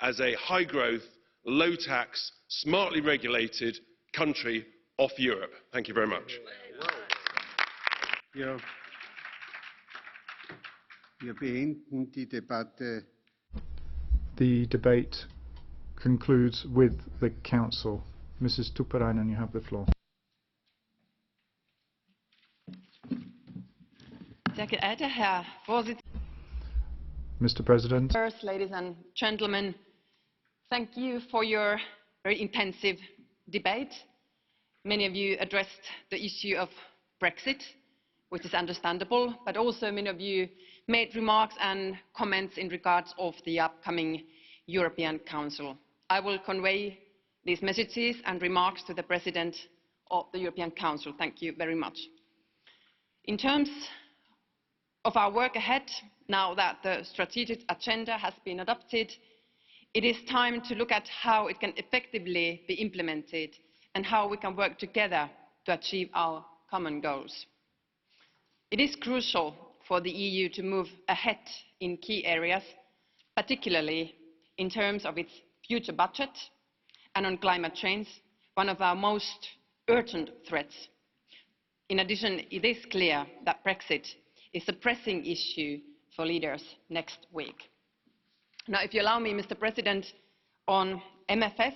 as a high-growth, low-tax, smartly regulated country off Europe. Thank you very much. Wir beenden die Debatte. The debate concludes with the Council. Mrs. Tuppurainen, you have the floor. Sehr geehrter Herr Vorsitzender, Mr. President, ladies and gentlemen, thank you for your very intensive debate. Many of you addressed the issue of Brexit, which is understandable, but also many of you made remarks and comments in regards of the upcoming European Council. I will convey these messages and remarks to the President of the European Council. Thank you very much. In terms of our work ahead, now that the strategic agenda has been adopted, it is time to look at how it can effectively be implemented and how we can work together to achieve our common goals. It is crucial for the EU to move ahead in key areas, particularly in terms of its future budget and on climate change, one of our most urgent threats. In addition, it is clear that Brexit is a pressing issue for leaders next week. Now, if you allow me, Mr. President, on MFF,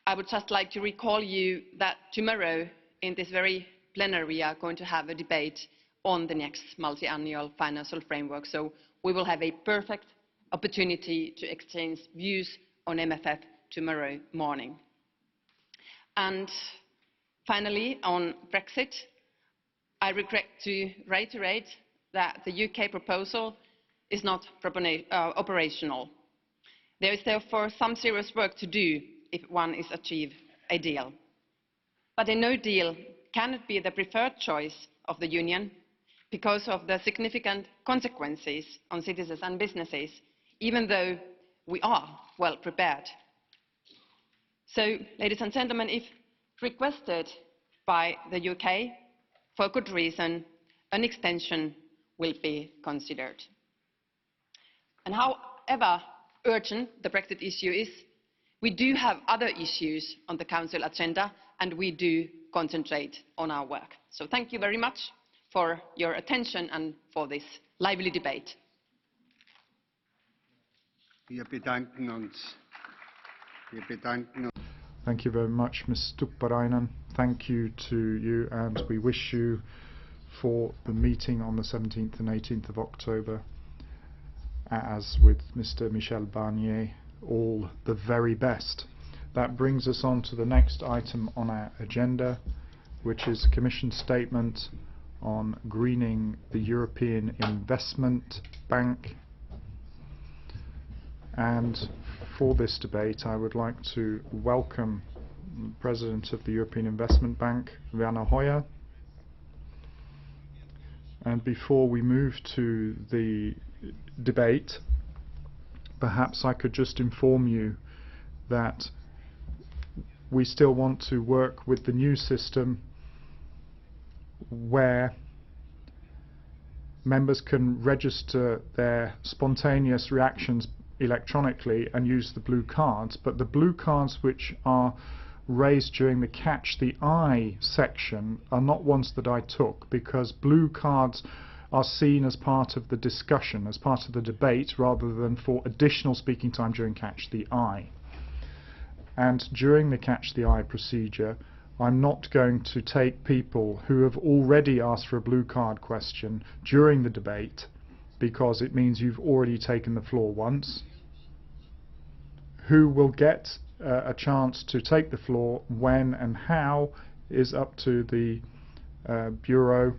I would just like to recall you that tomorrow in this very plenary we are going to have a debate on the next multi-annual financial framework. So we will have a perfect opportunity to exchange views on MFF tomorrow morning. And finally, on Brexit, I regret to reiterate that the UK proposal is not operational. There is therefore some serious work to do if one is to achieve a deal. But a no deal cannot be the preferred choice of the Union because of the significant consequences on citizens and businesses, even though we are well prepared. So, ladies and gentlemen, if requested by the UK, for good reason, an extension will be considered. And however urgent the Brexit issue is, we do have other issues on the Council agenda, and we do concentrate on our work. So thank you very much for your attention and for this lively debate. Wir bedanken uns. Thank you very much, Ms. Tuppurainen. Thank you to you, and we wish you for the meeting on the 17th and 18th of October, as with Mr. Michel Barnier, all the very best. That brings us on to the next item on our agenda, which is a Commission statement on greening the European Investment Bank. And for this debate, I would like to welcome the President of the European Investment Bank, Werner Hoyer. And before we move to the debate, perhaps I could just inform you that we still want to work with the new system where members can register their spontaneous reactions electronically and use the blue cards, but the blue cards which are raised during the Catch the Eye section are not ones that I took, because blue cards are seen as part of the discussion, as part of the debate, rather than for additional speaking time during Catch the Eye. And during the Catch the Eye procedure, I'm not going to take people who have already asked for a blue card question during the debate, because it means you've already taken the floor once. Who will get a chance to take the floor when and how is up to the Bureau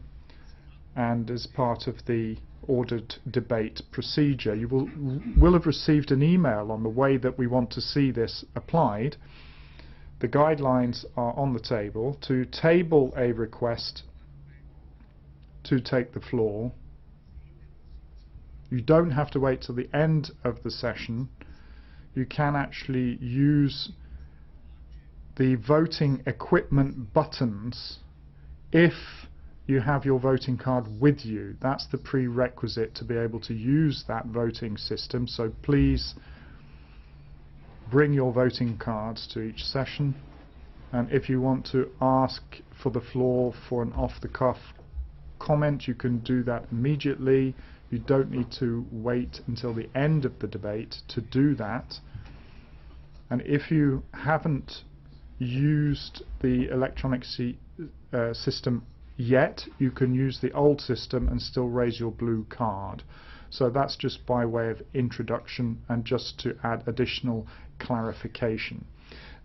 and is part of the ordered debate procedure. You will have received an email on the way that we want to see this applied. The guidelines are on the table. To table a request to take the floor, you don't have to wait till the end of the session. You can actually use the voting equipment buttons if you have your voting card with you. That's the prerequisite to be able to use that voting system. So please bring your voting cards to each session, and if you want to ask for the floor for an off-the-cuff comment, you can do that immediately. You don't need to wait until the end of the debate to do that. And if you haven't used the electronic system yet, you can use the old system and still raise your blue card. So that's just by way of introduction and just to add additional clarification.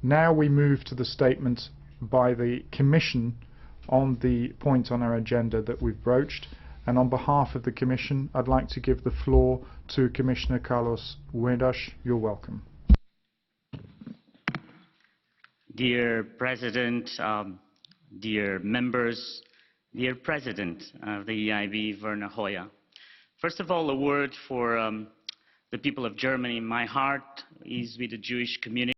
Now we move to the statement by the Commission on the point on our agenda that we've broached. And on behalf of the Commission, I'd like to give the floor to Commissioner Carlos Moedas. You're welcome. Dear President, dear members, dear President of the EIB, Werner Hoyer. First of all, a word for the people of Germany. My heart is with the Jewish community.